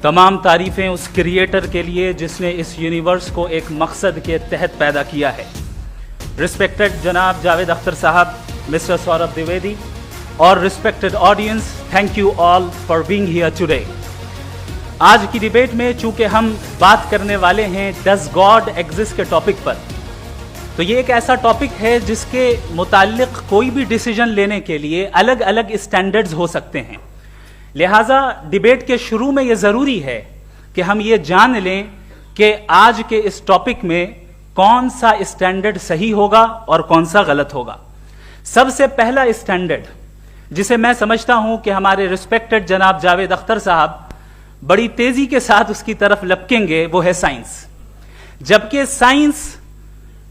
तमाम तारीफ़ें उस क्रिएटर के लिए जिसने इस यूनिवर्स को एक मकसद के तहत पैदा किया है। रिस्पेक्टेड जनाब जावेद अख्तर साहब, मिस्टर सौरभ द्विवेदी और respected audience, thank you all for being here today. आज की डिबेट में चूंकि हम बात करने वाले हैं डज गॉड एग्जिस्ट के टॉपिक पर, तो ये एक ऐसा टॉपिक है जिसके मुताल्लिक कोई भी डिसीजन लेने के लिए अलग अलग स्टैंडर्ड्स हो सकते हैं। लिहाजा डिबेट के शुरू में ये ज़रूरी है कि हम ये जान लें कि आज के इस टॉपिक में कौन सा स्टैंडर्ड सही होगा और कौन सा गलत होगा। सबसे पहला स्टैंडर्ड जिसे मैं समझता हूं कि हमारे रिस्पेक्टेड जनाब जावेद अख्तर साहब बड़ी तेजी के साथ उसकी तरफ लपकेंगे, वो है साइंस। जबकि साइंस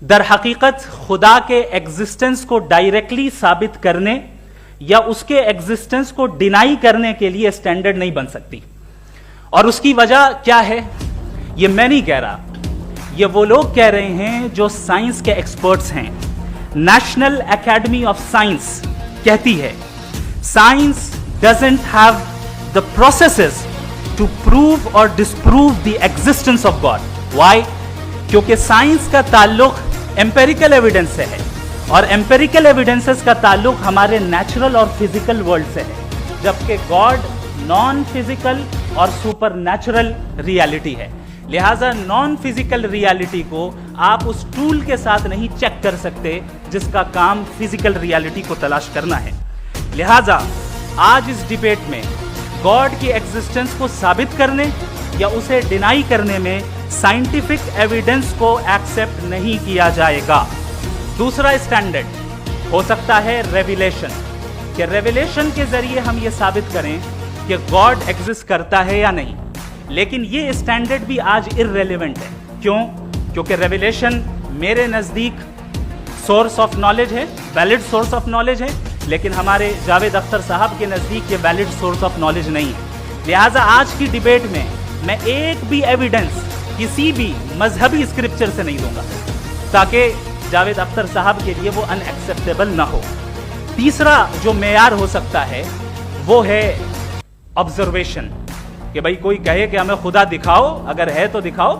दर हकीकत खुदा के एग्जिस्टेंस को डायरेक्टली साबित करने या उसके एग्जिस्टेंस को डिनाई करने के लिए स्टैंडर्ड नहीं बन सकती। और उसकी वजह क्या है, ये मैं नहीं कह रहा, ये वो लोग कह रहे हैं जो साइंस के एक्सपर्ट्स हैं। नेशनल एकेडमी ऑफ साइंस कहती है science doesn't have the processes to prove और disprove the existence of god. Why? क्योंकि साइंस का ताल्लुक एम्पेरिकल एविडेंस से है और एम्पेरिकल एविडेंसेस का ताल्लुक हमारे नेचुरल और फिजिकल वर्ल्ड से है, जबकि गॉड नॉन फिजिकल और सुपर नेचुरल रियलिटी है। लिहाजा नॉन फिजिकल रियलिटी को आप उस टूल के साथ नहीं चेक कर सकते जिसका काम फिजिकल रियलिटी को तलाश करना है। लिहाजा आज इस डिबेट में गॉड की एग्जिस्टेंस को साबित करने या उसे डिनाई करने में साइंटिफिक एविडेंस को एक्सेप्ट नहीं किया जाएगा। दूसरा स्टैंडर्ड हो सकता है रेविलेशन, कि रेविलेशन के जरिए हम ये साबित करें कि गॉड एग्जिस्ट करता है या नहीं। लेकिन ये स्टैंडर्ड भी आज इररेलेवेंट है। क्यों? क्योंकि रेविलेशन मेरे नज़दीक सोर्स ऑफ नॉलेज है, वैलिड सोर्स ऑफ नॉलेज है, लेकिन हमारे जावेद अख्तर साहब के नज़दीक ये वैलिड सोर्स ऑफ नॉलेज नहीं है। लिहाजा आज की डिबेट में मैं एक भी एविडेंस किसी भी मजहबी स्क्रिप्चर से नहीं दूंगा ताकि जावेद अख्तर साहब के लिए वो अनएक्सेप्टेबल ना हो। तीसरा जो मेयार हो सकता है वो है ऑब्जर्वेशन, कि भाई कोई कहे कि हमें खुदा दिखाओ, अगर है तो दिखाओ,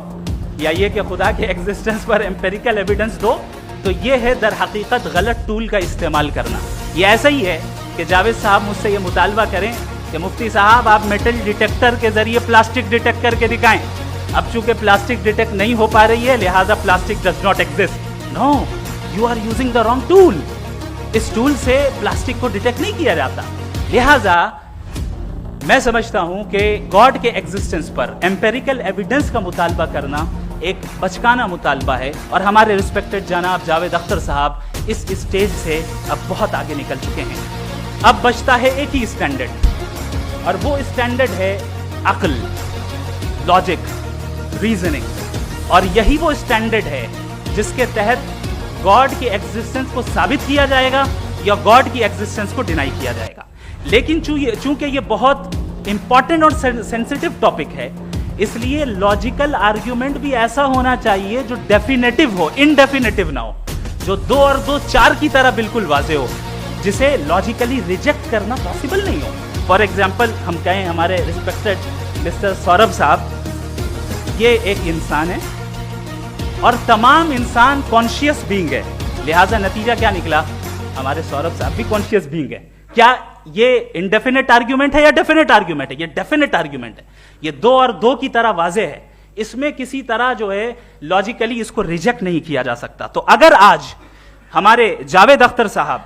या ये कि खुदा के एग्जिस्टेंस पर एम्पेरिकल एविडेंस दो। तो ये है दर हकीकत गलत टूल का इस्तेमाल करना। ये ऐसा ही है कि जावेद साहब मुझसे ये मुतालबा करें कि मुफ्ती साहब आप मेटल डिटेक्टर के जरिए प्लास्टिक डिटेक्ट करके दिखाएं। अब चूंकि प्लास्टिक डिटेक्ट नहीं हो पा रही है, लिहाजा plastic does not exist. No, you are using the wrong tool. इस टूल से प्लास्टिक को डिटेक्ट नहीं किया जाता। लिहाजा मैं समझता हूं कि गॉड के एग्जिस्टेंस पर एम्पेरिकल एविडेंस का मुतालबा करना एक बचकाना मुतालबा है, और हमारे रिस्पेक्टेड जनाब जावेद अख्तर साहब इस स्टेज से अब बहुत आगे निकल चुके हैं। अब बचता है एक ही स्टैंडर्ड, और वो स्टैंडर्ड है अक्ल, लॉजिक, रीजनिंग। और यही वो स्टैंडर्ड है जिसके तहत गॉड की एग्जिस्टेंस को साबित किया जाएगा या गॉड की एग्जिस्टेंस को डिनाई किया जाएगा। लेकिन चूंकि ये बहुत इंपॉर्टेंट और सेंसिटिव टॉपिक है, इसलिए लॉजिकल आर्ग्यूमेंट भी ऐसा होना चाहिए जो डेफिनेटिव हो, इनडेफिनेटिव ना हो, जो 2 और 2 4 की तरह बिल्कुल वाजे हो, जिसे लॉजिकली रिजेक्ट करना पॉसिबल नहीं हो। फॉर एग्जाम्पल हम कहें हमारे रिस्पेक्टेड मिस्टर सौरभ साहब, ये एक इंसान है और तमाम इंसान कॉन्शियस बीइंग है। लिहाजा नतीजा क्या निकला, हमारे सौरभ साहब भी कॉन्शियस बीइंग है। क्या ये इनडेफिनेट आर्ग्यूमेंट है या डेफिनेट आर्ग्यूमेंट है? ये डेफिनेट आर्ग्यूमेंट है। ये 2 और 2 की तरह वाजे है, इसमें किसी तरह जो है लॉजिकली इसको रिजेक्ट नहीं किया जा सकता। तो अगर आज हमारे जावेद अख्तर साहब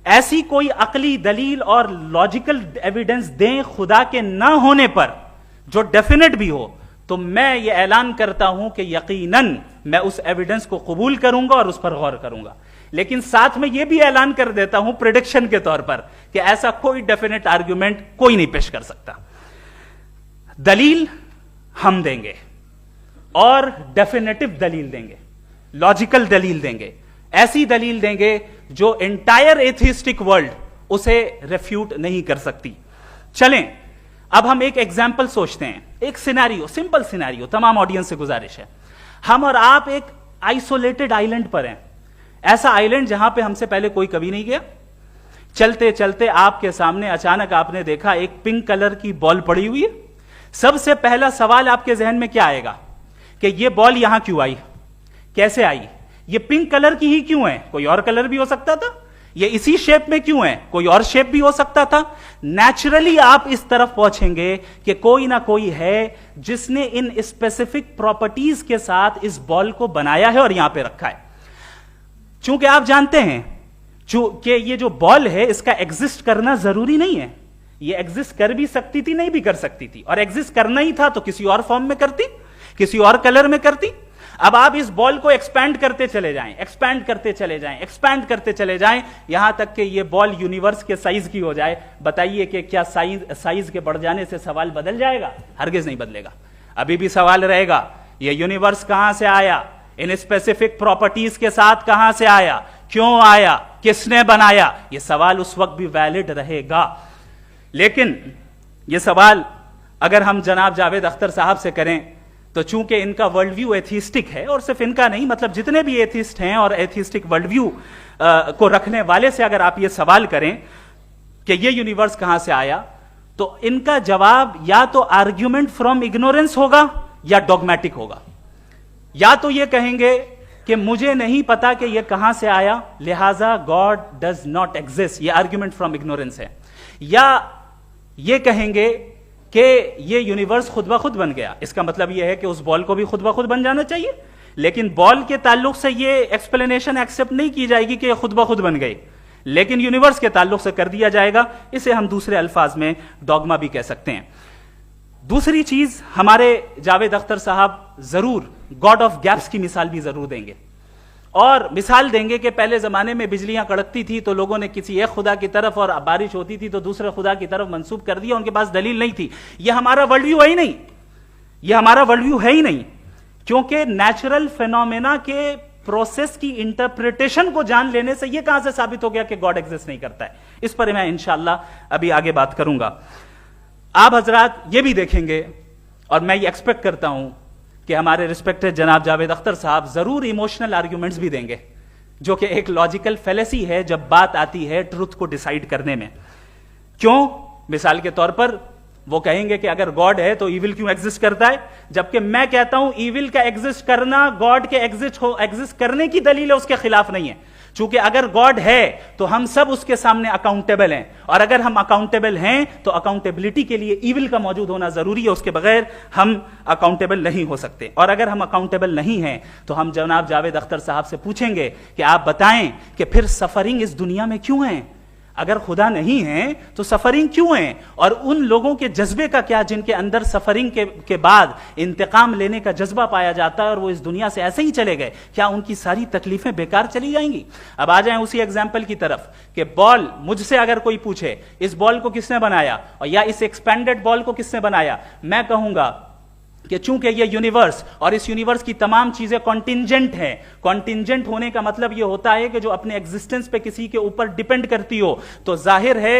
ऐसी कोई अकली दलील और लॉजिकल एविडेंस दें खुदा के ना होने पर जो डेफिनेट भी हो, तो मैं ये ऐलान करता हूं कि यकीनन मैं उस एविडेंस को कबूल करूंगा और उस पर गौर करूंगा। लेकिन साथ में यह भी ऐलान कर देता हूं प्रेडिक्शन के तौर पर कि ऐसा कोई डेफिनेट आर्ग्यूमेंट कोई नहीं पेश कर सकता। दलील हम देंगे और डेफिनेटिव दलील देंगे, लॉजिकल दलील देंगे, ऐसी दलील देंगे जो एंटायर एथिस्टिक वर्ल्ड उसे रेफ्यूट नहीं कर सकती। चलें अब हम एक एग्जाम्पल सोचते हैं, एक सिनेरियो, सिंपल सिनेरियो, तमाम ऑडियंस से गुजारिश है, हम और आप एक आइसोलेटेड आइलैंड पर हैं, ऐसा आइलैंड जहां पे हमसे पहले कोई कभी नहीं गया। चलते चलते आपके सामने अचानक आपने देखा एक पिंक कलर की बॉल पड़ी हुई है, सबसे पहला सवाल आपके जहन में क्या आएगा कि ये बॉल यहां क्यों आई, कैसे आई, ये पिंक कलर की ही क्यों है, कोई और कलर भी हो सकता था, ये इसी शेप में क्यों है, कोई और शेप भी हो सकता था। नेचुरली आप इस तरफ पहुंचेंगे कि कोई ना कोई है जिसने इन स्पेसिफिक प्रॉपर्टीज के साथ इस बॉल को बनाया है और यहां पे रखा है। चूंकि आप जानते हैं कि ये जो बॉल है इसका एग्जिस्ट करना जरूरी नहीं है, ये एग्जिस्ट कर भी सकती थी, नहीं भी कर सकती थी, और एग्जिस्ट करना ही था तो किसी और फॉर्म में करती, किसी और कलर में करती। अब आप इस बॉल को एक्सपैंड करते चले जाएं, एक्सपैंड करते चले जाएं, एक्सपैंड करते चले जाएं, यहां तक कि ये बॉल यूनिवर्स के साइज की हो जाए। बताइए कि क्या साइज के बढ़ जाने से सवाल बदल जाएगा? हरगिज नहीं बदलेगा। अभी भी सवाल रहेगा, ये यूनिवर्स कहां से आया, इन स्पेसिफिक प्रॉपर्टीज के साथ कहां से आया, क्यों आया, किसने बनाया, यह सवाल उस वक्त भी वैलिड रहेगा। लेकिन यह सवाल अगर हम जनाब जावेद अख्तर साहब से करें तो चूंकि इनका वर्ल्ड व्यू एथिस्टिक है, और सिर्फ इनका नहीं, मतलब जितने भी एथिस्ट हैं और एथिस्टिक वर्ल्ड व्यू को रखने वाले से अगर आप ये सवाल करें कि ये यूनिवर्स कहां से आया, तो इनका जवाब या तो आर्ग्यूमेंट फ्रॉम इग्नोरेंस होगा या डॉगमेटिक होगा। या तो ये कहेंगे कि मुझे नहीं पता कि ये कहां से आया, लिहाजा गॉड डज नॉट एग्जिस्ट, ये आर्ग्यूमेंट फ्रॉम इग्नोरेंस है, या ये कहेंगे कि ये यूनिवर्स खुद ब खुद बन गया। इसका मतलब यह है कि उस बॉल को भी खुद ब खुद बन जाना चाहिए, लेकिन बॉल के ताल्लुक से ये एक्सप्लेनेशन एक्सेप्ट नहीं की जाएगी कि ये खुद ब खुद बन गई, लेकिन यूनिवर्स के ताल्लुक से कर दिया जाएगा। इसे हम दूसरे अल्फाज में डॉगमा भी कह सकते हैं। दूसरी चीज, हमारे जावेद अख्तर साहब जरूर गॉड ऑफ गैप्स की मिसाल भी जरूर देंगे, और मिसाल देंगे कि पहले जमाने में बिजलियां कड़कती थी तो लोगों ने किसी एक खुदा की तरफ, और बारिश होती थी तो दूसरे खुदा की तरफ मंसूब कर दिया, उनके पास दलील नहीं थी। यह हमारा वर्ल्ड व्यू है ही नहीं, यह हमारा वर्ल्ड व्यू है ही नहीं, क्योंकि नेचुरल फेनोमेना के प्रोसेस की इंटरप्रिटेशन को जान लेने से यह कहां से साबित हो गया कि गॉड एग्जिस्ट नहीं करता है। इस पर मैं इंशाअल्लाह अभी आगे बात करूंगा। आप हजरात ये भी देखेंगे, और मैं ये एक्सपेक्ट करता हूं कि हमारे रिस्पेक्टेड जनाब जावेद अख्तर साहब जरूर इमोशनल आर्ग्यूमेंट्स भी देंगे, जो कि एक लॉजिकल फेलेसी है जब बात आती है ट्रुथ को डिसाइड करने में। क्यों? मिसाल के तौर पर वो कहेंगे कि अगर गॉड है तो ईविल क्यों एग्जिस्ट करता है, जबकि मैं कहता हूं ईविल का एग्जिस्ट करना गॉड के एग्जिस्ट करने की दलील है, उसके खिलाफ नहीं है। चूंकि अगर गॉड है तो हम सब उसके सामने अकाउंटेबल हैं, और अगर हम अकाउंटेबल हैं तो अकाउंटेबिलिटी के लिए ईविल का मौजूद होना जरूरी है, उसके बगैर हम अकाउंटेबल नहीं हो सकते। और अगर हम अकाउंटेबल नहीं हैं तो हम जनाब जावेद अख्तर साहब से पूछेंगे कि आप बताएं कि फिर सफरिंग इस दुनिया में क्यों है? अगर खुदा नहीं है तो सफरिंग क्यों है? और उन लोगों के जज्बे का क्या जिनके अंदर सफरिंग के बाद इंतकाम लेने का जज्बा पाया जाता है और वो इस दुनिया से ऐसे ही चले गए, क्या उनकी सारी तकलीफें बेकार चली जाएंगी? अब आ जाएं उसी एग्जाम्पल की तरफ कि बॉल, मुझसे अगर कोई पूछे इस बॉल को किसने बनाया और या इस एक्सपेंडेड बॉल को किसने बनाया, मैं कहूंगा कि चूंकि ये यूनिवर्स और इस यूनिवर्स की तमाम चीजें कॉन्टिंजेंट हैं। कॉन्टिंजेंट होने का मतलब ये होता है कि जो अपने एग्जिस्टेंस पे किसी के ऊपर डिपेंड करती हो, तो जाहिर है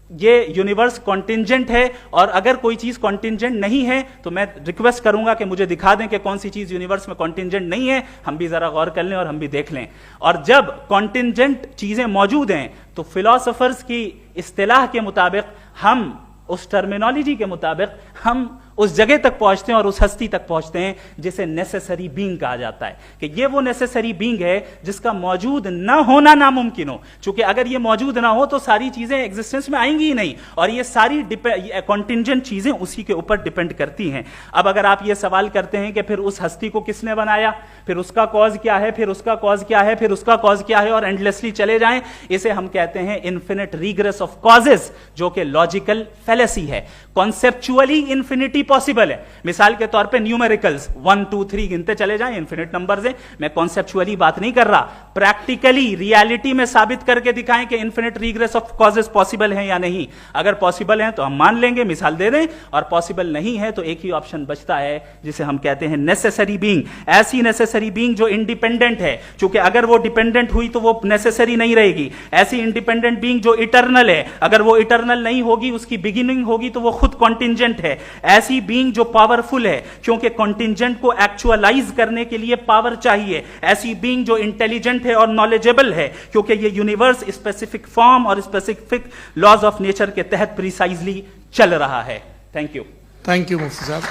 ये यूनिवर्स कॉन्टिंजेंट है। और अगर कोई चीज कॉन्टिंजेंट नहीं है तो मैं रिक्वेस्ट करूंगा कि मुझे दिखा दें कि कौन सी चीज यूनिवर्स में कॉन्टिंजेंट नहीं है, हम भी जरा गौर कर लें और हम भी देख लें। और जब कॉन्टिंजेंट चीजें मौजूद हैं तो फिलोसोफर्स की इस्तिलाह के मुताबिक, हम उस टर्मिनोलॉजी के मुताबिक हम उस जगह तक पहुंचते हैं और उस हस्ती तक पहुंचते हैं जिसे नेसेसरी बीइंग कहा जाता है, कि ये वो नेसेसरी बीइंग है जिसका मौजूद ना होना नामुमकिन हो। क्योंकि अगर ये मौजूद ना हो तो सारी चीजें एग्जिस्टेंस में आएंगी ही नहीं, और ये सारी कॉन्टिंजेंट चीजें उसी के ऊपर डिपेंड करती हैं। अब अगर आप ये सवाल करते हैं कि फिर उस हस्ती को किसने बनाया, फिर उसका कॉज क्या है, फिर उसका कॉज क्या है, फिर उसका कॉज क्या है, और एंडलेसली चले जाएं, इसे हम कहते हैं इन्फिनिट रीग्रेस ऑफ कॉजेस, जो कि लॉजिकल फेलेसी है। कॉन्सेप्चुअली इंफिनिटी पॉसिबल है। मिसाल के तौर पे न्यूमेरिकल्स 1 2 3 गिनते चले जाएं, इन्फिनिट नंबर्स हैं। मैं कॉन्सेप्चुअली बात नहीं कर रहा, प्रैक्टिकली रियलिटी में साबित करके दिखाएं कि infinite regress of causes possible है या नहीं। अगर पॉसिबल है तो हम मान लेंगे, मिसाल दे दें, और पॉसिबल नहीं है तो एक ही ऑप्शन बचता है जिसे हम कहते हैं नेसेसरी बीइंग। ऐसी नेसेसरी बीइंग जो इंडिपेंडेंट है, क्योंकि अगर वो डिपेंडेंट हुई तो वो नेसेसरी नहीं रहेगी। ऐसी इंडिपेंडेंट बीइंग जो इटर्नल है, अगर वो इटर्नल नहीं होगी, उसकी बिगिनिंग होगी तो वो खुद कॉन्टिंजेंट है। ऐसी बीइंग जो पावरफुल है, क्योंकि कॉन्टिंजेंट को एक्चुअलाइज करने के लिए पावर चाहिए। ऐसी बीइंग जो इंटेलिजेंट है और नॉलेजेबल है, क्योंकि ये यूनिवर्स स्पेसिफिक फॉर्म और स्पेसिफिक लॉज ऑफ नेचर के तहत प्रिसाइजली चल रहा है। Thank you. थैंक यू मुफ्ती साहब।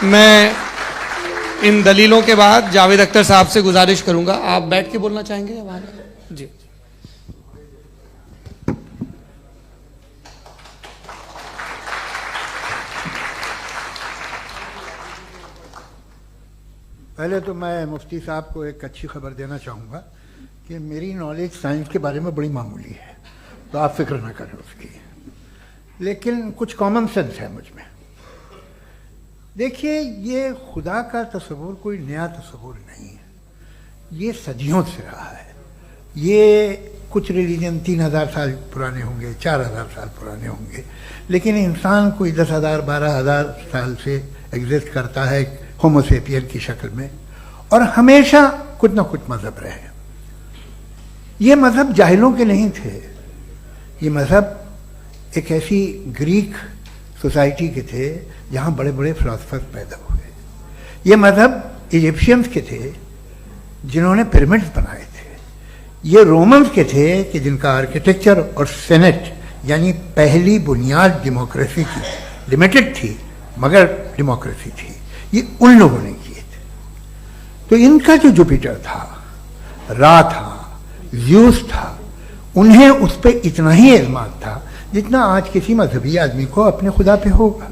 मैं इन दलीलों के बाद जावेद अख्तर साहब से गुजारिश करूंगा, आप बैठ के बोलना चाहेंगे या वहां? जी। पहले तो मैं मुफ्ती साहब को एक अच्छी खबर देना चाहूँगा कि मेरी नॉलेज साइंस के बारे में बड़ी मामूली है, तो आप फिक्र ना करें उसकी, लेकिन कुछ कॉमन सेंस है मुझ में। देखिए, ये खुदा का तस्वुर कोई नया तस्वुर नहीं है, ये सदियों से रहा है। ये कुछ रिलीजन 3000 साल पुराने होंगे, 4000 साल पुराने होंगे, लेकिन इंसान कोई 10,000 12,000 साल से एग्जिस्ट करता है होमोसेपियन की शक्ल में, और हमेशा कुछ ना कुछ मजहब रहे। ये मजहब जाहिलों के नहीं थे, ये मजहब एक ऐसी ग्रीक सोसाइटी के थे जहाँ बड़े बड़े फिलोसफर पैदा हुए। ये मजहब इजिप्शियंस के थे जिन्होंने पिरामिड्स बनाए थे। ये रोमन्स के थे कि जिनका आर्किटेक्चर और सेनेट यानी पहली बुनियाद डेमोक्रेसी की, लिमिटेड थी मगर डेमोक्रेसी थी, ये उन लोगों ने किए थे। तो इनका जो जुपिटर था, रा था, ज़्यूस था, उन्हें उस पर इतना ही एतमाद था जितना आज किसी मजहबी आदमी को अपने खुदा पे होगा।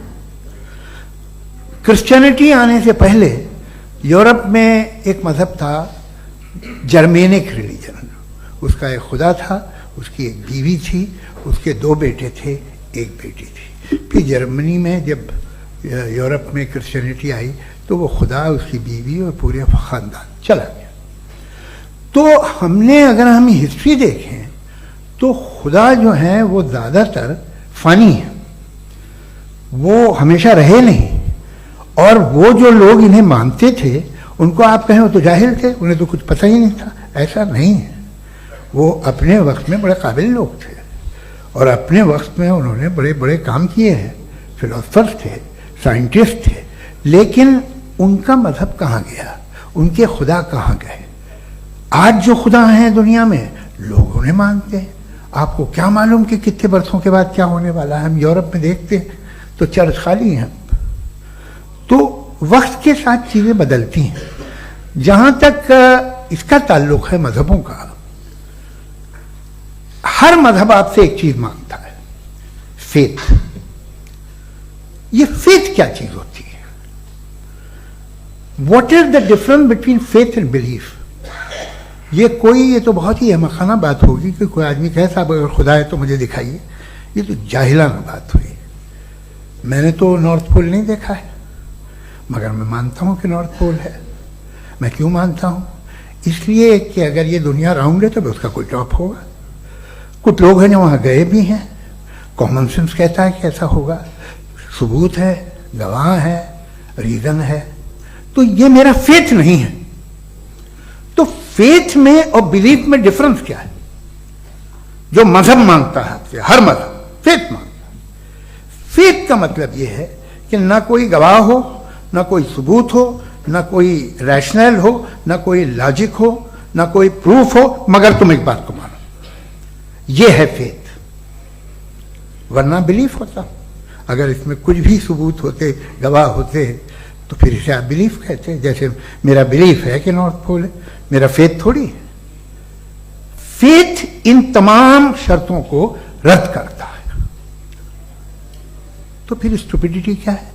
क्रिश्चियनिटी आने से पहले यूरोप में एक मजहब था, जर्मेनिक रिलीजन। उसका एक खुदा था, उसकी एक बीवी थी, उसके 2 बेटे थे, एक बेटी थी। फिर जर्मनी में जब यूरोप में क्रिश्चियनिटी आई तो वो खुदा, उसकी बीवी और पूरे ख़ानदान चला गया। तो हमने, अगर हम हिस्ट्री देखें तो खुदा जो है वो ज़्यादातर फ़नी है, वो हमेशा रहे नहीं। और वो जो लोग इन्हें मानते थे उनको आप कहें वो तो जाहिल थे, उन्हें तो कुछ पता ही नहीं था, ऐसा नहीं है। वो अपने वक्त में बड़े काबिल लोग थे और अपने वक्त में उन्होंने बड़े बड़े काम किए हैं, फिलोसफर्स थे, साइंटिस्ट थे, लेकिन उनका मजहब कहाँ गया, उनके खुदा कहाँ गए? आज जो खुदा हैं दुनिया में लोग उन्हें मानते हैं। आपको क्या मालूम कि कितने बरसों के बाद क्या होने वाला है? हम यूरोप में देखते हैं तो चर्च खाली हैं। तो वक्त के साथ चीज़ें बदलती हैं। जहाँ तक इसका ताल्लुक है मजहबों का, हर मजहब आपसे एक चीज़ मांगता है, फेथ। ये फेथ क्या चीज़ होती है? What is the difference between faith and belief? ये तो बहुत ही अहमखाना बात होगी कि कोई आदमी कहे साहब अगर खुदा है तो मुझे दिखाइए। ये तो जाहिलाना बात हुई। मैंने तो नॉर्थ पोल नहीं देखा है, मगर मैं मानता हूँ कि नॉर्थ पोल है। मैं क्यों मानता हूँ? इसलिए कि अगर ये दुनिया राउंड है तो उसका कोई टॉप होगा। कुछ लोग हैं जो वहाँ गए भी हैं, कॉमन सेंस कहता है कि ऐसा होगा, सबूत है, गवाह है, रीजन है। तो ये मेरा फेथ नहीं है। तो फेथ में और बिलीफ में डिफरेंस क्या है? जो मजहब मांगता है आपसे, हर मजहब फेथ मांगता है। फेथ का मतलब यह है कि ना कोई गवाह हो, ना कोई सबूत हो, ना कोई रैशनल हो, ना कोई लॉजिक हो, ना कोई प्रूफ हो, मगर तुम एक बात को मानो। यह है फेथ। वरना बिलीफ होता। अगर इसमें कुछ भी सबूत होते, गवाह होते, तो फिर इसे आप बिलीफ कहते। जैसे मेरा बिलीफ है कि नॉर्थ पोल है, मेरा फेथ थोड़ी है। फेथ इन तमाम शर्तों को रद्द करता है। तो फिर स्टुपिडिटी क्या है?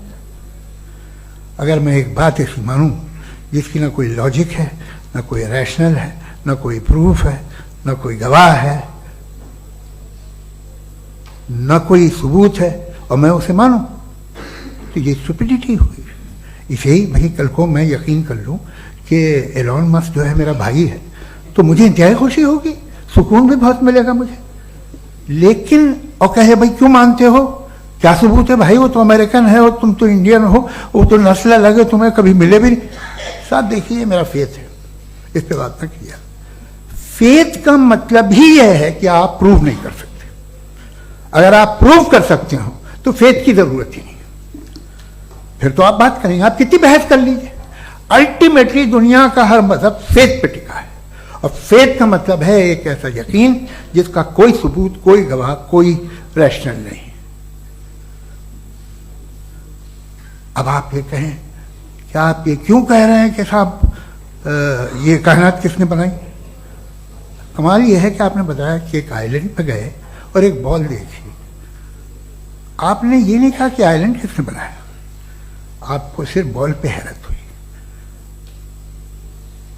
अगर मैं एक बात ऐसी मानूं जिसकी ना कोई लॉजिक है, ना कोई रैशनल है, ना कोई प्रूफ है, ना कोई गवाह है, ना कोई सबूत है, और मैं उसे मानूं, तो ये स्टुपिडिटी हुई। इसे ही भाई कल को मैं यकीन कर लूं कि एलोन मस्क जो है मेरा भाई है, तो मुझे इंतहाई खुशी होगी, सुकून भी बहुत मिलेगा मुझे। लेकिन और कहे भाई क्यों मानते हो, क्या सबूत है भाई, वो तो अमेरिकन है और तुम तो इंडियन हो, वो तो नस्ल लगे, तुम्हें कभी मिले भी नहीं। साहब देखिए मेरा फेथ है, इस पर बात ना किया। फेथ का मतलब ही यह है कि आप प्रूव नहीं कर सकते। अगर आप प्रूव कर सकते हो तो फेथ की जरूरत ही नहीं, फिर तो आप बात करेंगे, आप कितनी बहस कर लीजिए। अल्टीमेटली दुनिया का हर मजहब फेथ पे टिका है, और फेथ का मतलब है एक ऐसा यकीन जिसका कोई सबूत, कोई गवाह, कोई रैशनल नहीं। अब आप ये कहें, क्या आप ये क्यों कह रहे हैं कि साहब ये कायनात किसने बनाई? कमाल ये है कि आपने बताया कि एक आइलैंड पे गए और एक बॉल देखी। आपने ये नहीं कहा कि आइलैंड किसने बनाया, आपको सिर्फ बॉल पे हैरत हुई।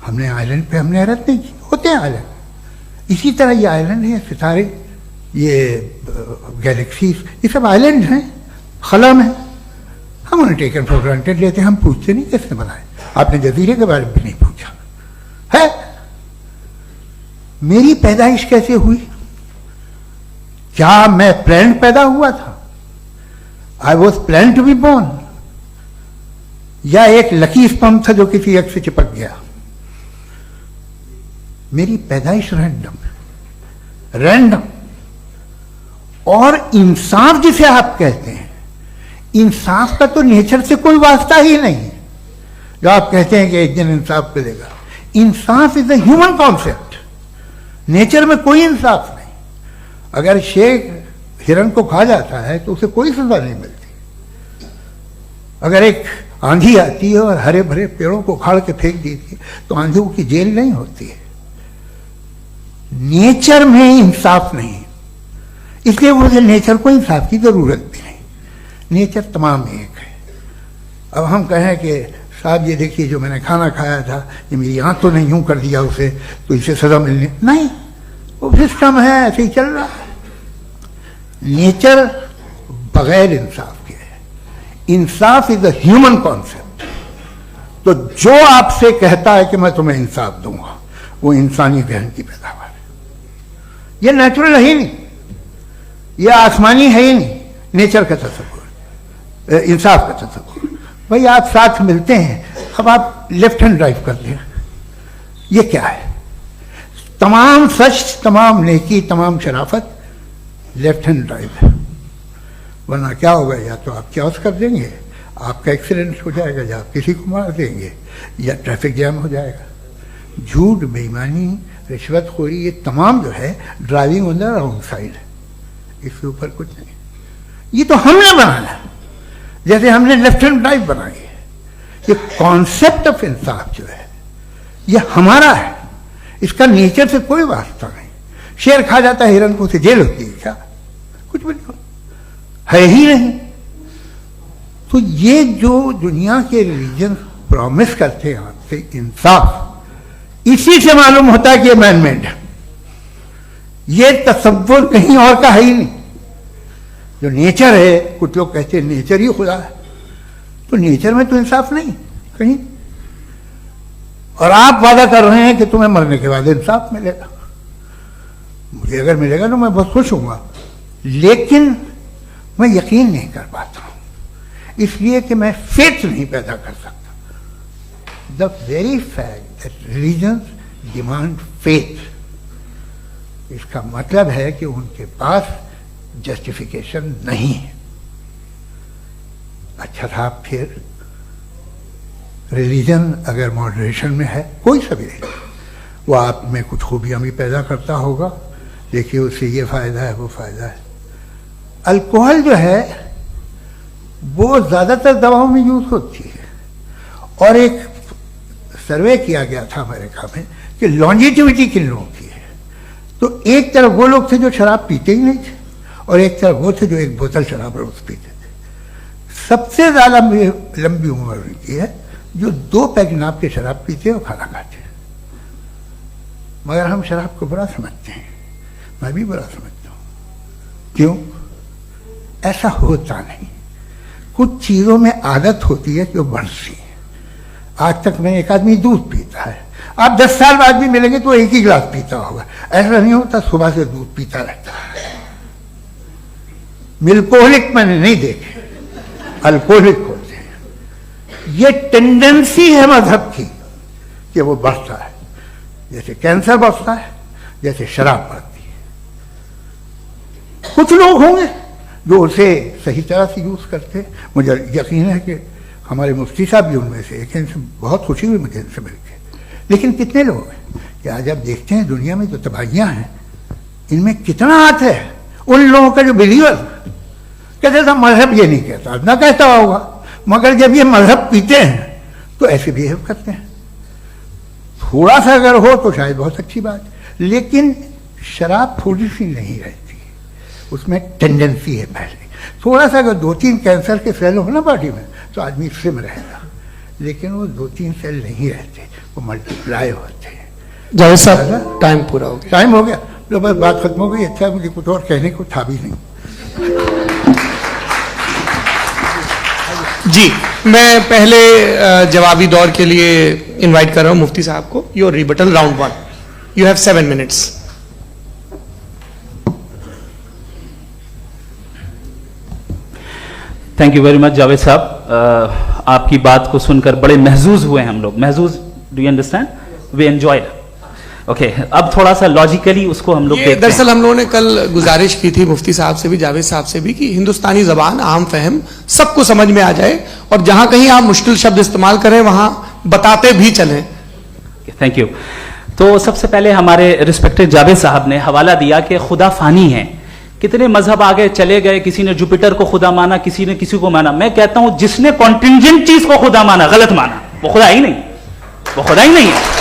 हमने आइलैंड पे हमने हैरत नहीं की, होते हैं आइलैंड। इसी तरह ये आइलैंड है, सितारे, ये गैलेक्सीज, ये सब आइलैंड हैं, खला में। हम उन्हें टेकन फॉर ग्रांटेड लेते हैं, हम पूछते नहीं किसने बनाए। आपने जजीरे के बारे में भी नहीं पूछा है। मेरी पैदाइश कैसे हुई? क्या मैं प्लान पैदा हुआ था? I was plan to be born, या एक लकी स्पर्म था जो किसी एक से चिपक गया? मेरी पैदाइश रैंडम। और इंसाफ जिसे आप कहते हैं, इंसाफ का तो नेचर से कोई वास्ता ही नहीं है। जो आप कहते हैं कि एक दिन इंसाफ मिलेगा, इंसाफ is a human concept, nature में कोई इंसाफ नहीं। अगर शेर हिरन को खा जाता है तो उसे कोई सजा नहीं मिलती। अगर एक आंधी आती है और हरे भरे पेड़ों को उखाड़ के फेंक देती है तो आंधियों की जेल नहीं होती है। नेचर में इंसाफ नहीं, इसलिए मुझे नेचर को इंसाफ की जरूरत भी नहीं। नेचर तमाम एक है। अब हम कहें कि साहब ये देखिए जो मैंने खाना खाया था, ये मेरी आंख तो नहीं यूं कर दिया उसे, तो इसे सजा मिलनी नहीं, वो सिस्टम है, ऐसे ही चल रहा है। नेचर बगैर इंसाफ के है। इंसाफ इज अ ह्यूमन कॉन्सेप्ट। तो जो आपसे कहता है कि मैं तुम्हें इंसाफ दूंगा, वो इंसानी जहन की पैदावार है। ये नेचुरल है ही नहीं, ये आसमानी है ही नहीं। नेचर का तसव्वुर, इंसाफ का तसव्वुर। भाई आप साथ मिलते हैं, अब आप लेफ्ट हैंड ड्राइव कर लें, ये क्या है? तमाम सच, तमाम नेकी, तमाम शराफत लेफ्ट हैंड ड्राइव है। वरना क्या होगा, या तो आप क्रॉस कर देंगे, आपका एक्सीडेंट हो जाएगा, या आप किसी को मार देंगे, या ट्रैफिक जैम हो जाएगा। झूठ, बेईमानी, रिश्वतखोरी, ये तमाम जो है driving on the wrong side है। इसके ऊपर कुछ नहीं। ये तो हमने बनाया, जैसे हमने लेफ्ट हैंड ड्राइव बनाई है। ये कॉन्सेप्ट ऑफ इंसाफ जो है ये हमारा है, इसका नेचर से कोई वास्ता नहीं। शेर खा जाता है हिरन को, उसे जेल होती है क्या? कुछ भी नहीं, है ही नहीं। तो ये जो दुनिया के रिलीजन प्रॉमिस करते हैं आपसे इंसाफ, इसी से मालूम होता है कि ये मैनमेड है। ये तसव्वुर कहीं और का है ही नहीं। जो नेचर है, कुछ लोग कहते हैं नेचर ही खुदा है, तो नेचर में तो इंसाफ नहीं कहीं। और आप वादा कर रहे हैं कि तुम्हें मरने के बाद इंसाफ मिलेगा। मुझे अगर मिलेगा तो मैं बहुत खुश होऊंगा, लेकिन मैं यकीन नहीं कर पाता हूं, इसलिए कि मैं फेथ नहीं पैदा कर सकता। The very fact that religions demand faith, इसका मतलब है कि उनके पास जस्टिफिकेशन नहीं है। अच्छा था, फिर रिलीजन अगर मॉडरेशन में है, कोई सभी नहीं, वो आप में कुछ खूबियां भी पैदा करता होगा, देखिए उससे ये फायदा है, वो फायदा है। अल्कोहल जो है वो ज्यादातर दवाओं में यूज होती है, और एक सर्वे किया गया था अमेरिका में कि लॉन्जिटिविटी किन लोगों की है। तो एक तरफ वो लोग थे जो शराब पीते ही नहीं थे, और एक तरफ वो थे जो एक बोतल शराब रोज पीते थे। सबसे ज्यादा लंबी उम्र उनकी है जो 2 पैक नाप के शराब पीते और खाना खाते हैं। मगर हम शराब को बुरा समझते हैं, मैं भी बुरा समझता हूं। क्यों? ऐसा होता नहीं। कुछ चीजों में आदत होती है जो बढ़ती है। आज तक में एक आदमी दूध पीता है, आप 10 साल बाद भी मिलेंगे तो एक ही गिलास पीता होगा। ऐसा नहीं होता, सुबह से दूध पीता रहता है। मिल्कोहलिक मैंने नहीं देखे, अल्कोहलिक होते हैं। ये टेंडेंसी है मजहब की कि वो बढ़ता है, जैसे कैंसर बढ़ता है, जैसे शराब बढ़ती है। कुछ लोग होंगे जो उसे सही तरह से यूज करते हैं। मुझे यकीन है कि हमारे मुफ्ती साहब भी उनमें से एक, इनसे बहुत खुशी हुई मुझे इनसे मिलकर। लेकिन कितने लोग हैं कि आज आप देखते हैं दुनिया में जो तबाहियां हैं, इनमें कितना हाथ है उन लोगों का जो बिलीवर कहते था मजहब ये नहीं कहता, ना कहता होगा, मगर जब ये मजहब पीते हैं तो ऐसे बिहेव करते हैं। थोड़ा सा अगर हो तो शायद बहुत अच्छी बात, लेकिन शराब थोड़ी सी नहीं रहती, उसमें टेंडेंसी है पहले। थोड़ा सा अगर 2-3 कैंसर के सेल हो ना बॉडी में तो आदमी सिम रहेगा, लेकिन वो 2-3 सेल नहीं रहते, वो मल्टीप्लाई होते हैं। जावेद साहब टाइम पूरा हो गया। टाइम हो गया तो बस बात खत्म हो गई। अच्छा, मुझे कुछ और कहने को था भी नहीं। जी, मैं पहले जवाबी दौर के लिए इनवाइट कर रहा हूं मुफ्ती साहब को। Your rebuttal round 1, you have 7 minutes. Thank you very much Javed साहब, आपकी बात को सुनकर बड़े महजूज हुए हम लोग। महजूज, do you understand? We enjoyed. Okay, अब थोड़ा सा लॉजिकली उसको हम लोग देखते हैं। दरअसल हम लोगों ने कल गुजारिश की थी मुफ्ती साहब से भी, जावेद साहब से भी, कि हिंदुस्तानी जबान आम फहम सबको समझ में आ जाए, और जहां कहीं आप मुश्किल शब्द इस्तेमाल करें वहां बताते भी चलें। Thank you. तो सबसे पहले हमारे रिस्पेक्टेड जावेद साहब ने हवाला दिया कि खुदा फानी है, कितने मजहब आगे चले गए, किसी ने जुपिटर को खुदा माना, किसी ने किसी को माना। मैं कहता हूं जिसने कॉन्टिंजेंट चीज को खुदा माना, गलत माना, वो खुदा ही नहीं, वो खुदा ही नहीं है।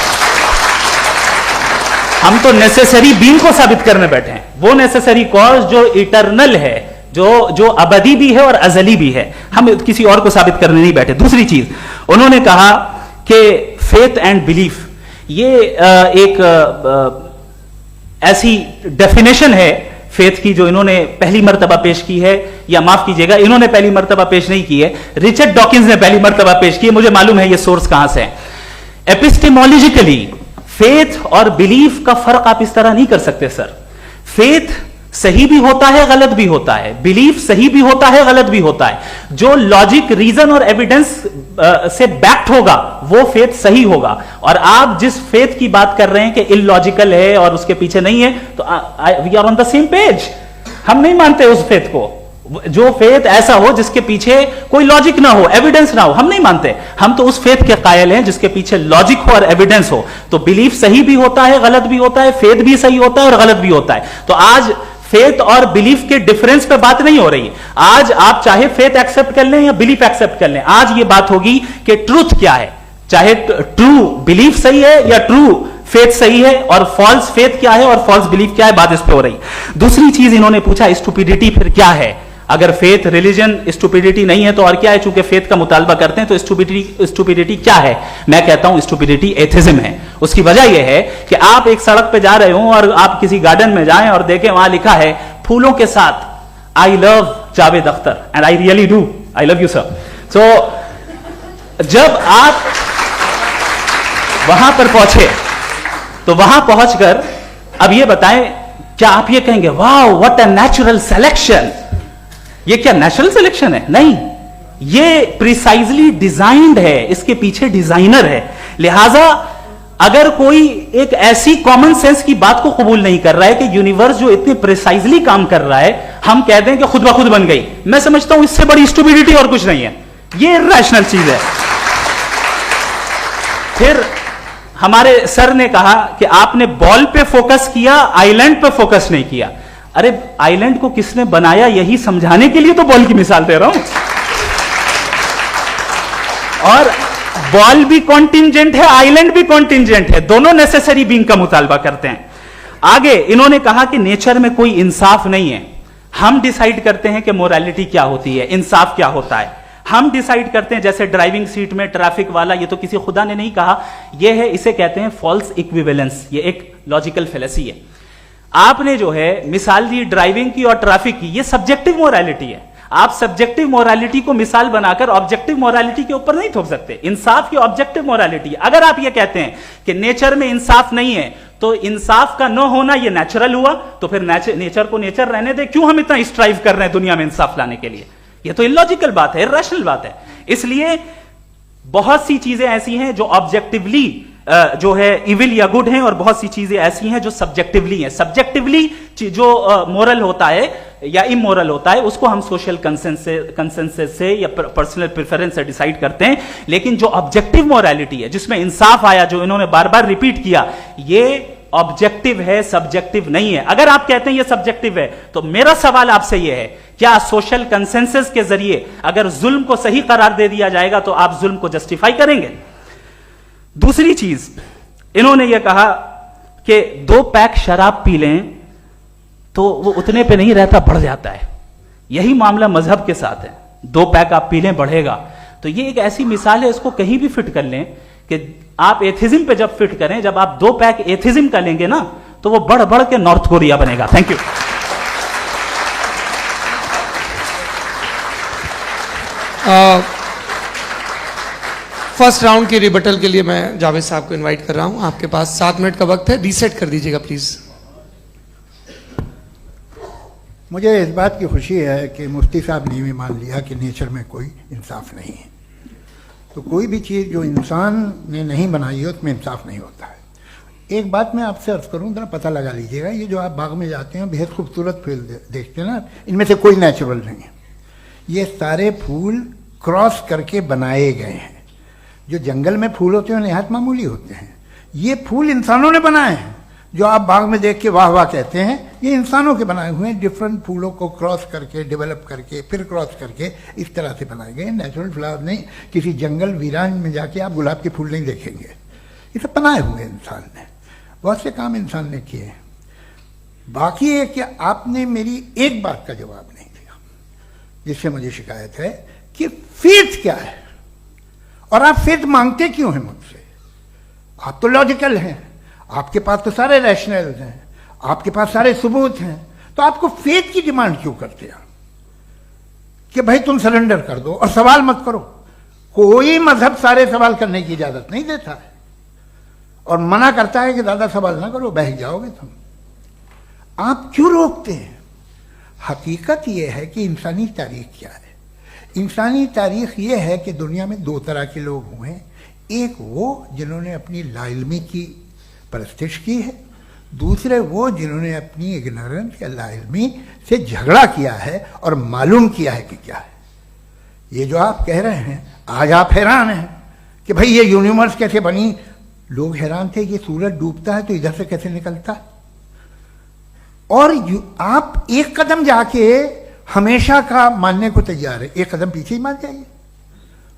हम तो नेसेसरी बीन को साबित करने बैठे हैं, वो नेसेसरी कॉज जो इटरनल है, जो अबदी भी है और अजली भी है। हम किसी और को साबित करने नहीं बैठे। दूसरी चीज उन्होंने कहा कि फेथ एंड बिलीफ, ये एक ऐसी डेफिनेशन है फेथ की जो इन्होंने पहली मर्तबा पेश की है, या माफ कीजिएगा इन्होंने पहली मर्तबा पेश नहीं की है, रिचर्ड डॉकिंस ने पहली मर्तबा पेश की है। मुझे मालूम है ये सोर्स कहां से है। एपिस्टेमोलॉजिकली फेथ और बिलीफ का फर्क आप इस तरह नहीं कर सकते सर। फेथ सही भी होता है, गलत भी होता है, बिलीफ सही भी होता है, गलत भी होता है। जो लॉजिक, रीजन और एविडेंस से बैक्ड होगा वो फेथ सही होगा। और आप जिस फेथ की बात कर रहे हैं कि इलॉजिकल है और उसके पीछे नहीं है, तो we are on the same page. हम नहीं मानते उस फेथ को, जो फेथ ऐसा हो जिसके पीछे कोई लॉजिक ना हो, एविडेंस ना हो, हम नहीं मानते। हम तो उस फेथ के कायल हैं जिसके पीछे लॉजिक हो और एविडेंस हो। तो बिलीफ सही भी होता है, गलत भी होता है, फेथ भी सही होता है और गलत भी होता है। तो आज फेथ और बिलीफ के डिफरेंस पे बात नहीं हो रही। आज आप चाहे फेथ एक्सेप्ट कर लें या बिलीफ एक्सेप्ट कर लें, आज ये बात होगी कि ट्रूथ क्या है, चाहे ट्रू बिलीफ सही है या ट्रू फेथ सही है, और फॉल्स फेथ क्या है और फॉल्स बिलीफ क्या है, बात इस पे हो रही। दूसरी चीज इन्होंने पूछा स्टुपिडिटी फिर क्या है। अगर फेथ रिलीजन स्टुपिडिटी नहीं है तो और क्या है? चूंकि फेथ का मुतालबा करते हैं तो स्टुपिडिटी क्या है? मैं कहता हूं स्टुपिडिटी एथिज्म है। उसकी वजह यह है कि आप एक सड़क पे जा रहे हो और आप किसी गार्डन में जाएं और देखें वहां लिखा है फूलों के साथ I love Javed Akhtar, and I really do, I love you sir. So जब आप वहां पर पहुंचे तो वहां पहुंचकर अब ये बताएं, क्या आप ये कहेंगे वाह व्हाट अ नेचुरल सिलेक्शन? ये क्या नेचुरल सिलेक्शन है? नहीं, ये प्रिसाइजली डिजाइंड है, इसके पीछे डिजाइनर है। लिहाजा अगर कोई एक ऐसी कॉमन सेंस की बात को कबूल नहीं कर रहा है कि यूनिवर्स जो इतने प्रिसाइजली काम कर रहा है, हम कह दें कि खुद ब खुद बन गई, मैं समझता हूं इससे बड़ी स्टुपिडिटी और कुछ नहीं है। ये इर्रेशनल चीज है। फिर हमारे सर ने कहा कि आपने बॉल पे फोकस किया, आइलैंड पे फोकस नहीं किया। अरे आइलैंड को किसने बनाया यही समझाने के लिए तो बॉल की मिसाल दे रहा हूं। और बॉल भी कॉन्टिंजेंट है, आइलैंड भी कॉन्टिंजेंट है, दोनों नेसेसरी बीइंग का मुतालबा करते हैं। आगे इन्होंने कहा कि नेचर में कोई इंसाफ नहीं है, हम डिसाइड करते हैं कि मोरालिटी क्या होती है, इंसाफ क्या होता है। हम डिसाइड करते हैं, जैसे ड्राइविंग सीट में ट्रैफिक वाला, ये तो किसी खुदा ने नहीं कहा, ये है, इसे कहते हैं फॉल्स इक्विवेलेंस। ये एक लॉजिकल फेलेसी है। आपने जो है मिसाल दी ड्राइविंग की और ट्रैफिक की, ये सब्जेक्टिव मोरालिटी है। आप सब्जेक्टिव मोरालिटी को मिसाल बनाकर ऑब्जेक्टिव मोरालिटी के ऊपर नहीं थोप सकते। इंसाफ की ऑब्जेक्टिव मोरालिटी। अगर आप ये कहते हैं कि नेचर में इंसाफ नहीं है, तो इंसाफ का न होना ये नेचुरल हुआ, तो फिर नेचर को नेचर रहने दे, क्यों हम इतना स्ट्राइव कर रहे हैं दुनिया में इंसाफ लाने के लिए? ये तो इलॉजिकल बात है, इर्रेशनल बात है। इसलिए बहुत सी चीजें ऐसी हैं जो ऑब्जेक्टिवली जो है इविल या गुड हैं, और बहुत सी चीजें ऐसी हैं जो सब्जेक्टिवली हैं। सब्जेक्टिवली जो मोरल होता है या इमोरल होता है, उसको हम सोशल कंसेंसस से या पर्सनल प्रेफरेंस से डिसाइड करते हैं। लेकिन जो ऑब्जेक्टिव मोरालिटी है, जिसमें इंसाफ आया, जो इन्होंने बार बार रिपीट किया, ये ऑब्जेक्टिव है, सब्जेक्टिव नहीं है। अगर आप कहते हैं ये सब्जेक्टिव है, तो मेरा सवाल आपसे यह है, क्या सोशल कंसेंसस के जरिए अगर जुल्म को सही करार दे दिया जाएगा तो आप जुल्म को जस्टिफाई करेंगे? दूसरी चीज, इन्होंने यह कहा कि 2 पैक शराब पी लें तो वो उतने पे नहीं रहता, बढ़ जाता है। यही मामला मजहब के साथ है, 2 पैक आप पी लें बढ़ेगा। तो ये एक ऐसी मिसाल है, इसको कहीं भी फिट कर लें कि आप एथिज्म पे जब फिट करें, जब आप 2 पैक एथिज्म का लेंगे ना, तो वो बढ़ बढ़ के नॉर्थ कोरिया बनेगा। Thank you. फर्स्ट राउंड की रिबटल के लिए मैं जावेद साहब को इनवाइट कर रहा हूं। आपके पास 7 मिनट का वक्त है, रीसेट कर दीजिएगा प्लीज। मुझे इस बात की खुशी है कि मुफ्ती साहब ने भी मान लिया कि नेचर में कोई इंसाफ नहीं है। तो कोई भी चीज़ जो इंसान ने नहीं बनाई है उसमें इंसाफ नहीं होता है। एक बात मैं आपसे अर्ज करूं, जरा पता लगा लीजिएगा, ये जो आप बाग में जाते हैं बेहद खूबसूरत फूल देखते हैं ना, इनमें से कोई नेचुरल नहीं है। ये सारे फूल क्रॉस करके बनाए गए हैं। जो जंगल में फूल होते हैं निहायत मामूली होते हैं, ये फूल इंसानों ने बनाए हैं। जो आप बाग में देख के वाह वाह कहते हैं, ये इंसानों के बनाए हुए हैं। डिफरेंट फूलों को क्रॉस करके, डेवलप करके, फिर क्रॉस करके इस तरह से बनाए गए। नेचुरल फ्लावर नहीं। किसी जंगल वीरान में जाके आप गुलाब के फूल नहीं देखेंगे। ये सब बनाए हुए इंसान ने, बहुत से काम इंसान ने किए हैं। बाकी है कि आपने मेरी एक बात का जवाब नहीं दिया, जिससे मुझे शिकायत है कि फेथ क्या है और आप फेथ मांगते क्यों हैं मुझसे? आप तो लॉजिकल हैं, आपके पास तो सारे रैशनल हैं, आपके पास सारे सबूत हैं, तो आपको फेथ की डिमांड क्यों करते हैं कि भाई तुम सरेंडर कर दो और सवाल मत करो? कोई मजहब सारे सवाल करने की इजाजत नहीं देता है और मना करता है कि ज्यादा सवाल ना करो, बह जाओगे तुम। आप क्यों रोकते हैं? हकीकत यह है कि इंसानी तारीख क्या है। इंसानी तारीख यह है कि दुनिया में 2 तरह के लोग हुए हैं। एक वो जिन्होंने अपनी लाइल्मी की परस्तिश की है, दूसरे वो जिन्होंने अपनी इग्नोरेंस या लाइल्मी से झगड़ा किया है और मालूम किया है कि क्या है। ये जो आप कह रहे हैं, आज आप हैरान हैं कि भाई ये यूनिवर्स कैसे बनी। लोग हैरान थे कि सूरज डूबता है तो इधर से कैसे निकलता है। और आप एक कदम जाके हमेशा का मानने को तैयार है, एक कदम पीछे ही मान जाइए।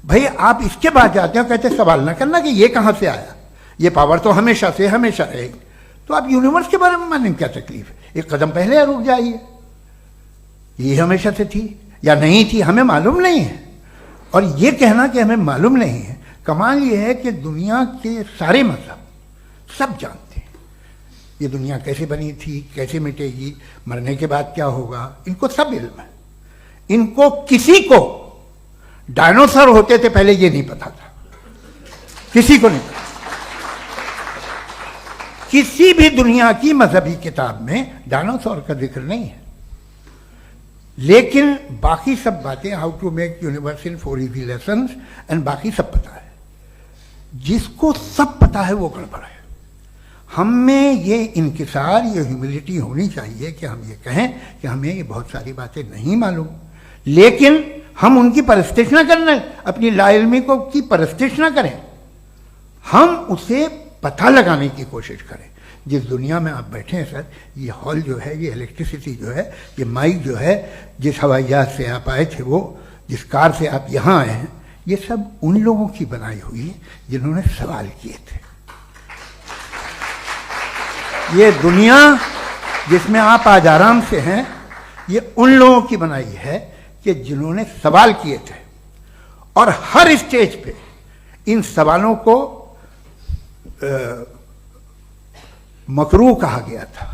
भाई आप इसके बाद जाते हो, कहते सवाल ना करना कि ये कहां से आया, ये पावर तो हमेशा से हमेशा रहेगी। तो आप यूनिवर्स के बारे में मानने में क्या तकलीफ है? एक कदम पहले रुक जाइए। ये हमेशा से थी या नहीं थी, हमें मालूम नहीं है। और ये कहना कि हमें मालूम नहीं है, कमाल ये है कि दुनिया के सारे मजहब सब जानते हैं ये दुनिया कैसे बनी थी, कैसे मिटेगी, मरने के बाद क्या होगा, इनको सब इल्म है। इनको किसी को डायनासोर होते थे पहले ये नहीं पता था, किसी को नहीं पता। किसी भी दुनिया की मजहबी किताब में डायनासोर का जिक्र नहीं है। लेकिन बाकी सब बातें, how to make universe in 4 easy lessons and बाकी सब पता है। जिसको सब पता है वो गड़बड़ है। हम में ये इंकिसार, ये ह्यूमिलिटी होनी चाहिए कि हम ये कहें कि हमें ये बहुत सारी बातें नहीं मालूम, लेकिन हम उनकी परस्तिश ना करना, अपनी लाइल्मी को की परस्तिश ना करें, हम उसे पता लगाने की कोशिश करें। जिस दुनिया में आप बैठे हैं सर, ये हॉल जो है, ये इलेक्ट्रिसिटी जो है, ये माइक जो है, जिस हवाई जहाज से आप आए थे, वो जिस कार से आप यहाँ आए हैं, ये सब उन लोगों की बनाई हुई है जिन्होंने सवाल किए थे। ये दुनिया जिसमें आप आज आराम से हैं, ये उन लोगों की बनाई है कि जिन्होंने सवाल किए थे। और हर स्टेज पे इन सवालों को मकरूह कहा गया था,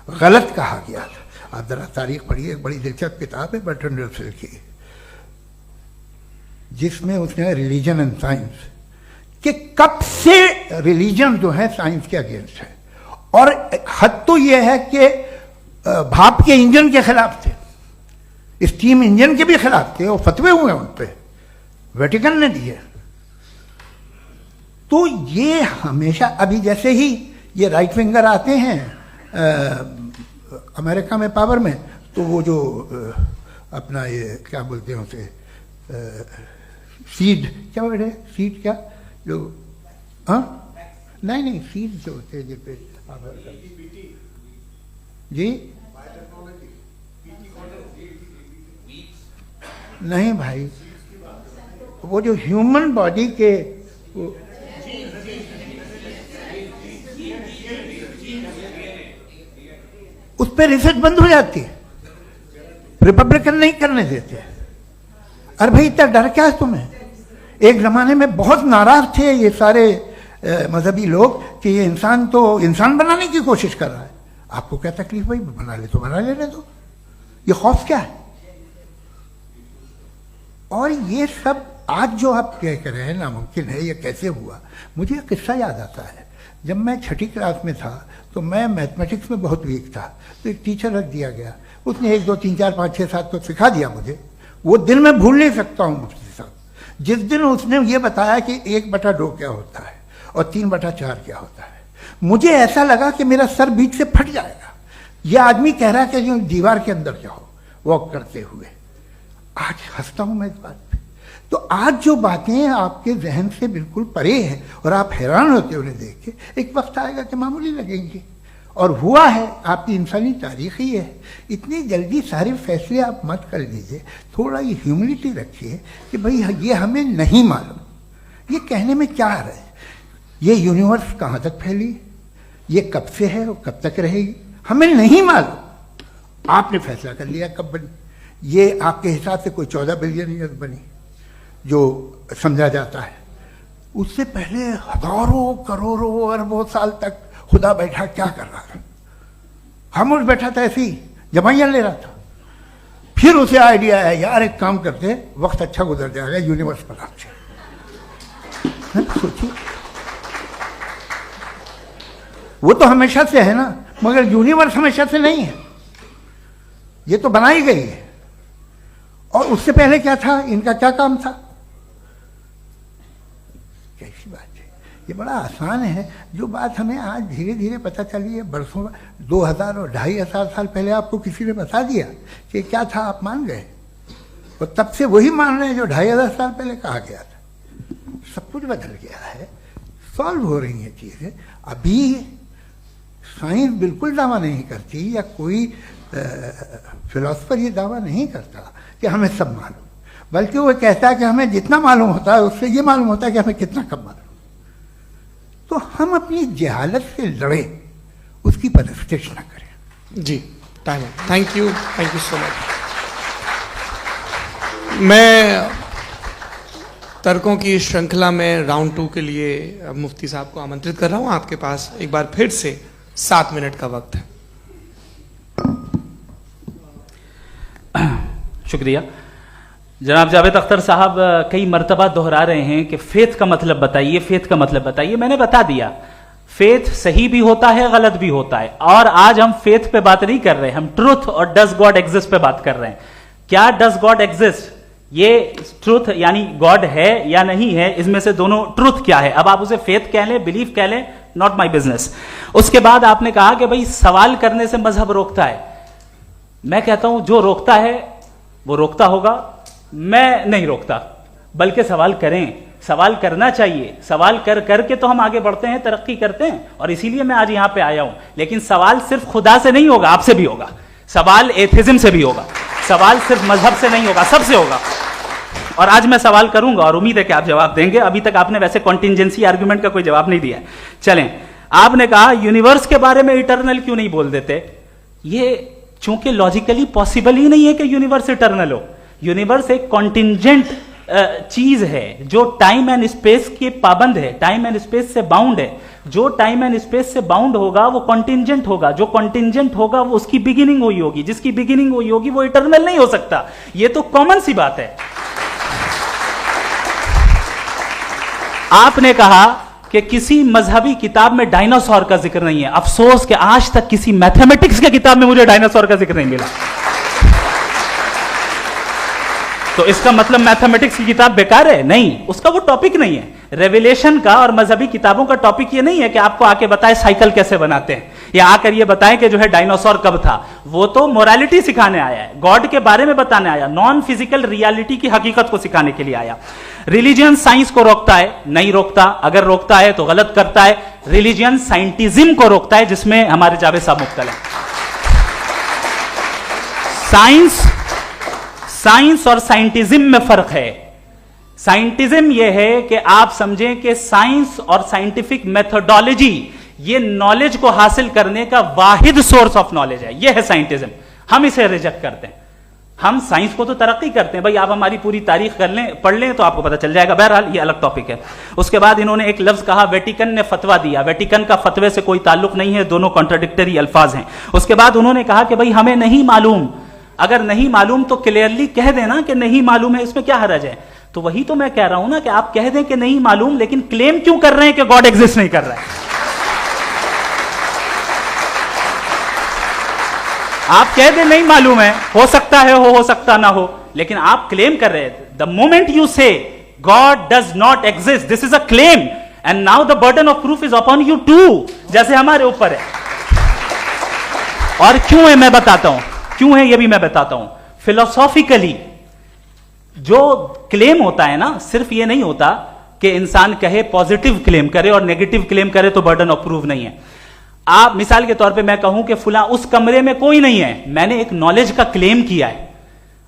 गलत कहा गया था। आप जरा तारीख पढ़िए, एक बड़ी दिलचस्प किताब है बर्ट्रैंड रसेल की, जिसमें उसने रिलीजन एंड साइंस कि कब से रिलीजन जो है साइंस के अगेंस्ट है। और हद तो यह है कि भाप के इंजन के खिलाफ थे, स्टीम इंजन के भी खिलाफ थे, और फतवे हुए उन पे, वेटिकन ने दिए। तो ये हमेशा, अभी जैसे ही ये राइट विंगर आते हैं अमेरिका में पावर में, तो वो जो अपना ये क्या बोलते हैं उसे, सीड क्या वर्ड है, सीड क्या जो, हाँ नहीं सीड जो होते हैं जिस पे जी नहीं भाई, वो जो ह्यूमन बॉडी के उस पर रिसर्च बंद हो जाती है, रिपब्लिकन नहीं करने देते। अरे भाई इतना डर क्या है तुम्हें? एक जमाने में बहुत नाराज थे ये सारे मजहबी लोग कि ये इंसान तो इंसान बनाने की कोशिश कर रहा है। आपको क्या तकलीफ भाई, बना ले तो बना लेने दो, ये खौफ क्या है? और ये सब आज जो आप कह रहे हैं नामुमकिन है, ये कैसे हुआ? मुझे एक किस्सा याद आता है। जब मैं छठी क्लास में था तो मैं मैथमेटिक्स में बहुत वीक था, तो एक टीचर रख दिया गया, उसने 1 2 3 4 5 6 7 तो सिखा दिया मुझे। वो दिन मैं भूल नहीं सकता हूँ मुफ्ती साहब, जिस दिन उसने ये बताया कि 1/2 क्या होता है और 3/4 क्या होता है, मुझे ऐसा लगा कि मेरा सर बीच से फट जाएगा। यह आदमी कह रहा है कि जो दीवार के अंदर जाओ वॉक करते हुए। आज हंसता हूं मैं इस बात पे। तो आज जो बातें आपके जहन से बिल्कुल परे हैं और आप हैरान होते हो उन्हें देख के, एक वक्त आएगा कि मामूली लगेंगे। और हुआ है, आपकी इंसानी तारीख ही है। इतनी जल्दी सारे फैसले आप मत कर लीजिए, थोड़ा ये ह्यूमिलिटी रखिए कि भाई ये हमें नहीं मालूम। ये कहने में क्या आ रहा है? ये यूनिवर्स कहाँ तक फैली, ये कब से है और कब तक रहेगी, हमें नहीं मालूम। आपने फैसला कर लिया कब बनी। ये आपके हिसाब से कोई 14 बिलियन ईयर बनी जो समझा जाता है। उससे पहले हजारों करोड़ों अरबों साल तक खुदा बैठा क्या कर रहा था? खामोश बैठा था, ऐसी जमाइयां ले रहा था। फिर उसे आइडिया आया, यार एक काम करते, वक्त अच्छा गुजर जाएगा, यूनिवर्स पर सोचिए। वो तो हमेशा से है ना, मगर यूनिवर्स हमेशा से नहीं है, ये तो बनाई गई है। और उससे पहले क्या था, इनका क्या काम था? कैसी बात है, ये बड़ा आसान है। जो बात हमें आज धीरे धीरे पता चली है, बरसों 2000 और 2500 साल पहले आपको किसी ने बता दिया कि क्या था, आप मान गए और तब से वही मान रहे हैं जो 2500 साल पहले कहा गया था। सब कुछ बदल गया है, सॉल्व हो रही हैं चीजें। अभी साइंस बिल्कुल दावा नहीं करती, या कोई फिलोसफर ये दावा नहीं करता कि हमें सब मालूम, बल्कि वो कहता है कि हमें जितना मालूम होता है उससे ये मालूम होता है कि हमें कितना कम मालूम। तो हम अपनी जहालत से लड़े, उसकी परस्तिश न करें। जी, time. Thank you so much. मैं तर्कों की श्रृंखला में राउंड 2 के लिए मुफ्ती साहब को आमंत्रित कर रहा हूं। आपके पास एक बार फिर से 7 मिनट का वक्त है। शुक्रिया। जनाब जावेद अख्तर साहब कई मर्तबा दोहरा रहे हैं कि फेथ का मतलब बताइए, फेथ का मतलब बताइए। मैंने बता दिया, फेथ सही भी होता है, गलत भी होता है। और आज हम फेथ पे बात नहीं कर रहे, हम ट्रूथ और डज गॉड एग्जिस्ट पे बात कर रहे हैं। क्या डज गॉड एग्जिस्ट, ये ट्रूथ यानी गॉड है या नहीं है, इसमें से दोनों ट्रूथ क्या है। अब आप उसे फेथ कह लें, बिलीफ कह लें, नॉट माई बिजनेस। उसके बाद आपने कहा कि भाई सवाल करने से मजहब रोकता है। मैं कहता हूं जो रोकता है वो रोकता होगा, मैं नहीं रोकता, बल्कि सवाल करें, सवाल करना चाहिए। सवाल कर करके तो हम आगे बढ़ते हैं, तरक्की करते हैं, और इसीलिए मैं आज यहां पे आया हूं। लेकिन सवाल सिर्फ खुदा से नहीं होगा, आपसे भी होगा। सवाल एथिज्म से भी होगा, सवाल सिर्फ मजहब से नहीं होगा, सबसे होगा। और आज मैं सवाल करूंगा और उम्मीद है कि आप जवाब देंगे। अभी तक आपने वैसे कॉन्टिंजेंसी आर्ग्यूमेंट का कोई जवाब नहीं दिया। चलें, आपने कहा यूनिवर्स के बारे में इटर्नल क्यों नहीं बोल देते। ये चूंकि लॉजिकली पॉसिबल ही नहीं है कि यूनिवर्स इटर्नल हो। यूनिवर्स एक कॉन्टिंजेंट चीज है जो टाइम एंड स्पेस के पाबंद है, टाइम एंड स्पेस से बाउंड है। जो टाइम एंड स्पेस से बाउंड होगा वो कॉन्टिंजेंट होगा, जो कॉन्टिंजेंट होगा वो उसकी बिगिनिंग हुई होगी, जिसकी बिगिनिंग हुई होगी वो इटर्नल नहीं हो सकता। ये तो कॉमन सी बात है। आपने कहा कि किसी मजहबी किताब में डायनासोर का जिक्र नहीं है। अफसोस कि आज तक किसी मैथमेटिक्स की किताब में मुझे डायनासोर का जिक्र नहीं मिला। तो इसका मतलब मैथमेटिक्स की किताब बेकार है? नहीं, उसका वो टॉपिक नहीं है। रेवलेशन का और मजहबी किताबों का टॉपिक ये नहीं है कि आपको आके बताए साइकिल कैसे बनाते हैं या आकर ये बताएं कि जो है डायनासोर कब था। वो तो मोरालिटी सिखाने आया है, गॉड के बारे में बताने आया, नॉन फिजिकल रियलिटी की हकीकत को सिखाने के लिए आया। रिलीजियन साइंस को रोकता है? नहीं रोकता, अगर रोकता है तो गलत करता है। रिलीजियन साइंटिज्म को रोकता है, जिसमें हमारे जावेद साहब मुब्तला है। साइंस और साइंटिज्म में फर्क है। साइंटिज्म यह है कि आप समझें कि साइंस और साइंटिफिक मेथोडोलॉजी ये नॉलेज को हासिल करने का वाहिद सोर्स ऑफ नॉलेज है, यह है साइंटिज्म। हम इसे रिजेक्ट करते हैं। हम साइंस को तो तरक्की करते हैं, भाई आप हमारी पूरी तारीख कर लें, पढ़ लें तो आपको पता चल जाएगा। बहरहाल ये अलग टॉपिक है। उसके बाद इन्होंने एक लफ्ज कहा, वेटिकन ने फतवा दिया। वेटिकन का फतवे से कोई ताल्लुक नहीं है, दोनों कॉन्ट्राडिक्टरी अल्फाज हैं। उसके बाद उन्होंने कहा कि भाई हमें नहीं मालूम, अगर नहीं मालूम तो क्लियरली कह देना कि नहीं मालूम है, इसमें क्या हरज है। तो वही तो मैं कह रहा हूं ना कि आप कह दें कि नहीं मालूम, लेकिन क्लेम क्यों कर रहे हैं कि गॉड एग्जिस्ट नहीं कर रहा है। आप कह दें नहीं मालूम है, हो सकता है हो सकता ना हो, लेकिन आप क्लेम कर रहे हैं। The moment you say God does not exist, this is a claim and now the burden of proof is upon you too, जैसे हमारे ऊपर है। और क्यों है मैं बताता हूं, क्यों है ये भी मैं बताता हूं। फिलोसॉफिकली जो क्लेम होता है ना, सिर्फ ये नहीं होता कि इंसान कहे पॉजिटिव क्लेम करे और नेगेटिव क्लेम करे तो बर्डन ऑफ प्रूफ नहीं है। आप मिसाल के तौर पे मैं कहूं कि फुला उस कमरे में कोई नहीं है, मैंने एक नॉलेज का क्लेम किया है।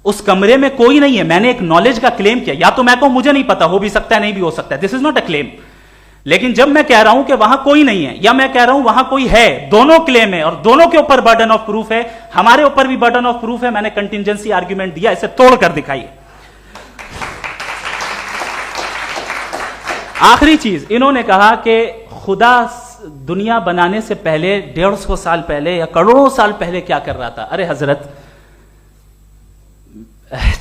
उस कमरे में कोई नहीं है, मैंने एक नॉलेज का क्लेम किया। या तो मैं कहूं मुझे नहीं पता, हो भी सकता है नहीं भी हो सकता है, this is not a claim. लेकिन जब मैं कह रहा हूं कि वहां कोई नहीं है या मैं कह रहा हूं वहां कोई है, दोनों क्लेम है और दोनों के ऊपर बर्डन ऑफ प्रूफ है। हमारे ऊपर भी बर्डन ऑफ प्रूफ है, मैंने कंटिजेंसी आर्ग्यूमेंट दिया, इसे तोड़कर दिखाइए। आखिरी चीज इन्होंने कहा कि खुदा दुनिया बनाने से पहले 150 साल पहले या करोड़ों साल पहले क्या कर रहा था। अरे हजरत,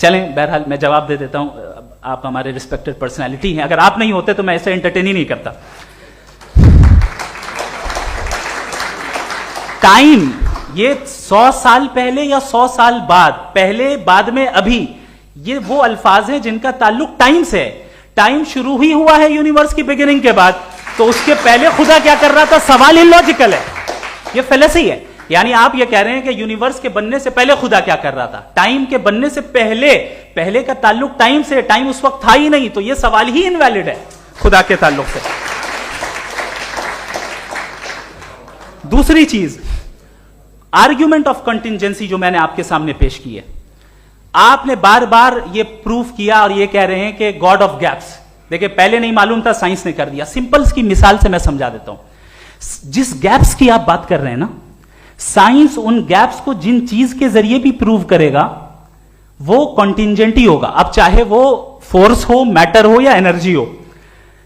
चलें बहरहाल मैं जवाब दे देता हूं, आप हमारे रिस्पेक्टेड पर्सनालिटी हैं, अगर आप नहीं होते तो मैं ऐसे एंटरटेन ही नहीं करता। टाइम ये 100 साल पहले या 100 साल बाद, पहले बाद में अभी, ये वो अल्फाज हैं जिनका ताल्लुक टाइम से है। टाइम शुरू ही हुआ है यूनिवर्स की बिगिनिंग के बाद, तो उसके पहले खुदा क्या कर रहा था, सवाल इलॉजिकल है, ये फेलेसी है। यानी आप ये कह रहे हैं कि यूनिवर्स के बनने से पहले खुदा क्या कर रहा था, टाइम के बनने से पहले, पहले का ताल्लुक टाइम से, टाइम उस वक्त था ही नहीं, तो ये सवाल ही इनवैलिड है खुदा के ताल्लुक से। दूसरी चीज, आर्ग्यूमेंट ऑफ कंटिजेंसी जो मैंने आपके सामने पेश की है, आपने बार बार ये प्रूफ किया और ये कह रहे हैं कि गॉड ऑफ गैप्स। देखिए पहले नहीं मालूम था, साइंस ने कर दिया। सिंपल्स की मिसाल से मैं समझा देता हूं। जिस गैप्स की आप बात कर रहे हैं ना, साइंस उन गैप्स को जिन चीज के जरिए भी प्रूव करेगा वो कॉन्टिजेंट ही होगा, अब चाहे वो फोर्स हो, मैटर हो या एनर्जी हो।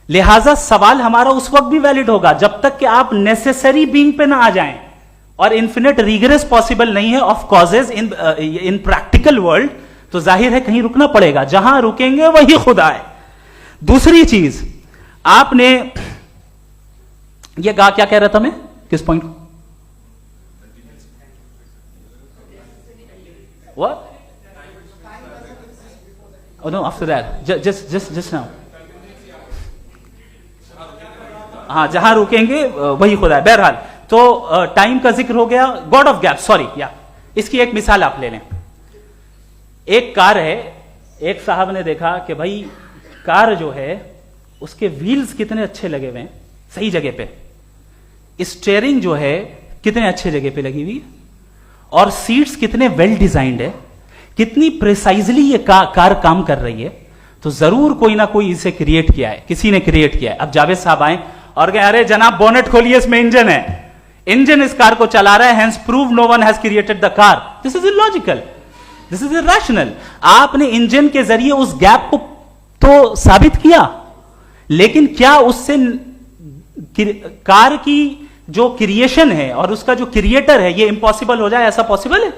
लिहाजा सवाल हमारा उस वक्त भी वैलिड होगा जब तक कि आप नेसेसरी बीइंग पे ना आ जाएं, और इन्फिनिट रिग्रेस पॉसिबल नहीं है of causes in practical world, तो जाहिर है कहीं रुकना पड़ेगा, जहां रुकेंगे वही खुदा है। दूसरी चीज, आपने ये कहा, क्या कह रहा था मैं, किस पॉइंट को? What? Oh no, after that, just now. हाँ, जहां रुकेंगे वही खुदा है। बहरहाल तो टाइम का जिक्र हो गया, गॉड ऑफ गैप, सॉरी, या इसकी एक मिसाल आप ले लें। एक कार है, एक साहब ने देखा कि भाई कार जो है उसके व्हील्स कितने अच्छे लगे हुए हैं सही जगह पे, स्टीयरिंग जो है कितने अच्छे जगह पे लगी हुई है, और सीट्स कितने वेल डिजाइंड है, कितनी प्रिसाइजली ये कार काम कर रही है। तो जरूर कोई ना कोई इसे क्रिएट किया है, किसी ने क्रिएट किया है। अब जावेद साहब आए और कहे अरे जनाब बोनेट खोलिए, इसमें इंजन है, इंजन इस कार को चला रहा है, hence prove no one has created the car. This is illogical, this is irrational. आपने इंजन के जरिए उस गैप को तो साबित किया, लेकिन क्या उससे कार की जो क्रिएशन है और उसका जो क्रिएटर है ये इंपॉसिबल हो जाए, ऐसा पॉसिबल है?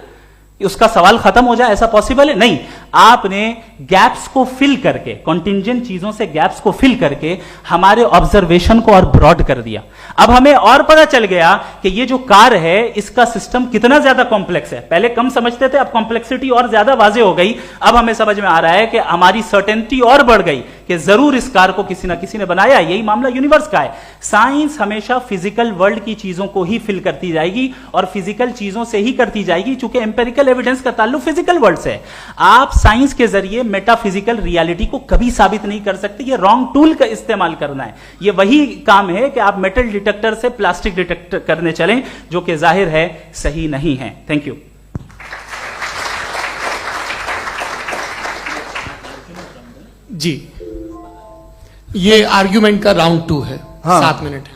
उसका सवाल खत्म हो जाए, ऐसा पॉसिबल है? नहीं। आपने गैप्स को फिल करके, कॉन्टिंजेंट चीजों से गैप्स को फिल करके हमारे ऑब्जर्वेशन को और ब्रॉड कर दिया। अब हमें और पता चल गया कि ये जो कार है इसका सिस्टम कितना ज्यादा कॉम्प्लेक्स है। पहले कम समझते थे, अब कॉम्प्लेक्सिटी और ज्यादा वाजे हो गई। अब हमें समझ में आ रहा है कि हमारी सर्टेनिटी और बढ़ गई कि जरूर इस कार को किसी ना किसी ने बनाया, यही मामला यूनिवर्स का है। साइंस हमेशा फिजिकल वर्ल्ड की चीजों को ही फिल करती जाएगी और फिजिकल चीजों से ही करती जाएगी, चूंकि एम्पेरिकल एविडेंस का ताल्लुक फिजिकल वर्ल्ड से है। आप साइंस के जरिए मेटाफिजिकल रियलिटी को कभी साबित नहीं कर सकते, ये रॉन्ग टूल का इस्तेमाल करना है। ये वही काम है कि आप मेटल डिटेक्टर से प्लास्टिक डिटेक्टर करने चलें, जो कि जाहिर है सही नहीं है। Thank you. जी, ये आर्ग्यूमेंट का राउंड 2 है। हाँ। 7 मिनट है।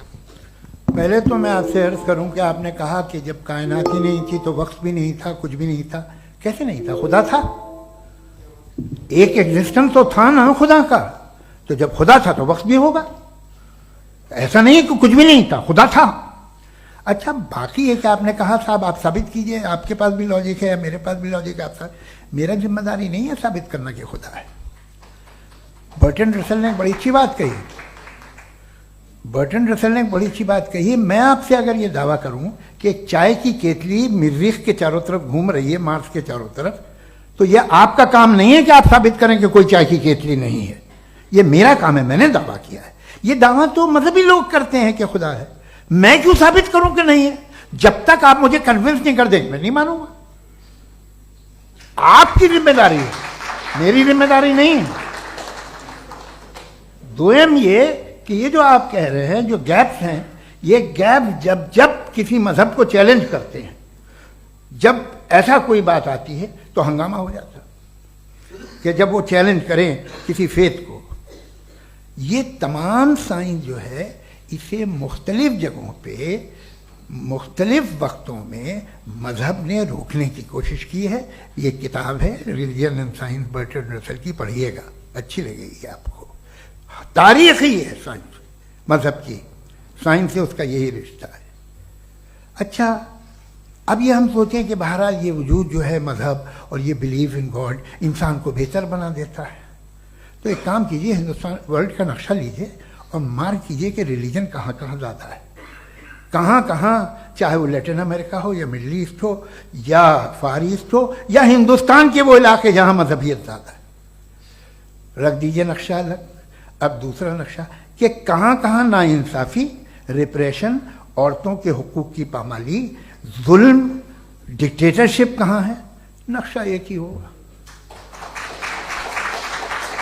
पहले तो मैं आपसे अर्ज करूं कि आपने कहा कि जब कायनात ही नहीं थी तो वक्त भी नहीं था, कुछ भी नहीं था। कैसे नहीं था? खुदा था, एक एग्जिस्टेंस तो था ना खुदा का। तो जब खुदा था तो वक्त भी होगा। ऐसा नहीं कि कुछ भी नहीं था, खुदा था। अच्छा, बाकी ये कि आपने कहा साहब आप साबित कीजिए, आपके पास भी लॉजिक है या मेरे पास भी लॉजिक है। आप मेरा जिम्मेदारी नहीं है साबित करना कि खुदा है। बर्टन रसल ने एक बड़ी अच्छी बात कही। बर्टन रसल ने एक बड़ी अच्छी बात कही। मैं आपसे अगर ये दावा करूं कि एक चाय की केतली मरीख के चारों तरफ घूम रही है, मार्स के चारों तरफ, तो ये आपका काम नहीं है कि आप साबित करें कि कोई चाय की केतली नहीं है। ये मेरा काम है, मैंने दावा किया है। ये दावा तो मजहबी लोग करते हैं कि खुदा है। मैं क्यों साबित करूं कि नहीं है? जब तक आप मुझे कन्विंस नहीं कर देंगे मैं नहीं मानूंगा। आपकी जिम्मेदारी है, मेरी जिम्मेदारी नहीं है। दोयम ये कि ये जो आप कह रहे हैं, जो गैप्स हैं, ये गैप जब जब किसी मजहब को चैलेंज करते हैं, जब ऐसा कोई बात आती है तो हंगामा हो जाता है कि जब वो चैलेंज करें किसी फेथ को। ये तमाम साइंस जो है इसे मुख्तलिफ जगहों पे मुख्तलिफ वक्तों में मजहब ने रोकने की कोशिश की है। ये किताब है religion and science, Burton Russell की, पढ़िएगा, अच्छी लगेगी आपको। तारीख ही है साइंस, मजहब की साइंस से उसका यही रिश्ता है। अच्छा, अब ये हम सोचें कि बहरहाल ये वजूद जो है मजहब और ये बिलीव इन गॉड इंसान को बेहतर बना देता है। तो एक काम कीजिए, हिंदुस्तान वर्ल्ड का नक्शा लीजिए और मार्क कीजिए कि रिलीजन कहाँ कहाँ ज़्यादा है, कहाँ कहाँ, चाहे वो लैटिन अमेरिका हो या मिडल ईस्ट हो या फार ईस्ट हो या हिंदुस्तान के वो इलाके जहाँ मजहबियत ज़्यादा है। रख दीजिए नक्शा अलग। अब दूसरा नक्शा कि कहाँ कहाँ नाइंसाफ़ी, रिप्रेशन, औरतों के हुकूक की पामाली, जुल्म, डिक्टेटरशिप कहाँ है, नक्शा एक ही होगा।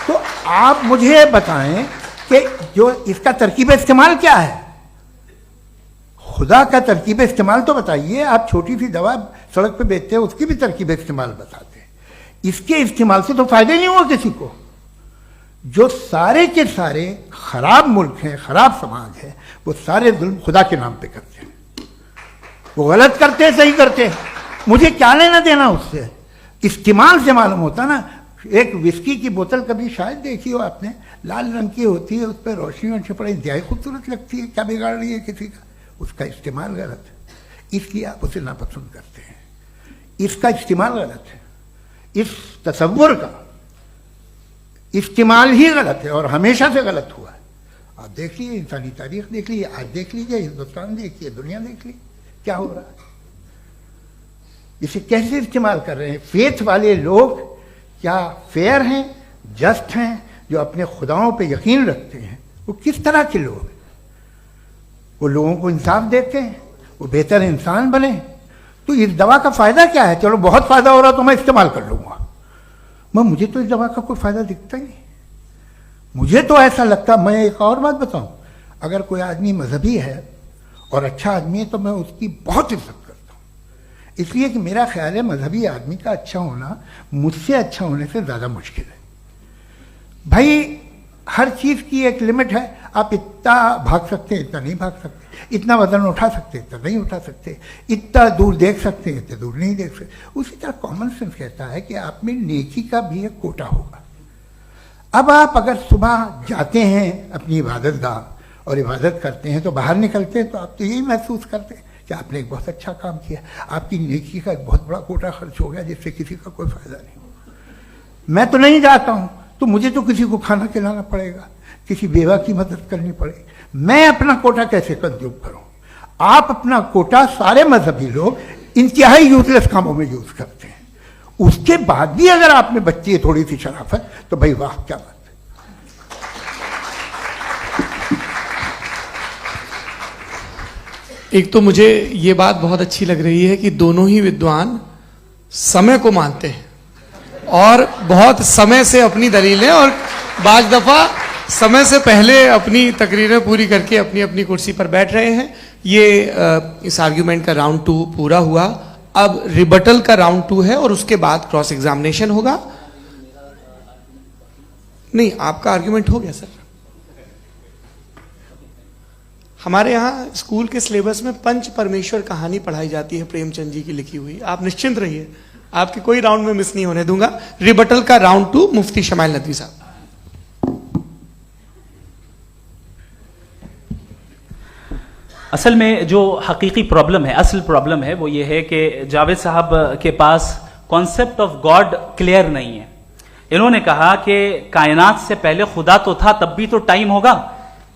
तो आप मुझे बताएं कि जो इसका तरकीब इस्तेमाल क्या है, खुदा का तरकीब इस्तेमाल तो बताइए। आप छोटी सी दवा सड़क पे बेचते हैं, उसकी भी तरकीब इस्तेमाल बताते हैं। इसके इस्तेमाल से तो फायदे नहीं हुआ किसी को। जो सारे के सारे खराब मुल्क हैं, खराब समाज है, वो सारे जुल्म खुदा के नाम पे करते हैं। वो गलत करते हैं, सही करते हैं, मुझे क्या लेना देना उससे। इस्तेमाल से मालूम होता ना। एक विस्की की बोतल कभी शायद देखी हो आपने, लाल रंग की होती है, उस पर रोशनी और छपड़ा इंतहाई खूबसूरत लगती है, क्या बिगाड़ रही है किसी का? उसका इस्तेमाल गलत है, इसलिए आप उसे नापसंद करते हैं। इसका इस्तेमाल गलत है, इस तसव्वुर का इस्तेमाल ही गलत है और हमेशा से गलत हुआ है। आप देख लीजिए, इंसानी तारीख देख लीजिए, आज देख लीजिए, हिंदुस्तान देखिए, दुनिया देख लीजिए, क्या हो रहा है। इसे कैसे इस्तेमाल कर रहे हैं फेथ वाले लोग? क्या फेयर हैं, जस्ट हैं, जो अपने खुदाओं पे यकीन रखते हैं? वो किस तरह के लोग हैं? वो लोगों को इंसाफ देते हैं, वो बेहतर इंसान बने। तो इस दवा का फायदा क्या है? चलो बहुत फायदा हो रहा तो मैं इस्तेमाल कर लूंगा। मुझे तो इस दवा का कोई फायदा दिखता ही नहीं। मुझे तो ऐसा लगता, मैं एक और बात बताऊं, अगर कोई आदमी मजहबी है और अच्छा आदमी है तो मैं उसकी बहुत इज्जत करता हूं, इसलिए कि मेरा ख्याल है मजहबी आदमी का अच्छा होना मुझसे अच्छा होने से ज़्यादा मुश्किल है। भाई हर चीज़ की एक लिमिट है। आप इतना भाग सकते हैं, इतना नहीं भाग सकते, इतना वजन उठा सकते, इतना नहीं उठा सकते, इतना दूर देख सकते हैं, इतना दूर नहीं देख सकते। उसी तरह कॉमन सेंस कहता है कि आप में नेकी का भी एक कोटा होगा। अब आप अगर सुबह जाते हैं अपनी इबादत गाह और इबादत करते हैं तो बाहर निकलते हैं तो आप तो यही महसूस करते हैं कि आपने एक बहुत अच्छा काम किया, आपकी नेकी का एक बहुत बड़ा कोटा खर्च हो गया जिससे किसी का कोई फायदा नहीं हो। मैं तो नहीं जाता हूँ तो मुझे तो किसी को खाना खिलाना पड़ेगा, किसी बेवा की मदद करनी पड़ेगी। मैं अपना कोटा कैसे कंज्यूम करूं? आप अपना कोटा, सारे मजहबी लोग इंतहाई यूजलेस कामों में यूज करते हैं। उसके बाद भी अगर आप में बच्ची है थोड़ी सी शराफत तो भाई वाह क्या बात है। एक तो मुझे ये बात बहुत अच्छी लग रही है कि दोनों ही विद्वान समय को मानते हैं और बहुत समय से अपनी दलीलें और बाज दफा समय से पहले अपनी तकरीरें पूरी करके अपनी अपनी कुर्सी पर बैठ रहे हैं। ये इस आर्ग्यूमेंट का राउंड 2 पूरा हुआ। अब रिबटल का राउंड 2 है और उसके बाद क्रॉस एग्जामिनेशन होगा। नहीं, आपका आर्ग्यूमेंट हो गया सर। हमारे यहाँ स्कूल के सिलेबस में पंच परमेश्वर कहानी पढ़ाई जाती है, प्रेमचंद जी की लिखी हुई। आप निश्चिंत रहिए, आपके कोई राउंड में मिस नहीं होने दूंगा। रिबटल का राउंड 2 मुफ्ती शमाइल नदवी साहब। असल में जो हकीकी प्रॉब्लम है, असल प्रॉब्लम है वो ये है कि जावेद साहब के पास कॉन्सेप्ट ऑफ गॉड क्लियर नहीं है। इन्होंने कहा कि कायनात से पहले खुदा तो था, तब भी तो टाइम होगा।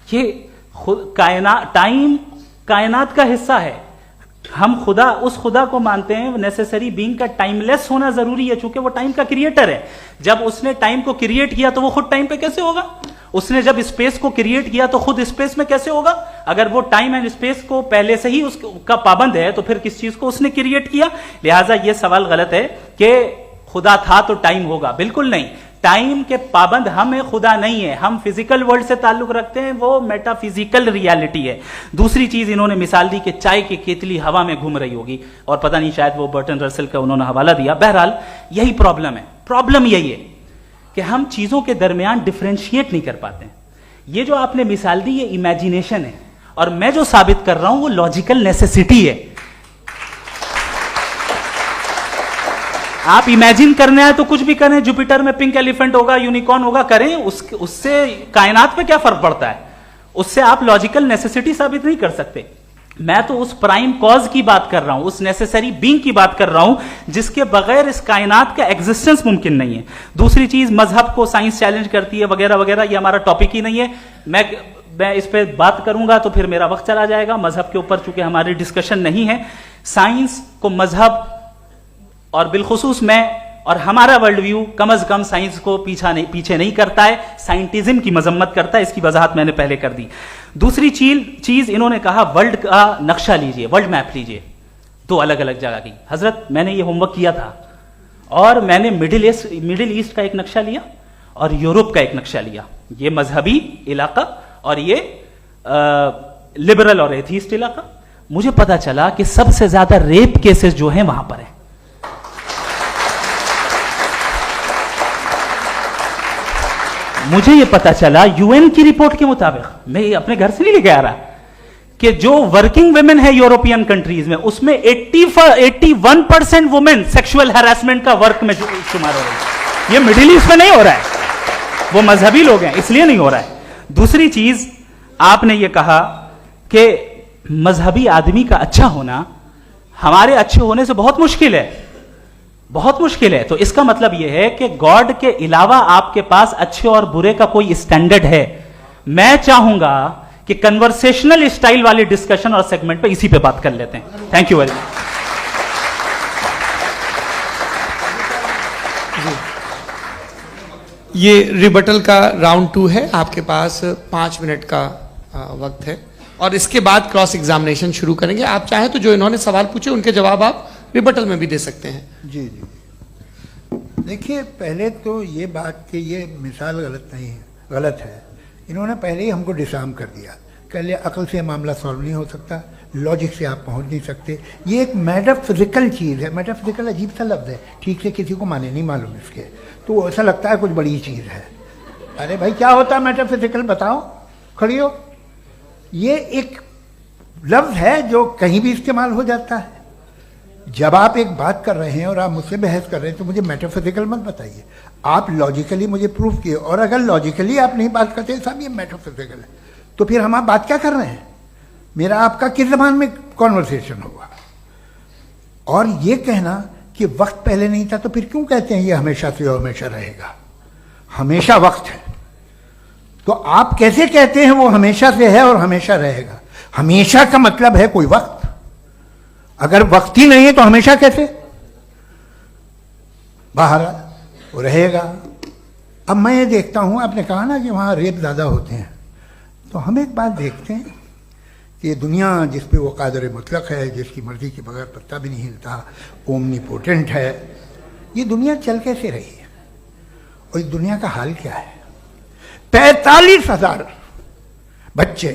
ये टाइम कायनात का हिस्सा है। हम खुदा, उस खुदा को मानते हैं नेसेसरी बीइंग का टाइमलेस होना जरूरी है, चूंकि वो टाइम का क्रिएटर है। जब उसने टाइम को क्रिएट किया तो वो खुद टाइम पे कैसे होगा? उसने जब स्पेस को क्रिएट किया तो खुद स्पेस में कैसे होगा? अगर वो टाइम एंड स्पेस को पहले से ही उसका पाबंद है तो फिर किस चीज को उसने क्रिएट किया? लिहाजा ये सवाल गलत है कि खुदा था तो टाइम होगा। बिल्कुल नहीं, टाइम के पाबंद हम है, खुदा नहीं है। हम फिजिकल वर्ल्ड से ताल्लुक रखते हैं, वो मेटाफिजिकल रियलिटी है। दूसरी चीज इन्होंने मिसाल दी कि चाय की केतली हवा में घूम रही होगी, और पता नहीं शायद वो बर्टन रसल का उन्होंने हवाला दिया। बहरहाल यही प्रॉब्लम है। प्रॉब्लम यही है कि हम चीजों के दरमियान डिफरेंशिएट नहीं कर पाते। ये जो आपने मिसाल दी ये इमेजिनेशन है, और मैं जो साबित कर रहा हूं वो लॉजिकल नेसेसिटी है। आप इमेजिन करने आए तो कुछ भी करें, जुपिटर में पिंक एलिफेंट होगा, यूनिकॉर्न होगा, करें, उससे कायनात पे क्या फर्क पड़ता है? उससे आप लॉजिकल नेसेसिटी साबित नहीं कर सकते। मैं तो उस प्राइम कॉज की बात कर रहा हूं, उस नेसेसरी बीइंग की बात कर रहा हूं जिसके बगैर इस कायनात का एग्जिस्टेंस मुमकिन नहीं है। दूसरी चीज, मजहब को साइंस चैलेंज करती है वगैरह वगैरह, ये हमारा टॉपिक ही नहीं है। मैं इस पे बात करूंगा तो फिर मेरा वक्त चला जाएगा। मजहब के ऊपर चूंकि हमारी डिस्कशन नहीं है, साइंस को मजहब और बिलखुसूस मैं और हमारा वर्ल्ड व्यू कम अज कम साइंस को पीछे नहीं करता है, साइंटिज्म की मजम्मत करता है। इसकी वजाहत मैंने पहले कर दी। दूसरी चीज इन्होंने कहा वर्ल्ड का नक्शा लीजिए, वर्ल्ड मैप लीजिए, 2 अलग अलग जगह की। हजरत, मैंने ये होमवर्क किया था और मैंने मिडिल ईस्ट का एक नक्शा लिया और यूरोप का एक नक्शा लिया। ये मजहबी इलाका और ये लिबरल और एथीस्ट इलाका। मुझे पता चला कि सबसे ज्यादा रेप केसेस जो हैं वहां पर है। मुझे यह पता चला यूएन की रिपोर्ट के मुताबिक, मैं ये अपने घर से नहीं लेके आ रहा, कि जो वर्किंग वुमेन है यूरोपियन कंट्रीज में, उसमें 81% वुमेन सेक्सुअल हैरेसमेंट का वर्क में शुमार हो रही है। ये मिडिल ईस्ट में नहीं हो रहा है, वो मजहबी लोग हैं इसलिए नहीं हो रहा है। दूसरी चीज, आपने ये कहा कि मजहबी आदमी का अच्छा होना हमारे अच्छे होने से बहुत मुश्किल है, बहुत मुश्किल है। तो इसका मतलब यह है कि गॉड के अलावा आपके पास अच्छे और बुरे का कोई स्टैंडर्ड है। मैं चाहूंगा कि कन्वर्सेशनल स्टाइल वाली डिस्कशन और सेगमेंट पे इसी पे बात कर लेते हैं। Thank you very much. ये रिबटल का राउंड 2 है। आपके पास 5 मिनट का वक्त है और इसके बाद क्रॉस एग्जामिनेशन शुरू करेंगे। आप चाहें तो जो इन्होंने सवाल पूछे उनके जवाब आप रिबटल में भी दे सकते हैं। जी जी, देखिए, पहले तो ये बात कि ये मिसाल गलत नहीं है, गलत है। इन्होंने पहले ही हमको डिसार्म कर दिया। कह लिया अकल से मामला सॉल्व नहीं हो सकता, लॉजिक से आप पहुंच नहीं सकते। ये एक मेटाफिजिकल चीज़ है। मेटाफिजिकल अजीब सा लफ्ज़ है, ठीक से किसी को माने नहीं मालूम इसके, तो ऐसा लगता है कुछ बड़ी चीज़ है। अरे भाई, क्या होता है मेटाफिजिकल, बताओ, खड़ी हो। ये एक लफ्ज़ है जो कहीं भी इस्तेमाल हो जाता है। जब आप एक बात कर रहे हैं और आप मुझसे बहस कर रहे हैं तो मुझे मेटाफिजिकल मत बताइए, आप लॉजिकली मुझे प्रूफ किए। और अगर लॉजिकली आप नहीं बात करते साहब ये मेटाफिजिकल है, तो फिर हम आप बात क्या कर रहे हैं? मेरा आपका किस ज़बान में कॉन्वर्सेशन होगा? और ये कहना कि वक्त पहले नहीं था, तो फिर क्यों कहते हैं ये हमेशा से और हमेशा रहेगा? हमेशा वक्त है, तो आप कैसे कहते हैं वो हमेशा से है और हमेशा रहेगा? हमेशा का मतलब है कोई वक्त, अगर वक्त ही नहीं है तो हमेशा कैसे? बाहर वो रहेगा। अब मैं ये देखता हूं, आपने कहा ना कि वहां रेप ज़्यादा होते हैं, तो हम एक बात देखते हैं कि ये दुनिया जिस पे वो कादर मुतलक है, जिसकी मर्जी के बगैर पत्ता भी नहीं हिलता, ओमनीपोटेंट है, ये दुनिया चल कैसे रही है और इस दुनिया का हाल क्या है? 45,000 बच्चे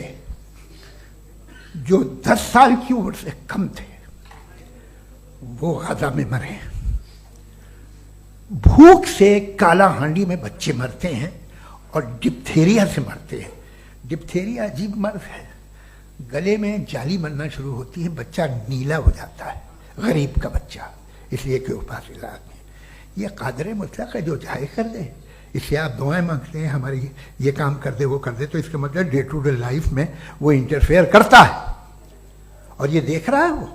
जो 10 साल की उम्र से कम थे वो गाजा में मरे। भूख से काला हांडी में बच्चे मरते हैं और डिप्थेरिया से मरते हैं। डिप्थेरिया अजीब मर्ज है, गले में जाली बनना शुरू होती है, बच्चा नीला हो जाता है, गरीब का बच्चा, इसलिए कि उपास इलाज में। ये कादर मुतलक है जो चाहे कर दे, इससे आप दुआएं मांगते हैं हमारी ये काम कर दे वो कर दे, तो इसका मतलब डे टू डे लाइफ में वो इंटरफेयर करता है और ये देख रहा है वो।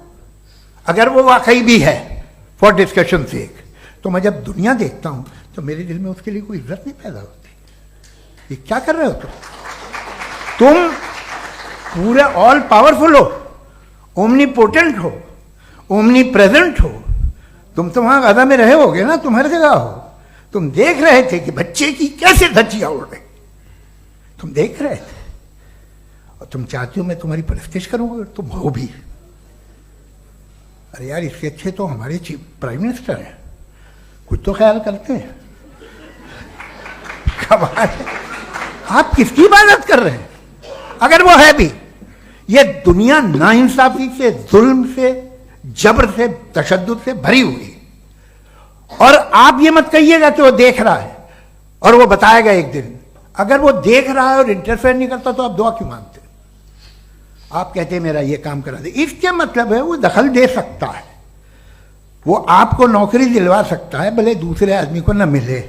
अगर वो वाकई भी है फॉर डिस्कशन सेक, तो मैं जब दुनिया देखता हूं तो मेरे दिल में उसके लिए कोई इज्जत नहीं पैदा होती। ये क्या कर रहे हो तुम पूरे ऑल पावरफुल हो, ओमनीपोटेंट हो, ओमनी प्रेजेंट हो। तुम तो वहां गाजा में रहे होगे ना, तुम हर जगह हो। तुम देख रहे थे कि बच्चे की कैसे धज्जियां उड़ रही, तुम देख रहे थे और तुम चाहते हो मैं तुम्हारी परस्तिश करूंगा, तुम हो भी। अरे यार, इसके अच्छे तो हमारे चीफ प्राइम मिनिस्टर हैं, कुछ तो ख्याल करते हैं। कमाल है, आप किसकी इबादत कर रहे हैं? अगर वो है भी, ये दुनिया नाइंसाफी से, जुल्म से, जबर से, तशद्दुद से भरी हुई। और आप ये मत कहिएगा कि वो देख रहा है और वो बताएगा एक दिन। अगर वो देख रहा है और इंटरफेयर नहीं करता तो आप दुआ क्यों मांगते? आप कहते हैं मेरा ये काम करा दे, इसके मतलब है वो दखल दे सकता है, वो आपको नौकरी दिलवा सकता है, भले दूसरे आदमी को न मिले,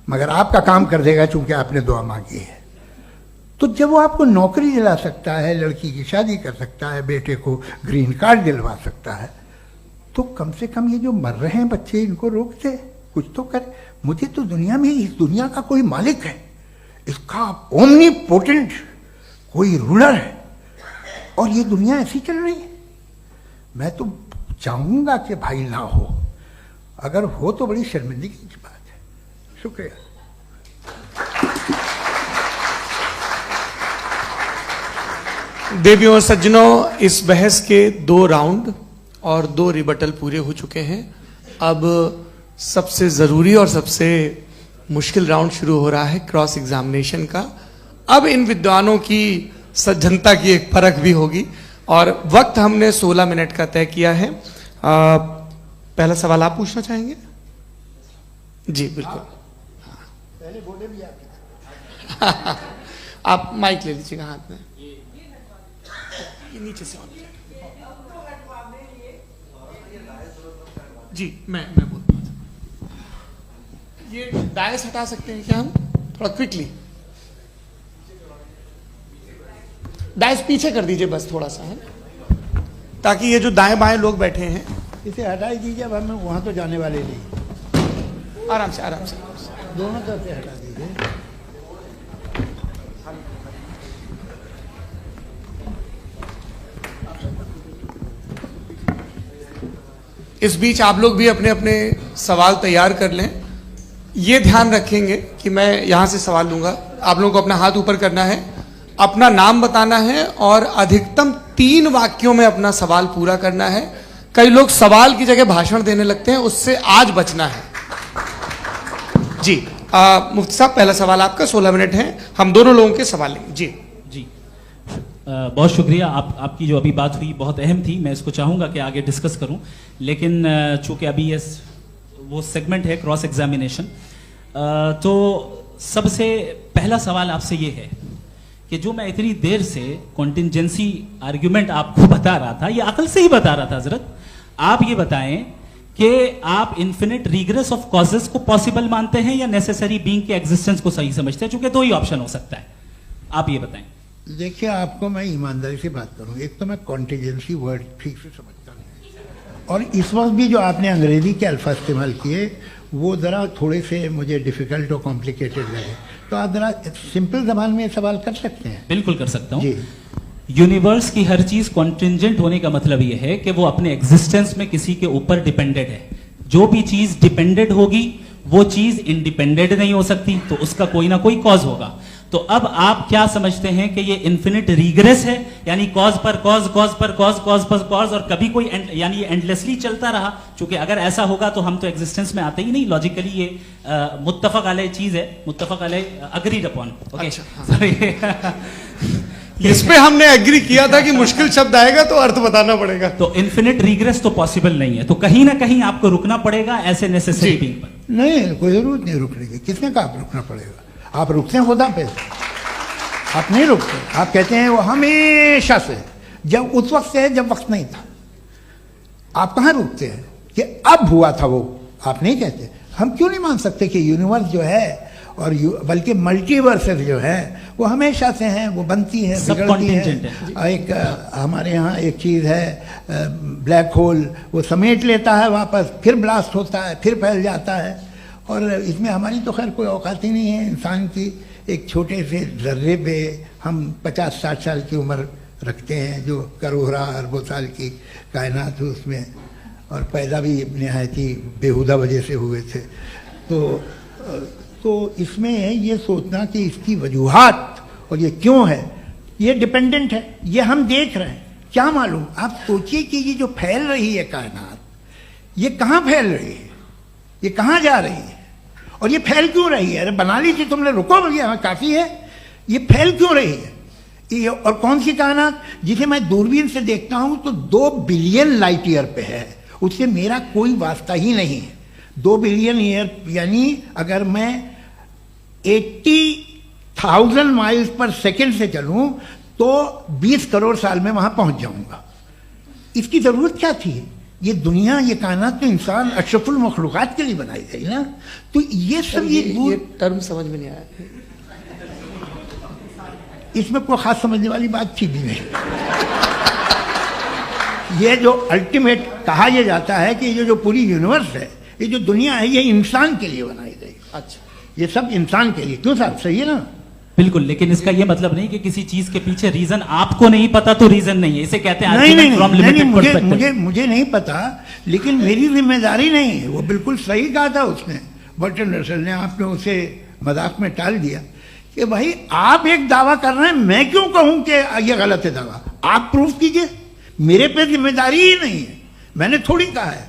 मगर आपका काम कर देगा चूंकि आपने दुआ मांगी है। तो जब वो आपको नौकरी दिला सकता है, लड़की की शादी कर सकता है, बेटे को ग्रीन कार्ड दिलवा सकता है, तो कम से कम ये जो मर रहे हैं बच्चे, इनको रोक दे, कुछ तो करे। मुझे तो दुनिया में, इस दुनिया का कोई मालिक है, इसका ओमनीपोटेंट कोई रूलर है और ये दुनिया ऐसी चल रही है। मैं तो चाहूंगा कि भाई ना हो, अगर हो तो बड़ी शर्मिंदगी की बात है। शुक्रिया। देवियों और सज्जनों, इस बहस के 2 राउंड और 2 रिबटल पूरे हो चुके हैं। अब सबसे जरूरी और सबसे मुश्किल राउंड शुरू हो रहा है, क्रॉस एग्जामिनेशन का। अब इन विद्वानों की सज्जनता की एक परख भी होगी और वक्त हमने 16 मिनट का तय किया है। पहला सवाल आप पूछना चाहेंगे? जी बिल्कुल। पहले बोले भी आपके आप माइक ले लीजिएगा हाथ में, ये नीचे से ऑन जी। मैं बोलता हूँ, ये डायस हटा सकते हैं क्या हम थोड़ा क्विकली? डायस पीछे कर दीजिए बस थोड़ा सा, है ताकि ये जो दाएं बाएं लोग बैठे हैं, इसे हटा ही दीजिए। अब हम वहां तो जाने वाले नहीं, आराम से आराम से दोनों तरफ से हटा दीजिए। इस बीच आप लोग भी अपने अपने सवाल तैयार कर लें। ये ध्यान रखेंगे कि मैं यहां से सवाल लूंगा, आप लोगों को अपना हाथ ऊपर करना है, अपना नाम बताना है और अधिकतम 3 वाक्यों में अपना सवाल पूरा करना है। कई लोग सवाल की जगह भाषण देने लगते हैं, उससे आज बचना है। जी मुफ्ती साहब, पहला सवाल आपका, 16 मिनट हैं, हम दोनों लोगों के सवाल लेंगे। जी जी बहुत शुक्रिया। आपकी जो अभी बात हुई बहुत अहम थी, मैं इसको चाहूँगा कि आगे डिस्कस करूँ, लेकिन चूँकि अभी ये वो सेगमेंट है क्रॉस एग्जामिनेशन, तो सबसे पहला सवाल आपसे ये है कि जो मैं इतनी देर से कॉन्टिंजेंसी आर्ग्यूमेंट आपको बता रहा था, ये अकल से ही बता रहा था हजरत, आप ये बताएं कि आप इन्फिनिट रिग्रेस ऑफ कॉजेस को पॉसिबल मानते हैं या नेसेसरी बीइंग के एग्जिस्टेंस को सही समझते हैं? चूंकि 2 ही ऑप्शन हो सकता है, आप ये बताएं। देखिए, आपको मैं ईमानदारी से बात करूं, एक तो मैं कॉन्टिजेंसी वर्ड ठीक से समझता नहीं, और इस वक्त भी जो आपने अंग्रेजी के अल्फाज इस्तेमाल किए वो ज़रा थोड़े से मुझे डिफ़िकल्ट और कॉम्प्लिकेटेड लगे, तो आप ज़रा सिंपल ज़बान में सवाल कर सकते हैं? बिल्कुल कर सकता हूँ जी। यूनिवर्स की हर चीज कॉन्टिंजेंट होने का मतलब यह है कि वो अपने एग्जिस्टेंस में किसी के ऊपर डिपेंडेड है। जो भी चीज डिपेंडेड होगी वो चीज इंडिपेंडेंट नहीं हो सकती, तो उसका कोई ना कोई कॉज होगा। तो अब आप क्या समझते हैं कि ये इन्फिनिट रीग्रेस है, यानी कॉज पर कॉज, कॉज पर कॉज, कॉज पर कॉज, और कभी कोई यानी ये एंडलेसली चलता रहा? क्योंकि अगर ऐसा होगा तो हम तो एग्जिस्टेंस में आते ही नहीं, लॉजिकली ये मुत्तफक अलैह चीज है, मुत्तफक अलैह, अग्रीड अपॉन। ओके, इस पे हमने एग्री किया था कि मुश्किल शब्द आएगा तो अर्थ बताना पड़ेगा। तो इन्फिनिट रीग्रेस तो पॉसिबल नहीं है, तो कहीं ना कहीं आपको रुकना पड़ेगा ऐसे नेसेसरी बीइंग पर। नहीं, कोई जरूरत नहीं रुकने की। किसने कहा आप रुकना पड़ेगा? आप रुकते हैं खुदा पे, आप नहीं रुकते। आप कहते हैं वो हमेशा से, जब उस वक्त से जब वक्त नहीं था। आप कहाँ रुकते हैं कि अब हुआ था वो? आप नहीं कहते। हम क्यों नहीं मान सकते कि यूनिवर्स जो है और बल्कि मल्टीवर्सेस जो है वो हमेशा से हैं, वो बनती है, बिगड़ती है। एक हमारे यहाँ एक चीज़ है, ब्लैक होल, वो समेट लेता है वापस, फिर ब्लास्ट होता है, फिर फैल जाता है। और इसमें हमारी तो खैर कोई औकात ही नहीं है इंसान की। एक छोटे से जर्रे पे हम 50-60 साल की उम्र रखते हैं, जो करोड़ों अरबों साल की कायनात है उसमें, और पैदा भी नहायत ही बेहुदा वजह से हुए थे। तो इसमें ये सोचना कि इसकी वजूहात और ये क्यों है, ये डिपेंडेंट है, ये हम देख रहे हैं। क्या मालूम? आप सोचिए कि ये जो फैल रही है कायनात, ये कहाँ फैल रही है, ये कहाँ जा रही है, और ये फैल क्यों रही है? अरे बना ली थी तुमने, रुको भैया, काफ़ी है। ये फैल क्यों रही है? ये और कौन सी कायनात जिसे मैं दूरबीन से देखता हूँ तो 2 बिलियन लाइट ईयर पे है, उससे मेरा कोई वास्ता ही नहीं है। 2 बिलियन ईयर यानी अगर मैं 80,000 माइल्स पर सेकेंड से चलूं तो 20 करोड़ साल में वहां पहुंच जाऊंगा। इसकी जरूरत क्या थी? ये दुनिया, ये कायनात तो इंसान अशरफुल मखलूकात के लिए बनाई गई ना। तो ये सब ये टर्म समझ में नहीं आया। इसमें कोई खास समझने वाली बात थी भी नहीं। ये जो अल्टीमेट कहा यह जाता है कि ये जो पूरी यूनिवर्स है, ये जो दुनिया है, ये इंसान के लिए बनाई गई। अच्छा, ये सब इंसान के लिए। क्यों साहब? सही है ना? बिल्कुल, लेकिन इसका ये मतलब नहीं कि किसी चीज के पीछे रीजन आपको नहीं पता तो रीजन नहीं है, इसे कहते हैं नहीं, मुझे नहीं पता, लेकिन मेरी जिम्मेदारी नहीं है। वो बिल्कुल सही कहा था उसने, बर्टन रसल ने। आपने उसे मजाक में टाल दिया कि भाई आप एक दावा कर रहे हैं, मैं क्यों कहूं कि ये गलत है दावा? आप प्रूफ कीजिए, मेरे पे जिम्मेदारी ही नहीं है, मैंने थोड़ी कहा है।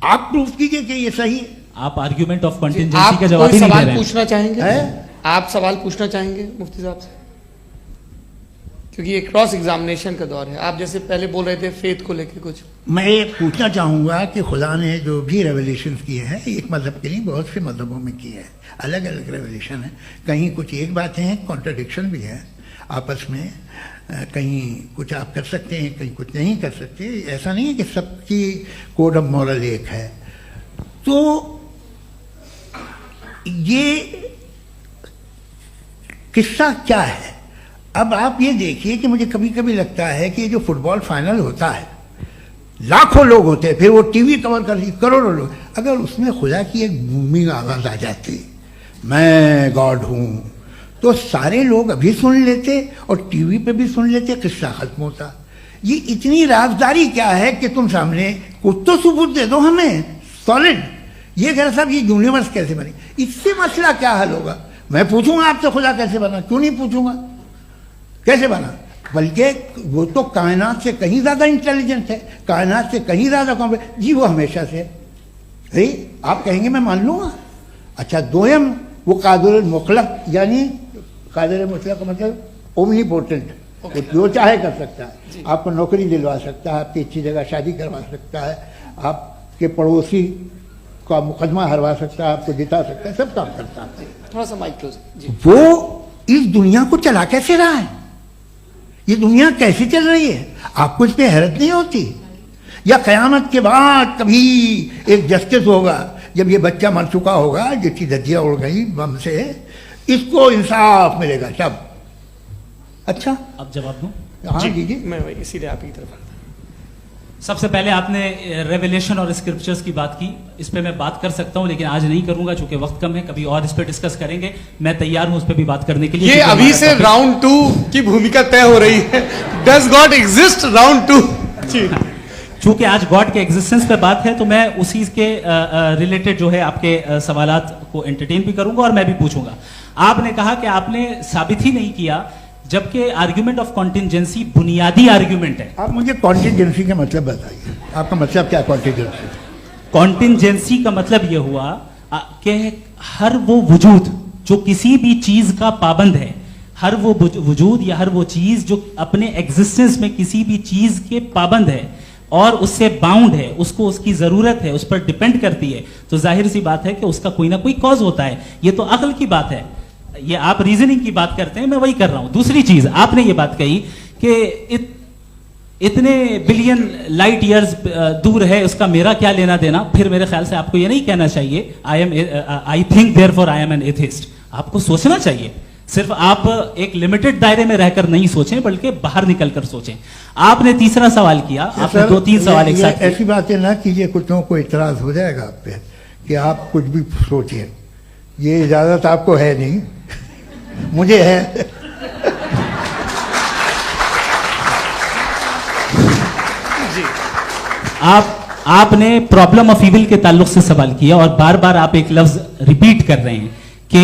आप प्रूफ कीजिए कि ये सही है। आप आर्ग्यूमेंट ऑफ कंटिजेंसी का जवाब ही नहीं दे रहे हैं। पूछना चाहेंगे? आप सवाल पूछना चाहेंगे मुफ्ती साहब से? क्योंकि ये क्रॉस एग्जामिनेशन का दौर है। आप जैसे पहले बोल रहे थे फेथ को लेकर कुछ, मैं ये पूछना चाहूँगा कि खुदा ने जो भी रेवलेशन किए हैं, एक मज़हब के लिए बहुत से मज़हबों में किए हैं, अलग अलग रेवलेशन है। कहीं कुछ एक बातें हैं, कॉन्ट्रडिक्शन भी है आपस में, कहीं कुछ आप कर सकते हैं, कहीं कुछ नहीं कर सकते। ऐसा नहीं है कि सबकी कोड ऑफ मॉरल एक है। तो ये किस्सा क्या है? अब आप ये देखिए कि मुझे कभी कभी लगता है कि जो फुटबॉल फाइनल होता है, लाखों लोग होते हैं, फिर वो टीवी कवर कर ली, करोड़ों लोग, अगर उसमें खुदा की एक बूमिंग आवाज आ जाती, मैं गॉड हूं, तो सारे लोग अभी सुन लेते और टीवी पे भी सुन लेते, किस्सा खत्म होता। ये इतनी राजदारी क्या है कि तुम सामने कुछ तो सबूत दे दो हमें सॉलिड। ये कह साहब ये यूनिवर्स कैसे बनी, इससे मसला क्या हल होगा? मैं पूछूंगा आपसे खुदा कैसे बना? क्यों नहीं पूछूंगा कैसे बना? बल्कि वो तो कायनात से कहीं ज्यादा इंटेलिजेंट है, कायनात से कहीं ज्यादा कॉम्प्लेक्स। जी वो हमेशा से है। आप कहेंगे मैं मान लूंगा। अच्छा, दोयम वो कादिर मुतलक, यानी कादिर मुतलक का मतलब ओमनीपोटेंट, वो जो चाहे कर सकता है। आपको नौकरी दिलवा सकता है, आपकी अच्छी जगह शादी करवा सकता है, आपके पड़ोसी का मुकदमा हरवा सकता है, आपको जिता सकता है, सब काम करता है। थोड़ा सा माइक क्लोज। वो इस दुनिया को चला कैसे रहा है? ये दुनिया कैसे चल रही है? आपको इस पर हैरत नहीं होती? या कयामत के बाद कभी एक जस्टिस होगा, जब ये बच्चा मर चुका होगा, जिसकी धज्जियां उड़ गई बम से, इसको इंसाफ मिलेगा तब? अच्छा, अब जवाब दूं? हाँ दीजिए। मैं इसीलिए आप की तरफ। सबसे पहले आपने रेवलेशन और स्क्रिप्चर्स की बात की, इस पे मैं बात कर सकता हूं, लेकिन आज नहीं करूंगा चूंकि वक्त कम है। कभी और इस पे डिस्कस करेंगे, मैं तैयार हूं उस पे भी बात करने के लिए। ये अभी से राउंड 2 की भूमिका तय हो रही है। Does God exist? राउंड 2। चूंकि आज गॉड के एग्जिस्टेंस पे बात है तो मैं उसी के रिलेटेड जो है आपके सवालात को एंटरटेन भी करूंगा और मैं भी पूछूंगा। आपने कहा कि आपने साबित ही नहीं किया, जबकि आर्ग्यूमेंट ऑफ कॉन्टिंजेंसी बुनियादी आर्ग्यूमेंट है। आप मुझे कॉन्टिंजेंसी का मतलब बताइए, आपका मतलब क्या कॉन्टिंजेंसी? कॉन्टिंजेंसी का मतलब यह हुआ कि हर वो वजूद जो किसी भी चीज का पाबंद है, हर वो वजूद या हर वो चीज जो अपने एग्जिस्टेंस में किसी भी चीज के पाबंद है और उससे बाउंड है, उसको उसकी जरूरत है, उस पर डिपेंड करती है, तो जाहिर सी बात है कि उसका कोई ना कोई कॉज होता है। ये तो अक्ल की बात है, ये आप रीजनिंग की बात करते हैं, मैं वही कर रहा हूं। दूसरी चीज आपने ये बात कही कि इतने बिलियन लाइट ईयर्स दूर है, उसका मेरा क्या लेना देना। फिर मेरे ख्याल से आपको ये नहीं कहना चाहिए I think therefore I am an atheist. आपको सोचना चाहिए, सिर्फ आप एक लिमिटेड दायरे में रहकर नहीं सोचें बल्कि बाहर निकलकर सोचें। आपने तीसरा सवाल किया, आपने 2-3 सवाल एक साथ। ऐसी बातें ना कीजिए, कुछ लोगों को इतराज हो जाएगा आप पे कि आप कुछ भी सोचिए। ये इजाजत आपको है नहीं, मुझे है। आपने प्रॉब्लम ऑफ इविल के ताल्लुक से सवाल किया और बार बार आप एक लफ्ज रिपीट कर रहे हैं कि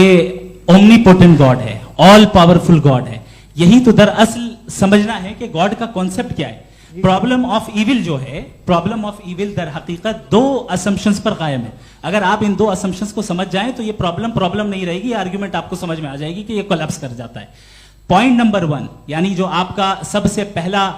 ओमनीपोटेंट गॉड है, ऑल पावरफुल गॉड है। यही तो दरअसल समझना है कि गॉड का कॉन्सेप्ट क्या है। प्रॉब्लम ऑफ इविल जो है, प्रॉब्लम ऑफ इविल दर हकीकत 2 असम्पशंस पर कायम है। अगर आप इन 2 असम्पशंस को समझ जाएं तो ये प्रॉब्लम नहीं रहेगी, आर्ग्यूमेंट आपको समझ में आ जाएगी कि ये कोलैप्स कर जाता है। पॉइंट नंबर 1, यानी जो आपका सबसे पहला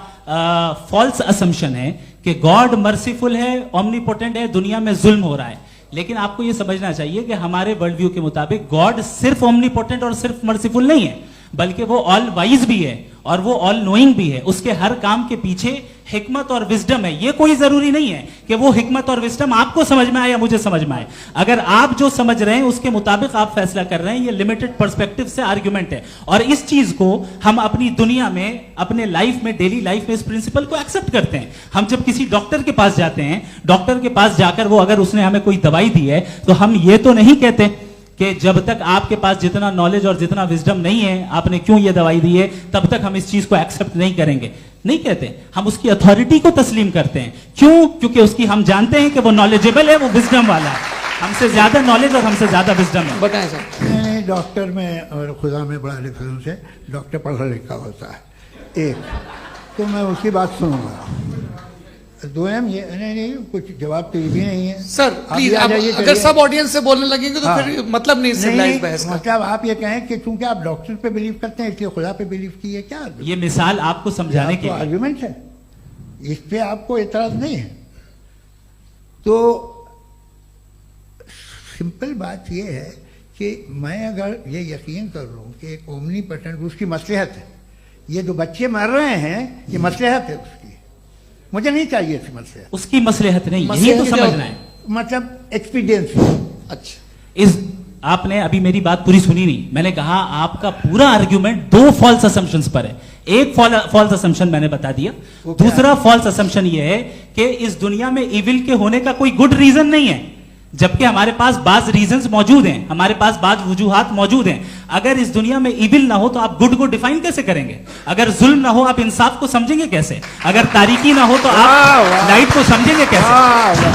फॉल्स असम्पशन है कि गॉड मर्सीफुल है, ओमनीपोटेंट है, दुनिया में जुल्म हो रहा है। लेकिन आपको यह समझना चाहिए कि हमारे वर्ल्ड व्यू के मुताबिक गॉड सिर्फ ओमनीपोटेंट और सिर्फ मर्सीफुल नहीं है, बल्कि वो ऑल वाइज भी है और वो ऑल नोइंग भी है। उसके हर काम के पीछे हिकमत और विजडम है। ये कोई जरूरी नहीं है कि वो हिकमत और विजडम आपको समझ में आए या मुझे समझ में आए। अगर आप जो समझ रहे हैं उसके मुताबिक आप फैसला कर रहे हैं, ये लिमिटेड पर्सपेक्टिव से आर्ग्यूमेंट है। और इस चीज को हम अपनी दुनिया में, अपने लाइफ में, डेली लाइफ में इस प्रिंसिपल को एक्सेप्ट करते हैं। हम जब किसी डॉक्टर के पास जाते हैं, डॉक्टर के पास जाकर वो अगर उसने हमें कोई दवाई दी है तो हम ये तो नहीं कहते कि जब तक आपके पास जितना नॉलेज और जितना विजडम नहीं है, आपने क्यों ये दवाई दी है, तब तक हम इस चीज को एक्सेप्ट नहीं करेंगे। नहीं कहते, हम उसकी अथॉरिटी को तस्लीम करते हैं। क्यों? क्योंकि उसकी हम जानते हैं कि वो नॉलेजेबल है, वो विजडम वाला है, हमसे ज्यादा नॉलेज और हमसे ज्यादा विजडम है। बताएं सर। डॉक्टर में और खुदा में बड़ा डिफरेंस है। डॉक्टर पढ़ा लिखा होता है, एक तो मैं उसकी बात सुनूंगा। 2 ये नहीं, कुछ जवाब तो ये भी नहीं है सर। प्लीज आप अगर सब ऑडियंस से बोलने लगेंगे तो फिर मतलब नहीं सिविलाइज्ड बहस का। मतलब आप ये कहें कि चूंकि आप डॉक्टर पे बिलीव करते हैं इसलिए खुदा पे बिलीव किए, क्या ये मिसाल आपको समझाने के लिए आर्गुमेंट है, इस पे आपको एतराज नहीं है। तो सिंपल बात ये है कि मैं अगर ये यकीन कर लूँ कि एक ओमनीपोटेंट, उसकी मसलहत है, ये जो बच्चे मर रहे हैं ये मसलहत है उसकी, मुझे नहीं चाहिए थी मसलहत। उसकी मसलहत नहीं, यही तो समझना है, मतलब एक्सपीरियंस। अच्छा, इस आपने अभी मेरी बात पूरी सुनी नहीं। मैंने कहा आपका पूरा आर्ग्यूमेंट 2 फॉल्स असम्पशंस पर है। एक फॉल्स असम्पशन मैंने बता दिया, दूसरा फॉल्स असम्पशन यह है कि इस दुनिया में इविल के होने का कोई गुड रीजन नहीं है, जबकि हमारे पास बाज रीजंस मौजूद हैं, हमारे पास बाज वजूहात मौजूद हैं। अगर इस दुनिया में इविल ना हो तो आप गुड को डिफाइन कैसे करेंगे? अगर जुल्म ना हो आप इंसाफ को समझेंगे कैसे? अगर तारीकी ना हो तो आप लाइट को समझेंगे कैसे?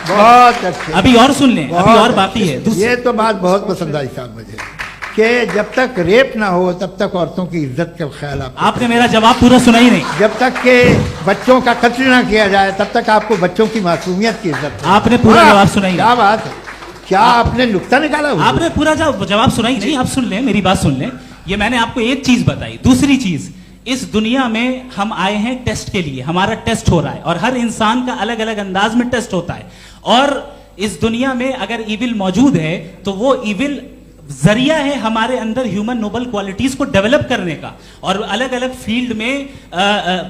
बहुत अच्छे। अभी और सुन लें, अभी और बाकी है। ये तो बात बहुत पसंद आई साहब मुझे कि जब तक रेप ना हो तब तक औरतों की इज्जत का ख्याल आपने मेरा जवाब पूरा सुना ही नहीं। जब तक के बच्चों का कत्ल ना किया जाए तब तक आपको बच्चों की मासूमियत की इज्जत। आपने पूरा जवाब सुना ही नहीं। क्या बात है, क्या आपने नुक्ता निकाला? आपने पूरा जवाब सुना ही नहीं। आप सुन लें, मेरी बात सुन लें। ये मैंने आपको एक चीज बताई। दूसरी चीज, इस दुनिया में हम आए हैं टेस्ट के लिए, हमारा टेस्ट हो रहा है और हर इंसान का अलग अलग अंदाज में टेस्ट होता है। और इस दुनिया में अगर इविल मौजूद है तो वो इविल जरिया है हमारे अंदर ह्यूमन नोबल क्वालिटीज को डेवलप करने का और अलग अलग फील्ड में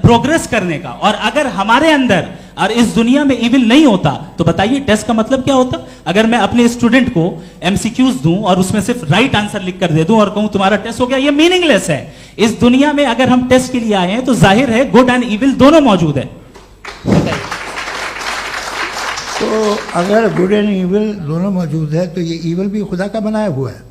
प्रोग्रेस करने का। और अगर हमारे अंदर और इस दुनिया में इविल नहीं होता तो बताइए टेस्ट का मतलब क्या होता? अगर मैं अपने स्टूडेंट को एमसीक्यूज दूं और उसमें सिर्फ राइट आंसर लिख कर दे दूं और कहूं तुम्हारा टेस्ट हो गया, ये मीनिंगलेस है। इस दुनिया में अगर हम टेस्ट के लिए आए हैं तो जाहिर है गुड एंड इविल दोनों मौजूद है। तो अगर गुड एंड इविल दोनों मौजूद है तो ये इविल भी खुदा का बनाया हुआ है?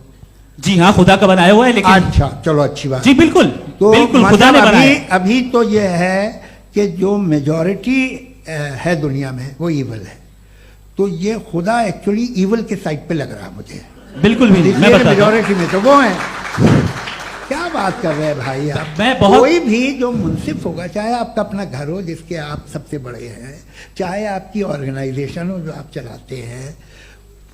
जी हाँ, खुदा का बनाया हुआ है। लेकिन अच्छा, चलो अच्छी बात। जी बिल्कुल, तो बिल्कुल खुदा ने बनाया। अभी तो ये है कि जो मेजॉरिटी है दुनिया में वो ईवल है। तो ये खुदा एक्चुअली ईवल के साइड पे लग रहा है मुझे। बिल्कुल भी नहीं, मैं बताता हूं। मेजॉरिटी में तो वो है। क्या बात कर रहे हैं भाई आप। मैं बहुत कोई भी जो मुंसिफ होगा, चाहे आपका अपना घर हो जिसके आप सबसे बड़े हैं, चाहे आपकी ऑर्गेनाइजेशन हो जो आप चलाते हैं,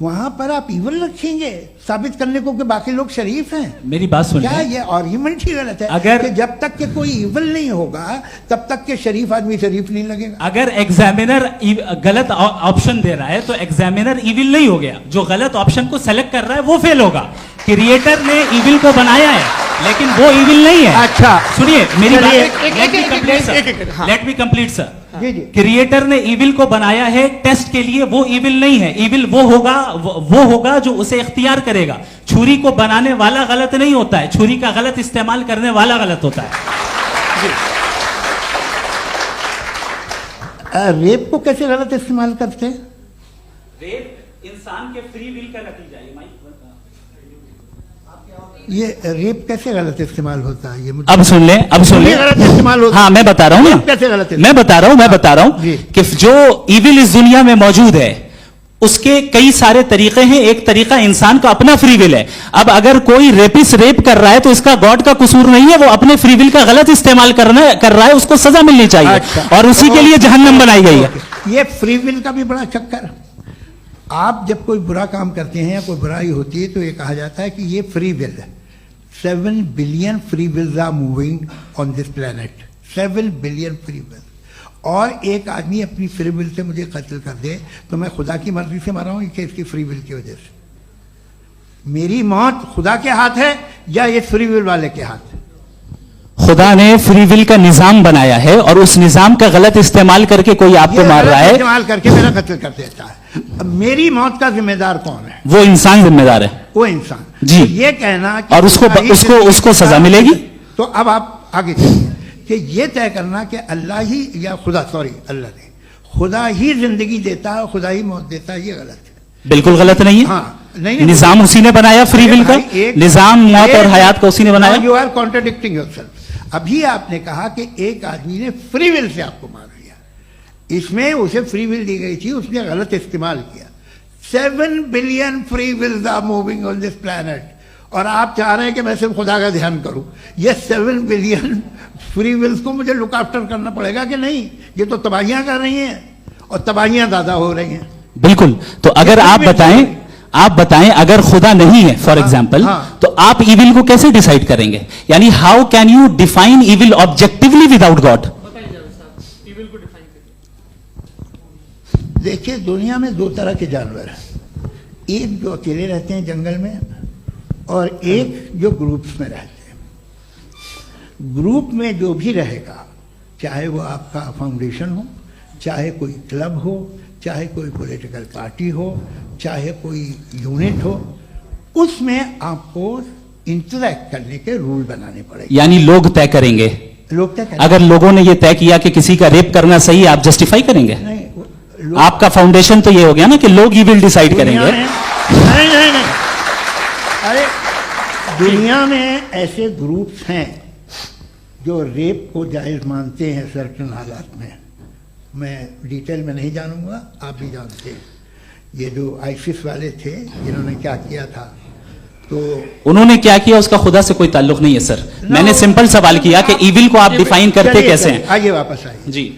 वहां पर आप ईवल रखेंगे साबित करने को कि बाकी लोग शरीफ हैं। मेरी बात सुनिए। क्या ये आर्ग्यूमेंट ही गलत है? अगर- कि जब तक के कोई ईवल नहीं होगा तब तक के शरीफ आदमी शरीफ नहीं लगेगा। अगर एग्जामिनर गलत ऑप्शन दे रहा है तो एग्जामिनर इविल नहीं हो गया, जो गलत ऑप्शन को सेलेक्ट कर रहा है वो फेल होगा। क्रिएटर ने इविल को बनाया है लेकिन वो इविल नहीं है। अच्छा सुनिए मेरी बात, चलिए, लेट मी कंप्लीट सर। जी जी। क्रिएटर ने इविल को बनाया है टेस्ट के लिए, वो इविल नहीं है। इविल वो होगा जो उसे इख्तियार करेगा। छुरी को बनाने वाला गलत नहीं होता है, छुरी का गलत इस्तेमाल करने वाला गलत होता है। रेप को कैसे गलत इस्तेमाल करते हैं? रेप इंसान के फ्री विल का नतीजा है। ये रेप कैसे गलत इस्तेमाल होता है? ये मुझे अब सुन ले, अब सुन ले। गलत इस्तेमाल होता है। हाँ मैं बता रहा हूँ ना, कैसे गलत इस्तेमाल? मैं बता रहा हूँ जी। कि जो इविल इस दुनिया में मौजूद है उसके कई सारे तरीके हैं। एक तरीका इंसान का अपना फ्री विल है। अब अगर कोई रेपिस्ट रेप कर रहा है तो इसका गॉड का कसूर नहीं है, वो अपने फ्री विल का गलत इस्तेमाल कर रहा है, उसको सजा मिलनी चाहिए। अच्छा। और उसी के लिए जहन्नम बनाई गई है। ये फ्री विल का भी बड़ा चक्कर। आप जब कोई बुरा काम करते हैं या कोई बुराई होती है तो ये कहा जाता है कि ये फ्री विल है। 7 billion free wills are moving on this planet. 7 billion free will. और एक आदमी अपनी फ्री विल से मुझे कत्ल कर दे तो मैं खुदा की मर्जी से मरा हूं कि इसकी फ्री विल की वजह से? मेरी मौत खुदा के हाथ है या ये फ्री विल वाले के हाथ है? खुदा ने फ्री विल का निजाम बनाया है और उस निजाम का गलत इस्तेमाल करके कोई आपको मार रहा है, इस्तेमाल करके मेरा कत्ल कर देता है। अब मेरी मौत का जिम्मेदार कौन है? वो इंसान जिम्मेदार है। वो इंसान। जी। तो ये कहना कि और उसको सजा मिलेगी। तो अब आप आगे चलिए कि ये तय करना कि अल्लाह ही या खुदा, सॉरी अल्लाह ने, खुदा ही जिंदगी देता है, खुदा ही मौत देता है, ये गलत है। बिल्कुल गलत नहीं है। हाँ, नहीं, निजाम उसी ने बनाया फ्री विल का। निजाम मौत और हयात को उसी ने बनाया। You are contradicting yourself. अभी आपने कहा कि एक आदमी ने फ्री विल से आपको मार दिया, इसमें उसे फ्री विल दी गई थी, उसने गलत इस्तेमाल किया। 7 billion free wills are moving on this planet और आप चाह रहे हैं कि मैं सिर्फ खुदा का ध्यान करूं। ये 7 बिलियन फ्री विल्स को मुझे लुक आफ्टर करना पड़ेगा कि नहीं? ये तो तबाहियां कर रही हैं और तबाहियां ज्यादा हो रही हैं। बिल्कुल। तो अगर आप बताएं अगर खुदा नहीं है फॉर एग्जाम्पल, तो आप इविल को कैसे डिसाइड करेंगे? यानी how can you define evil objectively without God? देखिए दुनिया में 2 तरह के जानवर हैं। एक जो अकेले रहते हैं जंगल में और एक जो ग्रुप्स में रहते हैं। ग्रुप में जो भी रहेगा, चाहे वो आपका फाउंडेशन हो, चाहे कोई क्लब हो, चाहे कोई पॉलिटिकल पार्टी हो, चाहे कोई यूनिट हो, उसमें आपको इंटरैक्ट करने के रूल बनाने पड़ेंगे। यानी लोग तय करेंगे। लोग तय करेंगे। अगर लोगों ने यह तय किया कि किसी का रेप करना सही है, आप जस्टिफाई करेंगे? नहीं, आपका फाउंडेशन तो ये हो गया ना कि लोग ही विल डिसाइड करेंगे। नहीं। अरे दुनिया में ऐसे ग्रुप्स हैं जो रेप को जायज मानते हैं सर्टेन हालात में। मैं डिटेल में नहीं जानूंगा, आप भी जानते हैं। ये जो आईसिस वाले थे जिन्होंने क्या किया था, तो उन्होंने क्या किया उसका खुदा से कोई ताल्लुक नहीं है सर। मैंने सिंपल सवाल किया कि इविल को आप डिफाइन करते कैसे हैं? आइए वापस आइए जी।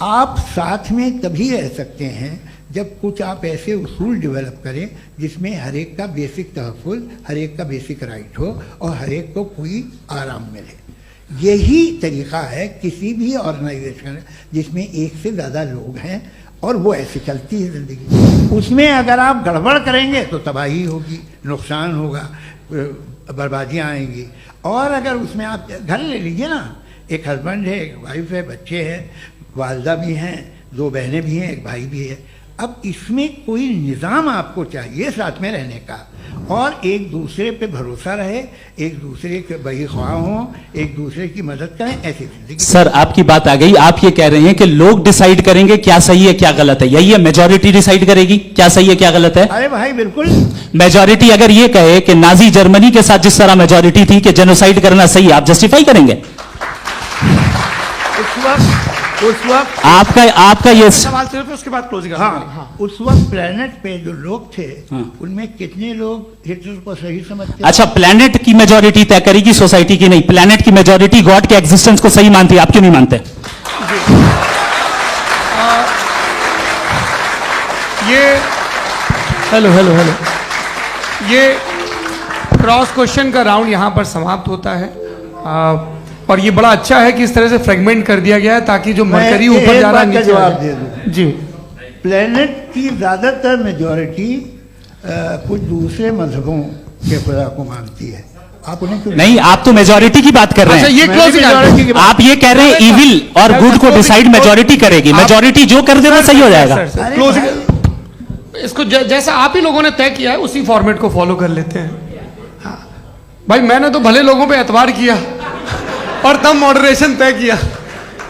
आप साथ में तभी रह सकते हैं जब कुछ आप ऐसे उसूल डेवलप करें जिसमें हर एक का बेसिक तहफ़्फ़ुज़, हर एक का बेसिक राइट हो और हर एक को कोई आराम मिले। यही तरीका है किसी भी ऑर्गेनाइजेशन जिसमें एक से ज़्यादा लोग हैं और वो ऐसे चलती है ज़िंदगी। उसमें अगर आप गड़बड़ करेंगे तो तबाही होगी, नुकसान होगा, बर्बादियाँ आएंगी। और अगर उसमें आप घर ले लीजिए ना, एक हस्बैंड है, एक वाइफ है, बच्चे हैं, वालदा भी हैं, 2 बहनें भी हैं, एक भाई भी है। अब इसमें कोई निज़ाम आपको चाहिए साथ में रहने का और एक दूसरे पे भरोसा रहे, एक दूसरे के बहीख्वाह हों, एक दूसरे की मदद करें, ऐसी जिंदगी। सर आपकी बात आ गई। आप ये कह रहे हैं कि लोग डिसाइड करेंगे क्या सही है क्या गलत है, यही है? मेजॉरिटी डिसाइड करेगी क्या सही है क्या गलत है? अरे भाई बिल्कुल। मेजॉरिटी अगर ये कहे कि नाजी जर्मनी के साथ जिस तरह मेजॉरिटी थी कि जेनोसाइड करना सही, आप जस्टिफाई करेंगे? उस वक्त आपका ये सवाल सिर्फ उसके बाद क्लोजिंग। हाँ, उस वक्त प्लेनेट पे जो लोग थे उनमें कितने लोग हिटलर को सही समझते? अच्छा, प्लेनेट की मेजॉरिटी तय करेगी, सोसाइटी की नहीं। प्लेनेट की मेजॉरिटी गॉड के एग्जिस्टेंस को सही मानती है, आप क्यों नहीं मानते? ये हेलो ये क्रॉस क्वेश्चन का राउंड यहां पर समाप्त होता है। और ये बड़ा अच्छा है कि इस तरह से फ्रेगमेंट कर दिया गया है ताकि जो मरकरी ऊपर जा रहा है नीचे जवाब दे दूं। जी, प्लेनेट की ज्यादातर मेजॉरिटी कुछ दूसरे मजहबों के खुदा को मानती है। आप उन्हें क्यों नहीं, आप तो मेजोरिटी की बात कर रहे हैं। अच्छा, ये क्लोजिंग आप ये कह रहे हैं इविल और गुड को डिसाइड मेजोरिटी करेगी। मेजोरिटी जो कर दे वो सही हो जाएगा। क्लोजिंग इसको जैसा आप ही लोगों ने तय किया है उसी फॉर्मेट को फॉलो कर लेते हैं। हाँ। भाई मैंने तो भले लोगों पे एतबार किया और तब मॉडरेशन तय किया।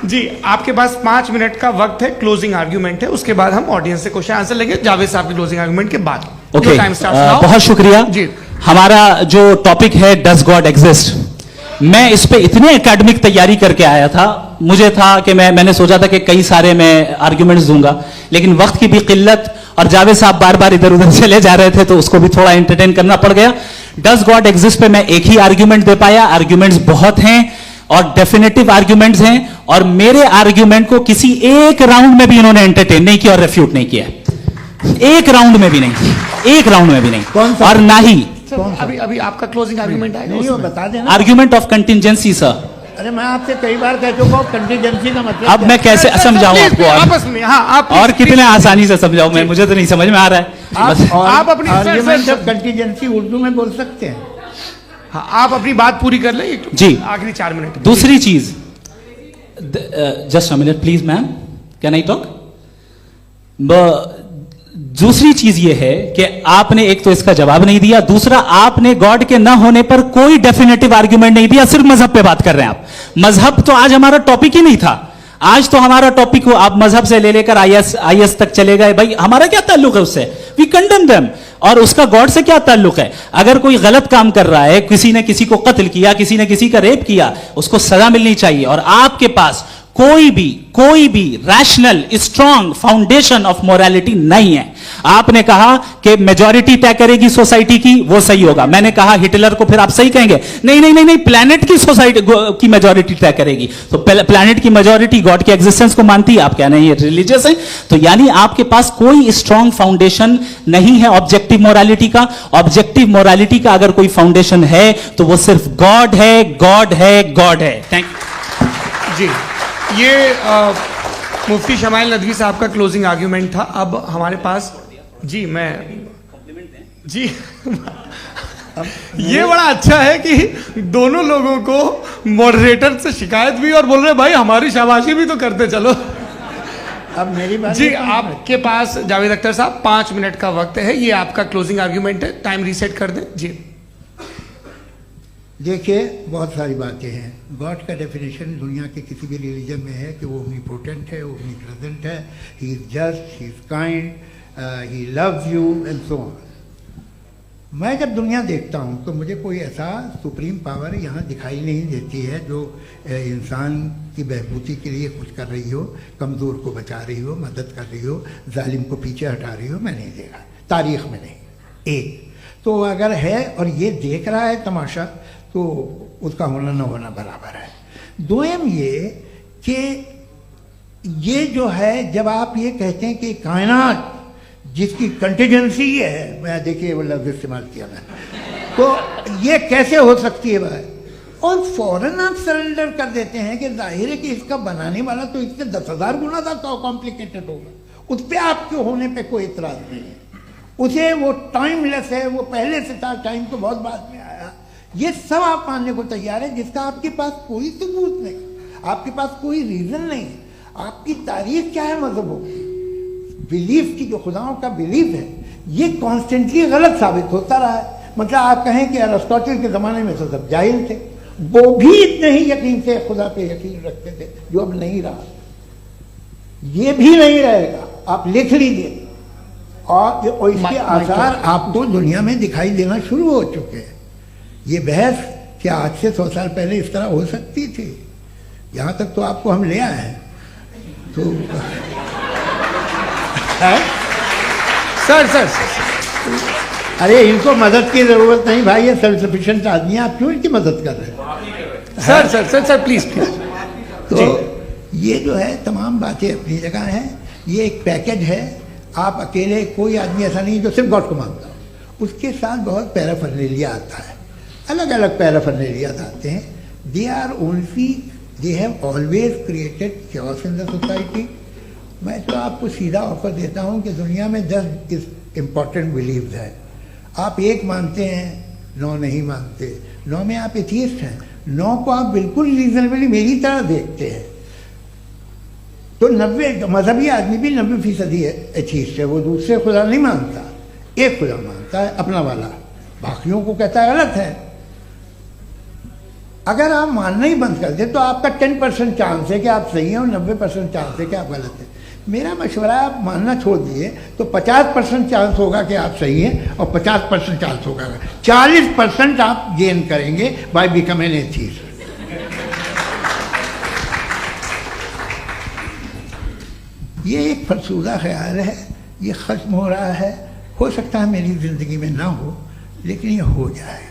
जी, आपके पास 5 मिनट का वक्त है, क्लोजिंग आर्ग्यूमेंट है, उसके बाद हम ऑडियंस से क्वेश्चन आंसर लेंगे जावेद साहब की क्लोजिंग आर्ग्यूमेंट के बाद। ओके, बहुत शुक्रिया जी। हमारा जो टॉपिक है डज गॉड एग्जिस्ट, मैं इस पे इतने एकेडमिक तैयारी करके आया था। मुझे था कि मैंने सोचा था कि कई सारे मैं आर्ग्यूमेंट्स दूंगा, लेकिन वक्त की भी किल्लत और जावेद साहब बार बार इधर उधर चले जा रहे थे तो उसको भी थोड़ा एंटरटेन करना पड़ गया। डज गॉड एग्जिस्ट पे मैं एक ही आर्ग्यूमेंट दे पाया। आर्ग्यूमेंट्स बहुत हैं और डेफिनेटिव आर्ग्यूमेंट्स हैं, और मेरे आर्ग्यूमेंट को किसी एक राउंड में भी इन्होंने एंटरटेन नहीं किया और रेफ्यूट नहीं किया। एक राउंड में भी नहीं, एक राउंड में भी नहीं। और ना ही अभी आपका क्लोजिंग आर्ग्यूमेंट आएगा, नहीं, वो बता देना। Argument of contingency sir. अरे मैं आपसे कई बार कह चुका हूं कंटीजेंसी का मतलब अब मैं कैसे समझाऊं आपको? आपस में हाँ, आप और कितने आसानी से समझाऊं मैं, मुझे तो नहीं समझ में आ रहा है। आप अपनी आर्ग्यूमेंट ऑफ कंटीजेंसी उर्दू में बोल सकते हैं। हाँ, आप अपनी बात पूरी कर लें जी, आखिरी 4 मिनट। दूसरी चीज, just a minute please ma'am, can I talk? दूसरी चीज यह है कि आपने एक तो इसका जवाब नहीं दिया, दूसरा आपने गॉड के ना होने पर कोई डेफिनेटिव आर्ग्यूमेंट नहीं दिया, सिर्फ मजहब पे बात कर रहे हैं आप। मजहब तो आज हमारा टॉपिक ही नहीं था। आज तो हमारा टॉपिक हो, आप मजहब से ले लेकर आईएस तक चले गए। भाई हमारा क्या ताल्लुक है उससे? We condemn them. और उसका गॉड से क्या ताल्लुक है? अगर कोई गलत काम कर रहा है, किसी ने किसी को कत्ल किया, किसी ने किसी का रेप किया, उसको सजा मिलनी चाहिए। और आपके पास कोई भी rational strong foundation of morality नहीं है। आपने कहा कि मेजॉरिटी तय करेगी सोसाइटी की, वो सही होगा। मैंने कहा हिटलर को फिर आप सही कहेंगे, नहीं, प्लैनेट की सोसाइटी की मेजॉरिटी तय करेगी। तो प्लैनेट की मेजॉरिटी गॉड के एग्जिस्टेंस को मानती है, आप क्या नहीं, ये रिलीजियस है। तो यानी आपके पास कोई स्ट्रॉन्ग फाउंडेशन नहीं है ऑब्जेक्टिव मोरालिटी का। ऑब्जेक्टिव मोरालिटी का अगर कोई फाउंडेशन है तो वो सिर्फ गॉड है, गॉड है, गॉड है। थैंक यू जी। ये मुफ्ती शमाइल नदवी साहब का क्लोजिंग आर्ग्यूमेंट था। अब हमारे पास जी, मैं जी ये बड़ा अच्छा है कि दोनों लोगों को मॉडरेटर से शिकायत भी और बोल रहे भाई हमारी शाबाशी भी तो करते चलो। अब मेरी बात जी, आपके पास जावेद अख्तर साहब 5 मिनट का वक्त है, ये आपका क्लोजिंग आर्ग्यूमेंट है, टाइम रीसेट कर दें जी। देखिए, बहुत सारी बातें हैं। गॉड का डेफिनेशन दुनिया के किसी भी रिलीजन में है कि वो ओमनीपोटेंट है, ओमनीप्रेजेंट है, he is just, he is kind, he loves you and so on. मैं जब दुनिया देखता हूँ तो मुझे कोई ऐसा सुप्रीम पावर यहाँ दिखाई नहीं देती है जो इंसान की बहबूदी के लिए कुछ कर रही हो, कमज़ोर को बचा रही हो, मदद कर रही हो, जालिम को पीछे हटा रही हो। मैं नहीं देखा, तारीख में नहीं। एक तो अगर है और ये देख रहा है तमाशा, तो उसका होना न होना बराबर है। दोयम ये कि ये जो है, जब आप ये कहते हैं कि कायनात जिसकी कंटीजेंसी है, मैं देखिए वो लफ्ज़ इस्तेमाल किया मैं, तो ये कैसे हो सकती है भाई? और फौरन आप सरेंडर कर देते हैं कि जाहिर है कि इसका बनाने वाला तो इससे 10,000 गुना ज़्यादा कॉम्प्लिकेटेड होगा। उस पर आपके होने पे कोई इतराज़ नहीं है। उसे वो टाइमलेस है, वो पहले से था, टाइम तो बहुत बाद में आया। ये सब आप मानने को तैयार है जिसका आपके पास कोई सबूत नहीं, आपके पास कोई रीज़न नहीं। आपकी तारीख क्या है मजहबों की? बिलीफ की, जो खुदाओं का बिलीफ है, ये कॉन्स्टेंटली गलत साबित होता रहा है। मतलब आप कहें कि अरिस्टोटल के ज़माने में तो सब जाहिल थे, वो भी इतने ही यकीन से खुदा पे यकीन रखते थे, जो अब नहीं रहा। ये भी नहीं रहेगा, आप लिख लीजिए। और इसके आसार आपको दुनिया में दिखाई देना शुरू हो चुके हैं। ये बहस क्या आज से 100 साल पहले इस तरह हो सकती थी? यहाँ तक तो आपको हम ले आए हैं। तो सर अरे इनको मदद की जरूरत नहीं भाई, ये सेल्फ सफिशिएंट आदमी है, आप क्यों इनकी मदद कर रहे हैं? Sir please. तो ये जो है तमाम बातें अपनी जगह हैं, ये एक पैकेज है। आप अकेले, कोई आदमी ऐसा नहीं जो सिर्फ गॉड को मानता हो, उसके साथ बहुत पैराफर्नेलिया आता है, अलग अलग पैराफर्नेलिया आते हैं। They have always created chaos in the society. मैं तो आपको सीधा ऑफर देता हूँ कि दुनिया में 10 इम्पॉर्टेंट बिलीव्स हैं। आप 1 मानते हैं, 9 नहीं मानते, 9 में आप एथियस्ट हैं, 9 को आप बिल्कुल रीजनेबली मेरी तरह देखते हैं। तो 90 मजहबी आदमी भी 90% एथियस्ट है, वो दूसरे खुदा नहीं मानता, एक खुदा मानता है अपना वाला, बाकियों को कहता है गलत है। अगर आप मानना ही बंद कर दे तो आपका 10% चांस है कि आप सही हैं और 90% चांस है कि आप गलत हैं। मेरा मशवरा है आप मानना छोड़ दिए तो 50% चांस होगा कि आप सही हैं और 50% चांस होगा, 40% आप गेन करेंगे बाय बिकमिंग एथियस्ट। ये एक फरसूदा ख्याल है, ये ख़त्म हो रहा है। हो सकता है मेरी ज़िंदगी में ना हो, लेकिन ये हो जाएगा।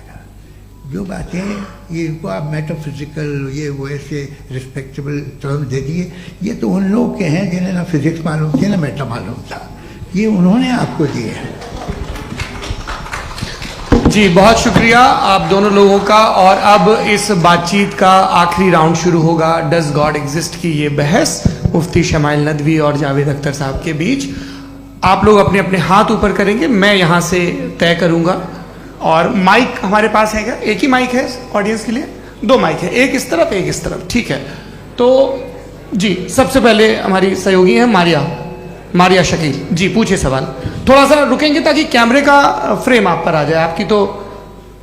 जो बातें ये इनको आप मेटाफिजिकल ये वो ऐसे रिस्पेक्टेबल टर्म दे दिए, ये तो उन लोग के हैं जिन्हें ना फिजिक्स मालूम थी ना मेटा मालूम था, ये उन्होंने आपको दिए हैं। जी बहुत शुक्रिया आप दोनों लोगों का। और अब इस बातचीत का आखिरी राउंड शुरू होगा, डज गॉड एग्जिस्ट की ये बहस मुफ्ती शमाइल नदवी और जावेद अख्तर साहब के बीच। आप लोग अपने अपने हाथ ऊपर करेंगे, मैं यहाँ से तय करूँगा। और माइक हमारे पास है क्या? एक ही माइक है ऑडियंस के लिए? 2 माइक है, एक इस तरफ एक इस तरफ, ठीक है। तो जी सबसे पहले हमारी सहयोगी है मारिया शकील जी, पूछिए सवाल। थोड़ा सा रुकेंगे ताकि कैमरे का फ्रेम आप पर आ जाए, आपकी तो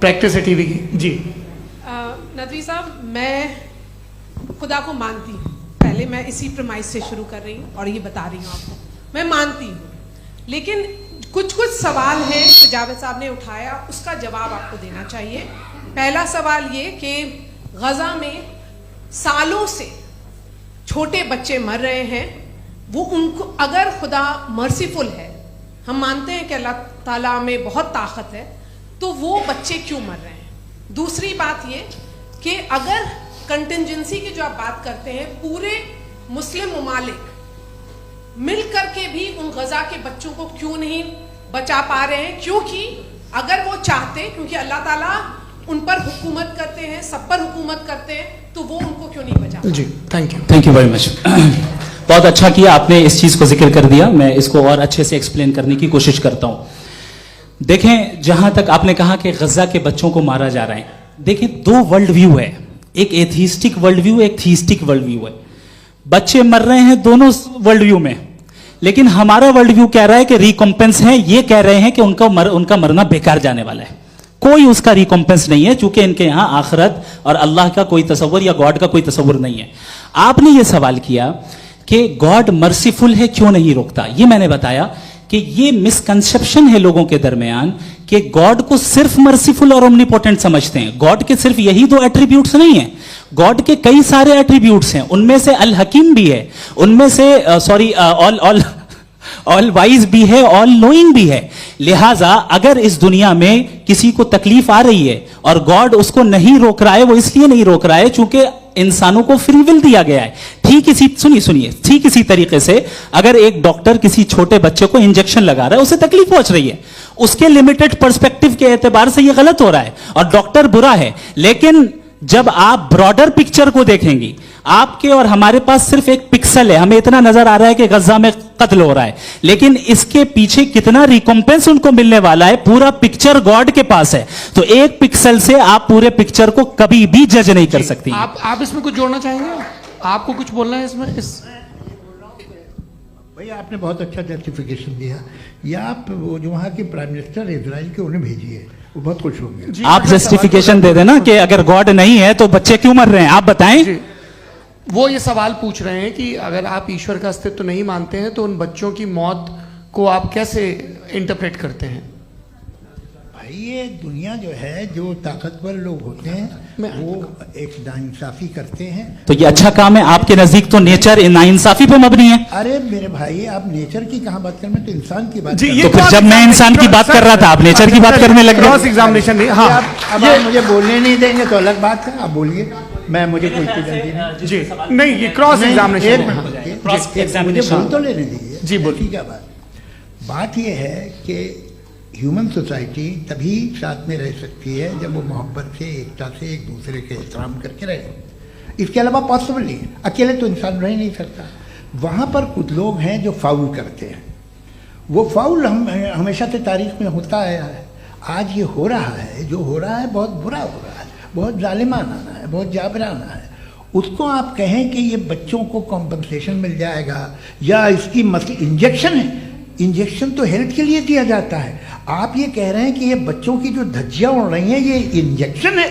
प्रैक्टिस है टीवी की। जी नदवी साहब, मैं खुदा को मानती हूँ, पहले मैं इसी प्रमाइस से शुरू कर रही हूँ और ये बता रही हूँ आपको, मैं मानती हूँ। लेकिन कुछ सवाल हैं जो जावेद साहब ने उठाया, उसका जवाब आपको देना चाहिए। पहला सवाल ये कि गजा में सालों से छोटे बच्चे मर रहे हैं, वो उनको, अगर खुदा मर्सीफुल है, हम मानते हैं कि अल्लाह ताला में बहुत ताकत है, तो वो बच्चे क्यों मर रहे हैं? दूसरी बात ये कि अगर कंटिजेंसी की जो आप बात करते हैं, पूरे मुस्लिम ममालिक मिल करके भी उन गजा के बच्चों को क्यों नहीं बचा पा रहे हैं? क्योंकि अगर वो चाहते, क्योंकि अल्लाह ताला उन पर हुकूमत करते हैं, सब पर हुकूमत करते हैं, तो वो उनको क्यों नहीं बचा? जी थैंक यू वेरी मच। बहुत अच्छा किया आपने इस चीज को जिक्र कर दिया, मैं इसको और अच्छे से एक्सप्लेन करने की कोशिश करता हूं। देखें, जहां तक आपने कहा कि गजा के बच्चों को मारा जा रहा है, देखिए 2 वर्ल्ड व्यू है, एक एथिस्टिक वर्ल्ड व्यू, एक थीस्टिक वर्ल्ड व्यू है। बच्चे मर रहे हैं दोनों वर्ल्ड व्यू में, लेकिन हमारा वर्ल्ड व्यू कह रहा है कि रिकॉम्पेंस है, ये कह रहे हैं कि उनका मरना बेकार जाने वाला है, कोई उसका रिकॉम्पेंस नहीं है, चूंकि इनके यहां आखिरत और अल्लाह का कोई तसव्वुर या गॉड का कोई तसव्वुर नहीं है। आपने ये सवाल किया कि गॉड मर्सीफुल है, क्यों नहीं रोकता? ये मैंने बताया कि ये मिसकंसेप्शन है लोगों के दरमियान कि गॉड को सिर्फ मर्सीफुल और ओमनीपोटेंट समझते हैं। गॉड के सिर्फ यही 2 एट्रीब्यूट्स नहीं है, गॉड के कई सारे एट्रीब्यूट्स हैं, उनमें से अल हकीम भी है, उनमें से ऑल वाइज भी है, ऑल नोइंग भी है। लिहाजा अगर इस दुनिया में किसी को तकलीफ आ रही है और गॉड उसको नहीं रोक रहा है, वो इसलिए नहीं रोक रहा है चूंकि इंसानों को फ्री विल दिया गया है। ठीक इसी तरीके से अगर एक डॉक्टर किसी छोटे बच्चे को इंजेक्शन लगा रहा है, उसे तकलीफ पहुंच रही है, उसके लिमिटेड पर्सपेक्टिव के एतबार से यह गलत हो रहा है और डॉक्टर बुरा है। लेकिन जब आप ब्रॉडर पिक्चर को देखेंगी, आपके और हमारे पास सिर्फ एक पिक्सल है, हमें इतना नजर आ रहा है कि गजा में कत्ल हो रहा है, लेकिन इसके पीछे कितना रिकॉम्पेंस उनको मिलने वाला है, पूरा पिक्चर गॉड के पास है। तो एक पिक्सल से आप पूरे पिक्चर को कभी भी जज नहीं कर सकती। आप इसमें कुछ जोड़ना चाहेंगे? आपको कुछ बोलना है इसमें? भैया आपने बहुत अच्छा जस्टिफिकेशन दिया, या आप वो जो वहाँ के प्राइम मिनिस्टर इजराइल के उन्हें भेजिए, वो बहुत खुश होंगे। आप जस्टिफिकेशन दे देना कि अगर गॉड नहीं है तो बच्चे क्यों मर रहे हैं, आप बताएं। वो ये सवाल पूछ रहे हैं कि अगर आप ईश्वर का अस्तित्व नहीं मानते हैं तो उन बच्चों की मौत को आप कैसे इंटरप्रेट करते हैं? भाई भाई ये दुनिया जो है, जो ताकतवर लोग होते हैं वो एक नाइंसाफी करते हैं। तो ये अच्छा काम है आपके नजदीक, तो नेचर नाइंसाफी पे मबनी है। अरे मेरे भाई, आप नेचर की कहाँ बात कर रहे हैं, तो इंसान की बात जी, कर ये रहे तो फिर जब मैं इंसान की बात कर रहा था आप नेचर की बात करने लग क्रॉस गए। एग्जामिनेशन नहीं, हैं। हाँ अब आप मुझे बोलने नहीं देंगे तो अलग बात है, आप बोलिए, मुझे कोई जल्दी नहीं। जी नहीं, ये क्रॉस नहीं, एग्जामिनेशन एक है। मिनट रुकिए। क्रॉस मुझे एग्जामिनेशन। बोल तो लेने दीजिए। जी, बोलिए। ठीक है। बात ये है कि ह्यूमन सोसाइटी तभी साथ में रह सकती है जब वो मोहब्बत से, एकता से, एक दूसरे के एहतराम करके रहे। इसके अलावा पॉसिबल नहीं है, अकेले तो इंसान रह नहीं सकता। वहाँ पर कुछ लोग हैं जो फाउल करते हैं, वो फाउल हमेशा से तारीख में होता आया है। आज ये हो रहा है, जो हो रहा है बहुत बुरा हो रहा है, बहुत जालिमाना है, बहुत जाबराना है। उसको आप कहें कि ये बच्चों को कॉम्पनसेशन मिल जाएगा या इसकी इंजेक्शन है, इंजेक्शन तो हेल्थ के लिए दिया जाता है। आप ये कह रहे हैं कि ये बच्चों की जो धज्जियां उड़ रही हैं ये इंजेक्शन है, ये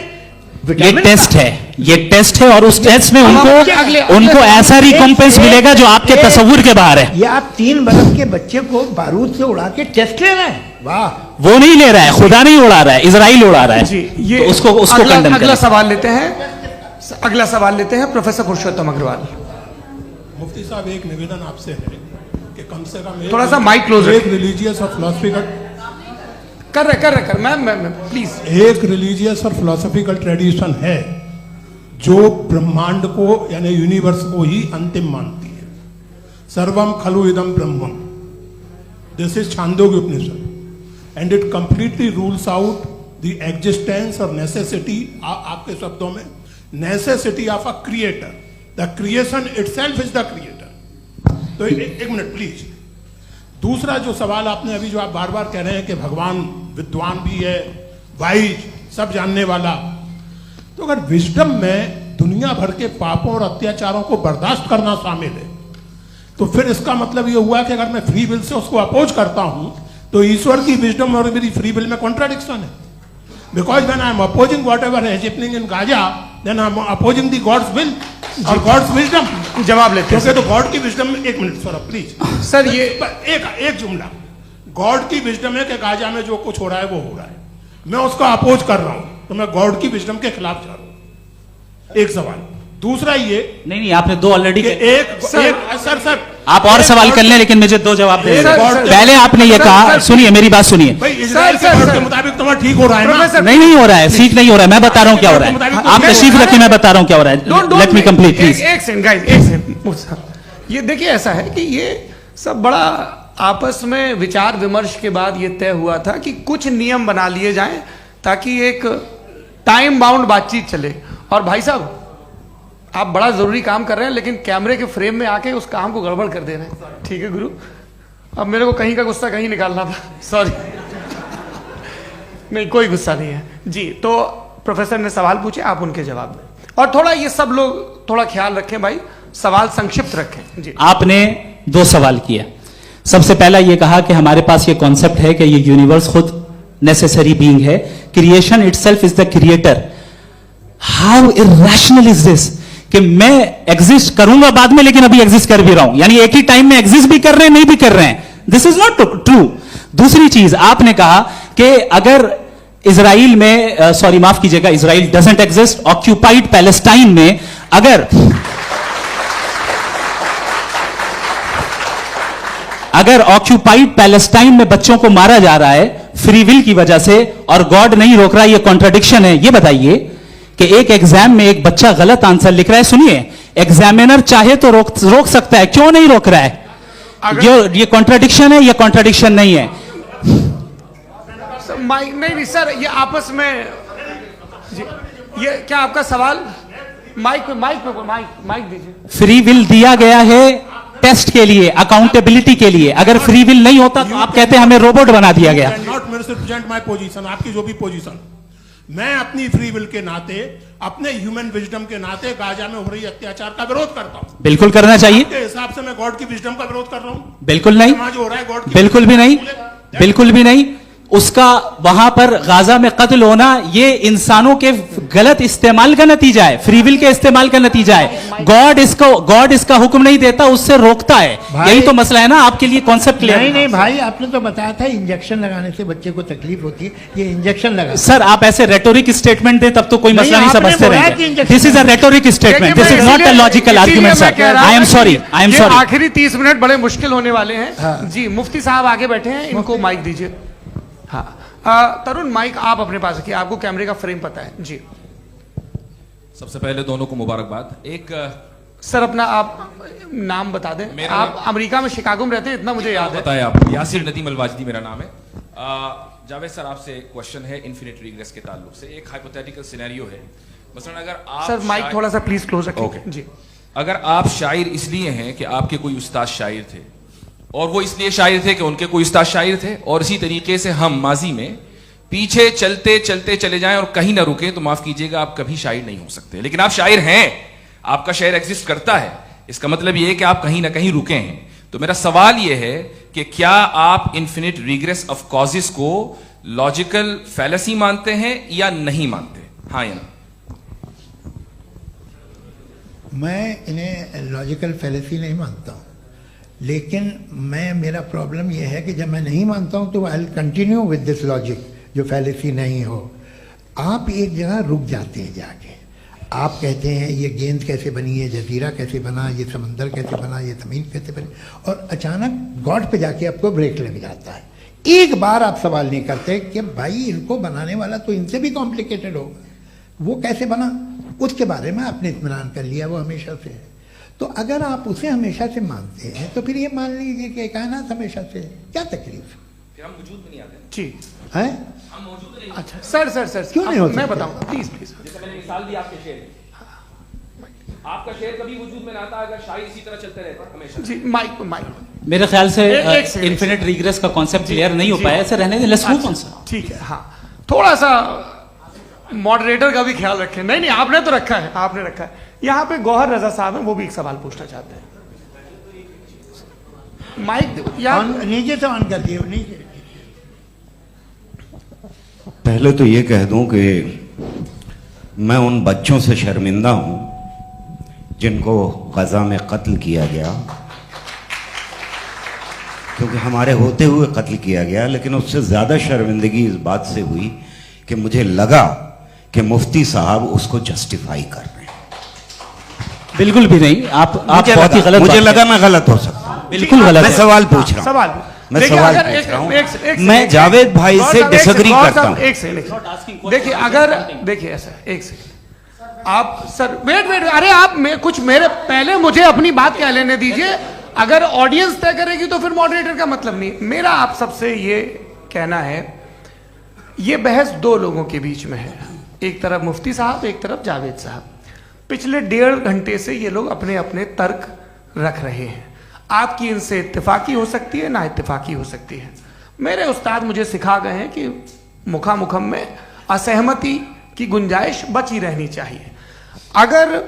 विटामिन टेस्ट का। है, ये टेस्ट है और उस टेस्ट में अगले उनको ऐसा रिकॉम्पेंस मिलेगा जो आपके तस्वुर के बाहर है। ये आप 3 बरस के बच्चे को बारूद से उड़ा के टेस्ट ले रहे हैं, वाह। वो नहीं ले रहा है, खुदा नहीं उड़ा रहा है, इजराइल उड़ा रहा है। जी, ये तो उसको कंडेम अगला करें। सवाल लेते हैं। अगला सवाल लेते हैं प्रोफेसर पुरुषोत्तम अग्रवाल। मुफ्ती साहब, एक निवेदन आपसे है कि कम से कम थोड़ा सा माइक क्लोज एक रिलीजियस और फिलोसफिकल कर मैं प्लीज। एक रिलीजियस और फिलोसफिकल ट्रेडिशन है जो ब्रह्मांड को यानी यूनिवर्स को ही अंतिम मानती है। सर्वम खलु इदम ब्रह्मम, this is Chandogya Upanishad and it completely rules out the existence और नेसेसिटी, आपके शब्दों में necessity of a creator. The creation itself is the creator. तो एक मिनट प्लीज। दूसरा जो सवाल आपने अभी, जो आप बार बार कह रहे हैं कि भगवान विद्वान भी है, वाइज, सब जानने वाला, तो अगर विजडम में दुनिया भर के पापों और अत्याचारों को बर्दाश्त करना शामिल है, तो फिर इसका मतलब यह हुआ कि अगर मैं फ्री विल से उसको अपोज करता हूं तो ईश्वर की विजडम और मेरी फ्री विल में कॉन्ट्राडिक्शन है। Because when I am opposing whatever is happening in Gaza, then I am opposing the God's will और गॉड्स विजडम। जवाब लेते हैं क्योंकि तो गॉड की विजडम में, एक मिनट सर प्लीज सर, ये एक जुमला, गॉड की विजडम है कि गाजा में जो कुछ हो रहा है वो हो रहा है, मैं उसका अपोज कर रहा हूं, तो मैं गॉड की विजडम के खिलाफ जा रहा हूं। एक सवाल। दूसरा ये नहीं, आपने 2 ऑलरेडी। सर आप और सवाल कर लें, लेकिन मुझे 2 जवाब दे सर, दीजिए। सर, पहले आपने ये कहा, सुनिए मेरी बात सुनिए। भाई इजराइल के गॉड के मुताबिक तुम्हारा ठीक हो रहा है ना? नहीं हो रहा है, ठीक नहीं हो रहा है, मैं बता रहा हूं क्या हो रहा है। आप तशरीफ रखिए, मैं बता रहा हूं क्या हो रहा है। Let me complete please. एक सेकंड गाइस, एक सेकंड। ये देखिए, ऐसा है कि ये सब बड़ा आपस में विचार विमर्श के बाद ये तय हुआ था कि कुछ नियम बना लिए जाएं ताकि एक टाइम बाउंड बातचीत चले। और भाई साहब, आप बड़ा जरूरी काम कर रहे हैं लेकिन कैमरे के फ्रेम में आके उस काम को गड़बड़ कर दे रहे हैं। ठीक है गुरु, अब मेरे को कहीं का गुस्सा कहीं निकालना था, सॉरी। नहीं, कोई गुस्सा नहीं है जी। तो प्रोफेसर ने सवाल पूछे, आप उनके जवाब दें, और थोड़ा ये सब लोग थोड़ा ख्याल रखें भाई, सवाल संक्षिप्त रखें जी। आपने 2 सवाल किया। सबसे पहला ये कहा कि हमारे पास ये कॉन्सेप्ट है कि ये यूनिवर्स खुद नेसेसरी बीइंग है, creation itself is the creator. How irrational is this कि मैं एग्जिस्ट करूंगा बाद में, लेकिन अभी एग्जिस्ट कर भी रहा हूं, यानी एक ही टाइम में एग्जिस्ट भी कर रहे हैं, नहीं भी कर रहे हैं। This is not true. दूसरी चीज आपने कहा कि अगर इजराइल में, सॉरी माफ कीजिएगा, Israel doesn't exist, occupied Palestine में अगर ऑक्यूपाइड पैलेस्टाइन में बच्चों को मारा जा रहा है फ्री विल की वजह से और गॉड नहीं रोक रहा, ये कॉन्ट्रडिक्शन है। ये बताइए कि एक एग्जाम में एक बच्चा गलत आंसर लिख रहा है, सुनिए, एग्जामिनर चाहे तो रोक सकता है, क्यों नहीं रोक रहा है? ये कॉन्ट्रडिक्शन है, ये कॉन्ट्रडिक्शन नहीं है। माइक नहीं सर, ये आपस में जी, ये क्या आपका सवाल? माइक दीजिए। फ्री विल दिया गया है टेस्ट के लिए, अकाउंटेबिलिटी के लिए। अगर फ्री विल नहीं होता तो आप कहते हैं हमें रोबोट बना दिया गया। नॉट मिसरिप्रेजेंट माय पोजीशन, आपकी जो भी पोजीशन, मैं अपनी फ्री विल के नाते, अपने ह्यूमन विजडम के नाते गाजा में हो रही अत्याचार का विरोध करता हूं। बिल्कुल करना चाहिए। के हिसाब से मैं गॉड की विजडम का विरोध कर रहा हूं? बिल्कुल नहीं, जो हो रहा है गॉड की बिल्कुल भी नहीं, बिल्कुल भी नहीं। उसका वहां पर गाजा में कत्ल होना ये इंसानों के गलत इस्तेमाल का नतीजा है, फ्री विल के इस्तेमाल का नतीजा है। गॉड इसका हुक्म नहीं देता, उससे रोकता है। यही तो मसला है ना, आपके लिए कॉन्सेप्ट क्लियर नहीं नहीं भाई, आपने तो बताया था इंजेक्शन लगाने से बच्चे को तकलीफ होती है, ये इंजेक्शन लगा। सर आप ऐसे रेटोरिक स्टेटमेंट दे तब तो कोई मसला नहीं समझते रहेंगे। This is a rhetoric statement, this is not a logical argument sir. I am sorry, I am sorry. आखिरी 30 मिनट बड़े मुश्किल होने वाले हैं। जी मुफ्ती साहब आगे बैठे हैं, इनको माइक दीजिए। हाँ तरुण, माइक आप अपने पास रखिए, आपको कैमरे का फ्रेम पता है जी। सबसे पहले दोनों को मुबारकबाद। एक सर अपना आप नाम बता दें। आप अमेरिका में शिकागो में रहते हैं, इतना मुझे याद है। बताया आपको, यासिर नदीम अलवाजदी मेरा नाम है। जावेद सर आपसे क्वेश्चन है इन्फिनिट रिग्रेस के ताल्लुक से। एक हाइपोथेटिकल सिनेरियो है, मसलन अगर आप सर माइक थोड़ा सा प्लीज क्लोज रखिए। ओके जी। अगर आप शायर इसलिए हैं कि आपके कोई उस्ताद शायर थे, और वो इसलिए शायर थे कि उनके कोई उस्ताद शायर थे, और इसी तरीके से हम माजी में पीछे चलते चलते चले जाएं और कहीं ना रुके, तो माफ कीजिएगा आप कभी शायर नहीं हो सकते। लेकिन आप शायर हैं, आपका शायर एग्जिस्ट करता है, इसका मतलब यह है कि आप कहीं ना कहीं रुके हैं। तो मेरा सवाल यह है कि क्या आप इन्फिनिट रिग्रेस ऑफ कॉजेस को लॉजिकल फैलेसी मानते हैं या नहीं मानते? हाँ या ना? मैं इन्हें लॉजिकल फैलेसी नहीं मानता हूँ, लेकिन मेरा प्रॉब्लम यह है कि जब मैं नहीं मानता हूँ तो I will continue with this logic जो फैलेसी नहीं हो। आप एक जगह रुक जाते हैं जाके, आप कहते हैं ये गेंद कैसे बनी, ये जजीरा कैसे बना, ये समंदर कैसे बना, ये ज़मीन कैसे बनी, और अचानक गॉड पे जाके आपको ब्रेक लग जाता है। एक बार आप सवाल नहीं करते कि भाई इनको बनाने वाला तो इनसे भी कॉम्प्लिकेटेड होगा, वो कैसे बना, उसके बारे में आपने इत्मीनान कर लिया, वो हमेशा से है। तो अगर आप उसे हमेशा से मानते हैं तो फिर ये मान लीजिए कि कायनात हमेशा से है, क्या तकलीफ फिर हम वजूद में नहीं आते जी है? हम मौजूद नहीं। अच्छा सर क्यों नहीं हो सकते? मैं बताऊं प्लीज प्लीज। जैसे मैंने मिसाल दी आपके शेर, आपका शेर कभी वजूद में ना आता अगर शायर इसी तरह चलते रहते हमेशा। जी माइक मेरे ख्याल से एक सेकंड। इन्फिनिट रिग्रेस का कॉन्सेप्ट क्लियर नहीं हो पाया, ऐसे रहने दें, लेट्स मूव ऑन सर। ठीक है। हाँ थोड़ा सा मॉडरेटर का भी ख्याल रखें। नहीं नहीं आपने तो रखा है, आपने रखा है। यहाँ पे गौहर रजा साहब हैं, वो भी एक सवाल पूछना चाहते हैं। माइक नीचे से ऑन कर दिए, नीचे। पहले तो ये कह दूं कि मैं उन बच्चों से शर्मिंदा हूं जिनको गजा में कत्ल किया गया, क्योंकि हमारे होते हुए कत्ल किया गया। लेकिन उससे ज्यादा शर्मिंदगी इस बात से हुई कि मुझे लगा कि मुफ्ती साहब उसको जस्टिफाई कर रहे हैं। बिल्कुल भी नहीं, आप बहुत ही गलत। मुझे लगा मैं गलत हो सकता हूं, बिल्कुल गलत। मैं सवाल पूछ रहा हूं, सवाल मैं देखिए, सवाल अगर पूछ रहा हूं। एक मैं जावेद भाई से डिसएग्री करता हूं। एक सेकंड देखिए, अगर देखिए ऐसा एक सेकंड आप सर वेट अरे आप कुछ मेरे पहले मुझे अपनी बात कह लेने दीजिए। अगर ऑडियंस तय करेगी तो फिर मॉडरेटर का मतलब नहीं। मेरा आप सबसे ये कहना है, ये बहस दो लोगों के बीच में है, एक तरफ मुफ्ती साहब, एक तरफ जावेद साहब। पिछले 1.5 घंटे से ये लोग अपने अपने तर्क रख रहे हैं। आपकी इनसे इत्तेफाकी हो सकती है, ना इत्तेफाकी हो सकती है। मेरे उस्ताद मुझे सिखा गए हैं कि मुखामुखम में असहमति की गुंजाइश बची रहनी चाहिए। अगर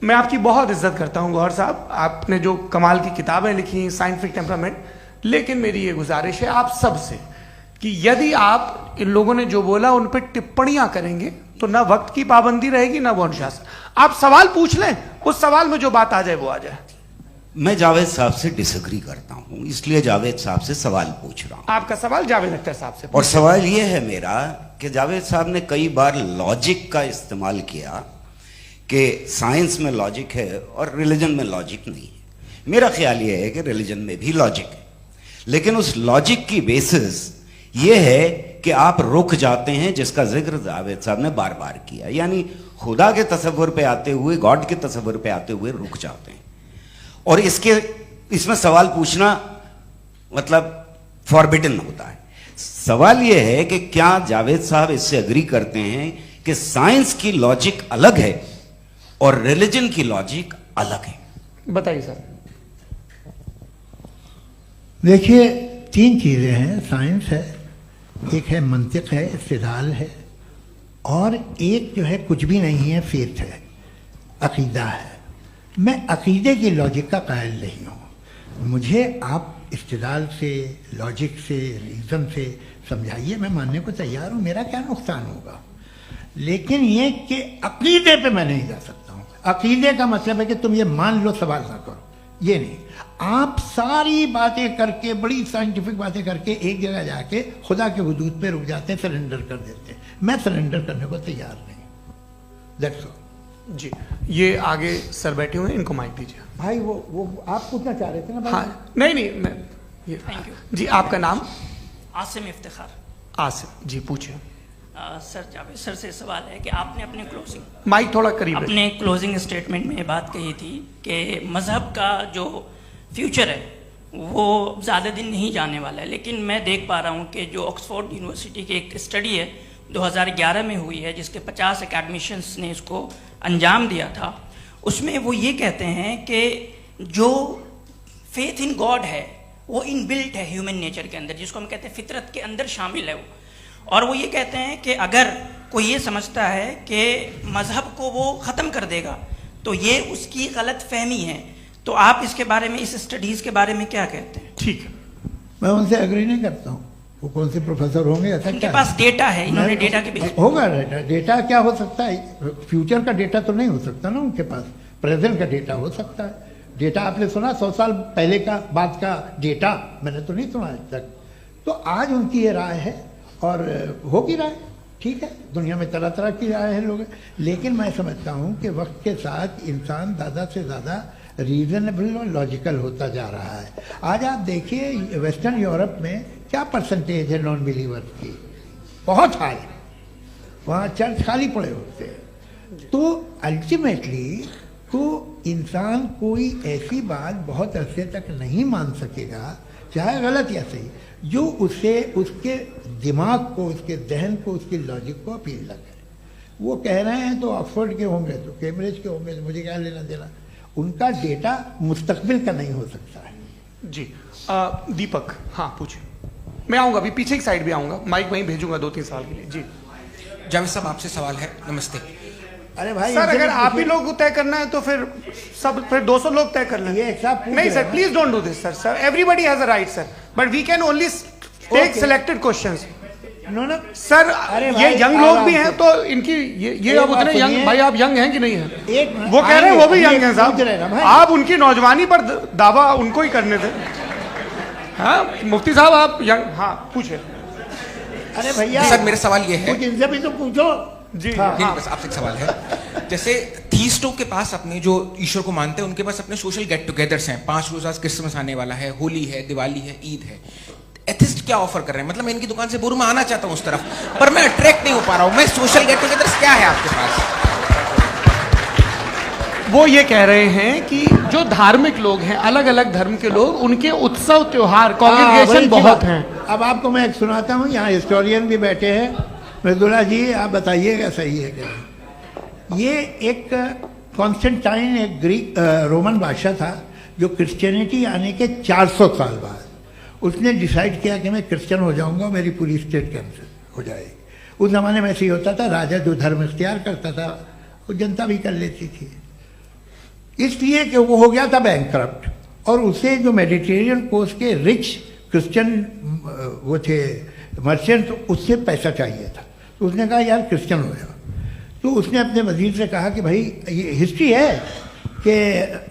मैं आपकी बहुत इज्जत करता हूं गौहर साहब, आपने जो कमाल की किताबें लिखी, साइंटिफिक टेम्परामेंट, लेकिन मेरी ये गुजारिश है आप सबसे कि यदि आप इन लोगों ने जो बोला उन पर टिप्पणियां करेंगे तो ना वक्त की पाबंदी रहेगी ना वो अनुशासन। आप सवाल पूछ लें, उस सवाल में जो बात आ जाए वो आ जाए। मैं जावेद साहब से डिसएग्री करता हूं, इसलिए जावेद साहब से सवाल पूछ रहा हूं। आपका सवाल जावेद अख्तर साहब से। और सवाल यह है मेरा कि जावेद साहब ने कई बार लॉजिक का इस्तेमाल किया कि साइंस में लॉजिक है और रिलीजन में लॉजिक नहीं है। मेरा ख्याल यह है कि रिलीजन में भी लॉजिक है, लेकिन उस लॉजिक की बेसिस यह है कि आप रुक जाते हैं, जिसका जिक्र जावेद साहब ने बार बार किया, यानी खुदा के तसव्वुर पे आते हुए, गॉड के तसव्वुर पे आते हुए रुक जाते हैं। और इसमें सवाल पूछना मतलब फॉरबिडन होता है। सवाल यह है कि क्या जावेद साहब इससे एग्री करते हैं कि साइंस की लॉजिक अलग है और रिलीजन की लॉजिक अलग है? बताइए सर। देखिए 3 चीज़ें हैं, साइंस है, एक है मंतिक है, इस्तिदलाल है, और एक जो है कुछ भी नहीं है, फेथ है, अकीदा है। मैं अकीदे की लॉजिक का कायल नहीं हूँ। मुझे आप इस्तिदलाल से, लॉजिक से, रीज़न से, समझाइए, मैं मानने को तैयार हूँ, मेरा क्या नुकसान होगा। लेकिन ये कि अकीदे पे मैं नहीं जा सकता हूँ। अकीदे का मतलब है कि तुम ये मान लो, सवाल ना करो, ये नहीं। आप सारी बातें करके, बड़ी साइंटिफिक बातें करके एक जगह जाके खुदा के वजूद पे रुक जाते हैं, सरेंडर कर देते हैं। मैं सरेंडर करने को तैयार नहीं। That's all. जी, ये आगे सर बैठे हुए हैं, इनको माइक दीजिए। भाई वो आप पूछना चाह रहे थे ना भाई? हाँ, नहीं मैं ये थैंक यू जी। आपका नाम? आसिम इफ्तिखार। आसिफ जी, पूछिए। सर जावेद सर से सवाल है कि आपने अपने माइक थोड़ा करीब रखिए। अपने क्लोजिंग स्टेटमेंट में ये बात कही थी कि मज़हब का जो फ्यूचर है वो ज़्यादा दिन नहीं जाने वाला है, लेकिन मैं देख पा रहा हूँ कि जो ऑक्सफोर्ड यूनिवर्सिटी की एक स्टडी है 2011 में हुई है, जिसके 50 एकेडमिशियंस ने इसको अंजाम दिया था, उसमें वो ये कहते हैं कि जो फेथ इन गॉड है वो इनबिल्ट है ह्यूमन नेचर के अंदर, जिसको हम कहते हैं फितरत के अंदर शामिल है वो। और वो ये कहते हैं कि अगर कोई ये समझता है कि मज़हब को वो ख़त्म कर देगा तो ये उसकी गलत फहमी है। तो आप इसके बारे में, इस स्टडीज़ के बारे में क्या कहते हैं? ठीक है, मैं उनसे एग्री नहीं करता हूँ। वो कौन से प्रोफेसर होंगे, ऐसा उनके क्या पास डेटा है, इन्होंने डेटा के बेस होगा। डेटा क्या हो सकता है? फ्यूचर का डेटा तो नहीं हो सकता ना उनके पास, प्रेजेंट का डेटा हो सकता है। डेटा आपने सुना 100 साल पहले का बाद का डेटा? मैंने तो नहीं सुना आज तक। तो आज उनकी ये राय है और होगी राय, ठीक है। दुनिया में तरह तरह की राय है लोग, लेकिन मैं समझता हूँ कि वक्त के साथ इंसान ज़्यादा से ज़्यादा रीजनेबल और लॉजिकल होता जा रहा है। आज आप देखिए वेस्टर्न यूरोप में क्या परसेंटेज है नॉन बिलीवर्स की, बहुत हाई। वहाँ चर्च खाली पड़े होते हैं। तो अल्टीमेटली तो इंसान कोई ऐसी बात बहुत अरसे तक नहीं मान सकेगा, चाहे गलत या सही, जो उसे, उसके दिमाग को, उसके जहन को, उसकी लॉजिक को अपील न करे। वो कह रहे हैं तो ऑक्सफोर्ड के होंगे तो कैम्ब्रिज के होंगे, तो मुझे क्या लेना देना। उनका डेटा मुस्तकबिल का नहीं हो सकता है। जी दीपक, हाँ पूछिए। मैं आऊँगा, अभी पीछे की साइड भी आऊँगा, माइक वहीं भेजूंगा 2-3 साल के लिए। जी जावेद साहब, आपसे सवाल है। नमस्ते। अरे भाई सर, अगर आप ही लोग को तय करना है तो फिर 200 लोग तय कर लें। ये एक साहब नहीं sir, please don't do this sir. Everybody has a right sir, but we can only take selected questions. No sir, अरे ये यंग लोग भी हैं तो इनकी ये अब उतने यंग, भाई आप यंग हैं कि नहीं हैं? वो कह रहे हैं वो भी यंग हैं साहब, आप उनकी नौजवानी पर दावा उनको ही करने थे। हाँ मुफ्ती साहब आप यंग, हाँ पूछे। अरे भैया सर मेरा सवाल ये है, कुछ इनसे भी तो पूछो। जी नहीं, बस आपसे एक सवाल है। जैसे थीस्टों के पास अपने जो ईश्वर को मानते हैं उनके पास अपने सोशल गेट टुगेदर्स हैं। 5 रोज़ आज क्रिसमस आने वाला है, होली है, दिवाली है, ईद है। एथिस्ट क्या ऑफर कर रहे हैं? मतलब मैं इनकी दुकान से बोलूं मैं आना चाहता हूं उस तरफ, पर मैं अट्रैक्ट नहीं हो पा रहा हूं। मैं सोशल गेट टुगेदर्स क्या है आपके पास? वो ये कह रहे हैं कि जो धार्मिक लोग हैं, अलग अलग धर्म के लोग, उनके उत्सव त्योहार, कॉन्ग्रेगेशन बहुत हैं। अब आपको मैं एक सुनाता हूँ, यहाँ हिस्टोरियन भी बैठे हैं। मृदुला जी आप बताइएगा सही है क्या? ये एक कॉन्स्टेंटाइन, एक ग्रीक रोमन बादशाह था जो क्रिश्चियनिटी आने के 400 साल बाद उसने डिसाइड किया कि मैं क्रिश्चियन हो जाऊंगा, मेरी पूरी स्टेट कैंसिल हो जाएगी। उस जमाने में ऐसे ही होता था, राजा जो धर्म इख्तियार करता था वो जनता भी कर लेती थी। इसलिए कि वो हो गया था बैंकरप्ट, और उसे जो मेडिटेरियन कोस्ट के रिच क्रिश्चियन वो थे मर्चेंट, उससे पैसा चाहिए था। तो उसने कहा यार क्रिश्चियन हो जाओ। तो उसने अपने वजीर से कहा कि भाई ये हिस्ट्री है कि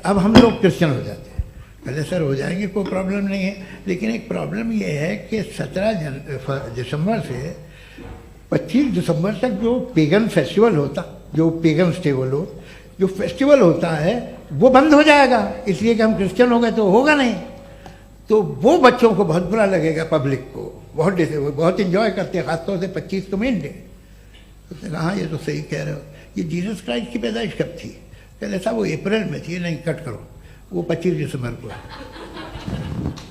अब हम लोग क्रिश्चियन हो जाते हैं। पहले सर हो जाएंगे, कोई प्रॉब्लम नहीं है, लेकिन एक प्रॉब्लम ये है कि 17 दिसंबर से 25 दिसंबर तक जो पेगन फेस्टिवल होता, जो पेगन्स थे वो लोग, जो फेस्टिवल होता है वो बंद हो जाएगा, इसलिए कि हम क्रिश्चियन हो गए तो होगा नहीं। तो वो बच्चों को बहुत बुरा लगेगा, पब्लिक को बहुत इंजॉय करते हैं, खासतौर से 25 को मेन डे। उसने कहा हाँ ये तो सही कह रहे हो। ये जीसस क्राइस्ट की पैदाइश कब थी? कहते साहब वो अप्रैल में थी। नहीं कट करो, वो 25 दिसंबर को है।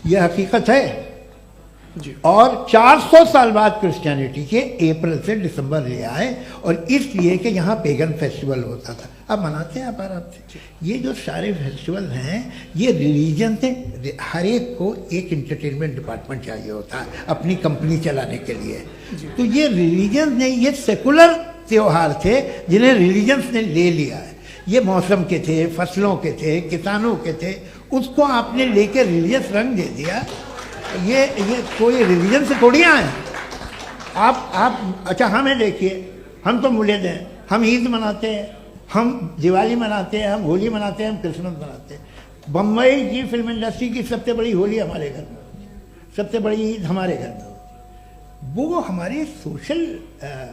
यह हकीकत है जी। और 400 साल बाद क्रिश्चियनिटी के अप्रैल से दिसंबर ले आए, और इसलिए कि यहाँ पेगन फेस्टिवल होता था। अब मनाते हैं आप आराम से। ये जो सारे फेस्टिवल हैं ये रिलीजन से, हर एक को एक इंटरटेनमेंट डिपार्टमेंट चाहिए होता है अपनी कंपनी चलाने के लिए। तो ये रिलीजन ने, ये सेकुलर त्यौहार थे जिन्हें रिलीजन्स ने ले लिया है। ये मौसम के थे, फसलों के थे, किसानों के थे, उसको आपने लेके रिलीजियस रंग दे दिया। ये कोई रिलीजन से थोड़ी आए, आप अच्छा हमें देखिए, हम तो मुल्द हैं, हम ईद मनाते हैं, हम दिवाली मनाते हैं, हम होली मनाते हैं, हम क्रिसमस मनाते हैं। बम्बई की फिल्म इंडस्ट्री की सबसे बड़ी होली हमारे घर में, सबसे बड़ी ईद हमारे घर में। वो हमारी सोशल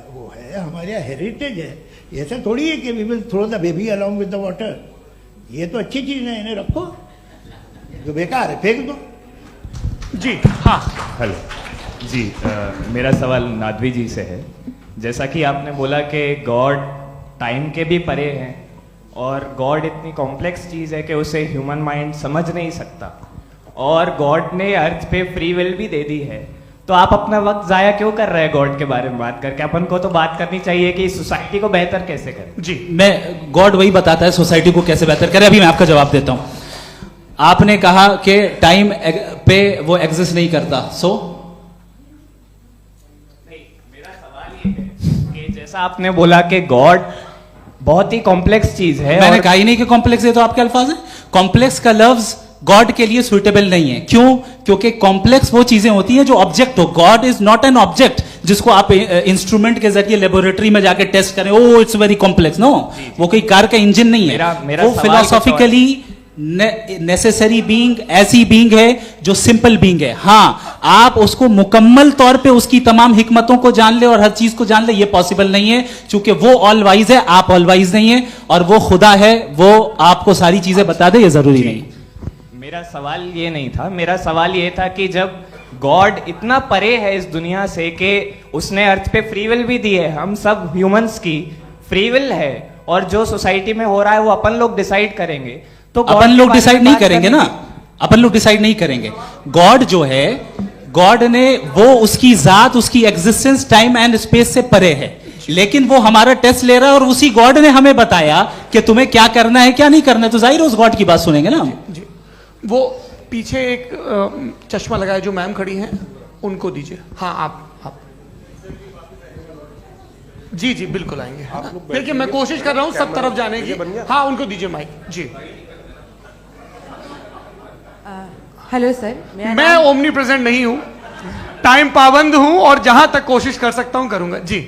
वो है, हमारे हेरिटेज है। ऐसा थोड़ी है कि we will throw the baby along with the water. ये तो अच्छी चीज़ है, इन्हें रखो, जो बेकार है फेंक दो। जी हाँ, हेलो जी, मेरा सवाल नादवी जी से है। जैसा कि आपने बोला कि गॉड टाइम के भी परे हैं और गॉड इतनी कॉम्प्लेक्स चीज़ है कि उसे ह्यूमन माइंड समझ नहीं सकता, और गॉड ने अर्थ पे फ्री विल भी दे दी है, तो आप अपना वक्त ज़ाया क्यों कर रहे हैं गॉड के बारे में बात करके? अपन को तो बात करनी चाहिए कि सोसाइटी को बेहतर कैसे करें। जी, मैं गॉड वही बताता है सोसाइटी को कैसे बेहतर करे। अभी मैं आपका जवाब देता हूं। आपने कहा कि टाइम पे वो एग्जिस्ट नहीं करता, सो मेरा सवाल ये है कि जैसा आपने बोला कि गॉड बहुत ही कॉम्प्लेक्स चीज है, मैंने कहा ही नहीं कि कॉम्प्लेक्स है, तो आपके अल्फाज हैं। कॉम्प्लेक्स का लफ्ज गॉड के लिए सुइटेबल नहीं है। क्यों? क्योंकि कॉम्प्लेक्स वो चीजें होती हैं जो ऑब्जेक्ट हो। God is not an object जिसको आप इंस्ट्रूमेंट के जरिए लेबोरेटरी में जाके टेस्ट करें, oh it's very complex. No, वो कोई कार का इंजन नहीं है। मेरा वो फिलोसॉफिकली नेसेसरी बीइंग ऐसी बीइंग है जो सिंपल बीइंग है। हाँ, आप उसको मुकम्मल तौर पे उसकी तमाम हिकमतों को जान ले और हर चीज को जान ले, ये पॉसिबल नहीं है, क्योंकि वो ऑल वाइज है, आप ऑल वाइज नहीं है, और वो खुदा है, वो आपको सारी चीजें बता दे, ये जरूरी नहीं। मेरा सवाल ये नहीं था, मेरा सवाल ये था कि जब गॉड इतना परे है इस दुनिया से कि उसने अर्थ पे फ्री विल भी दी है, हम सब ह्यूमंस की फ्री विल है, और जो सोसाइटी में हो रहा है वो अपन लोग डिसाइड करेंगे, तो अपन लोग डिसाइड नहीं करेंगे ना, अपन लोग डिसाइड नहीं करेंगे। गॉड जो है, गॉड ने वो उसकी जात, उसकी एग्जिस्टेंस टाइम एंड स्पेस से परे है, लेकिन वो हमारा टेस्ट ले रहा है और उसी गॉड ने हमें बताया कि तुम्हें क्या करना है क्या नहीं करना है, तो जाहिर है उस गॉड की बात सुनेंगे ना हम। जी, वो पीछे एक चश्मा लगाए जो मैम खड़ी हैं, उनको दीजिए। हाँ, आप जी जी बिल्कुल आएंगे। देखिए, मैं कोशिश कर रहा हूँ सब तरफ जाने की। हाँ, उनको दीजिए माइक। जी, हेलो सर, मैं ओमनी प्रेजेंट नहीं हूँ, टाइम पाबंद हूँ, और जहां तक कोशिश कर सकता हूँ करूंगा। जी,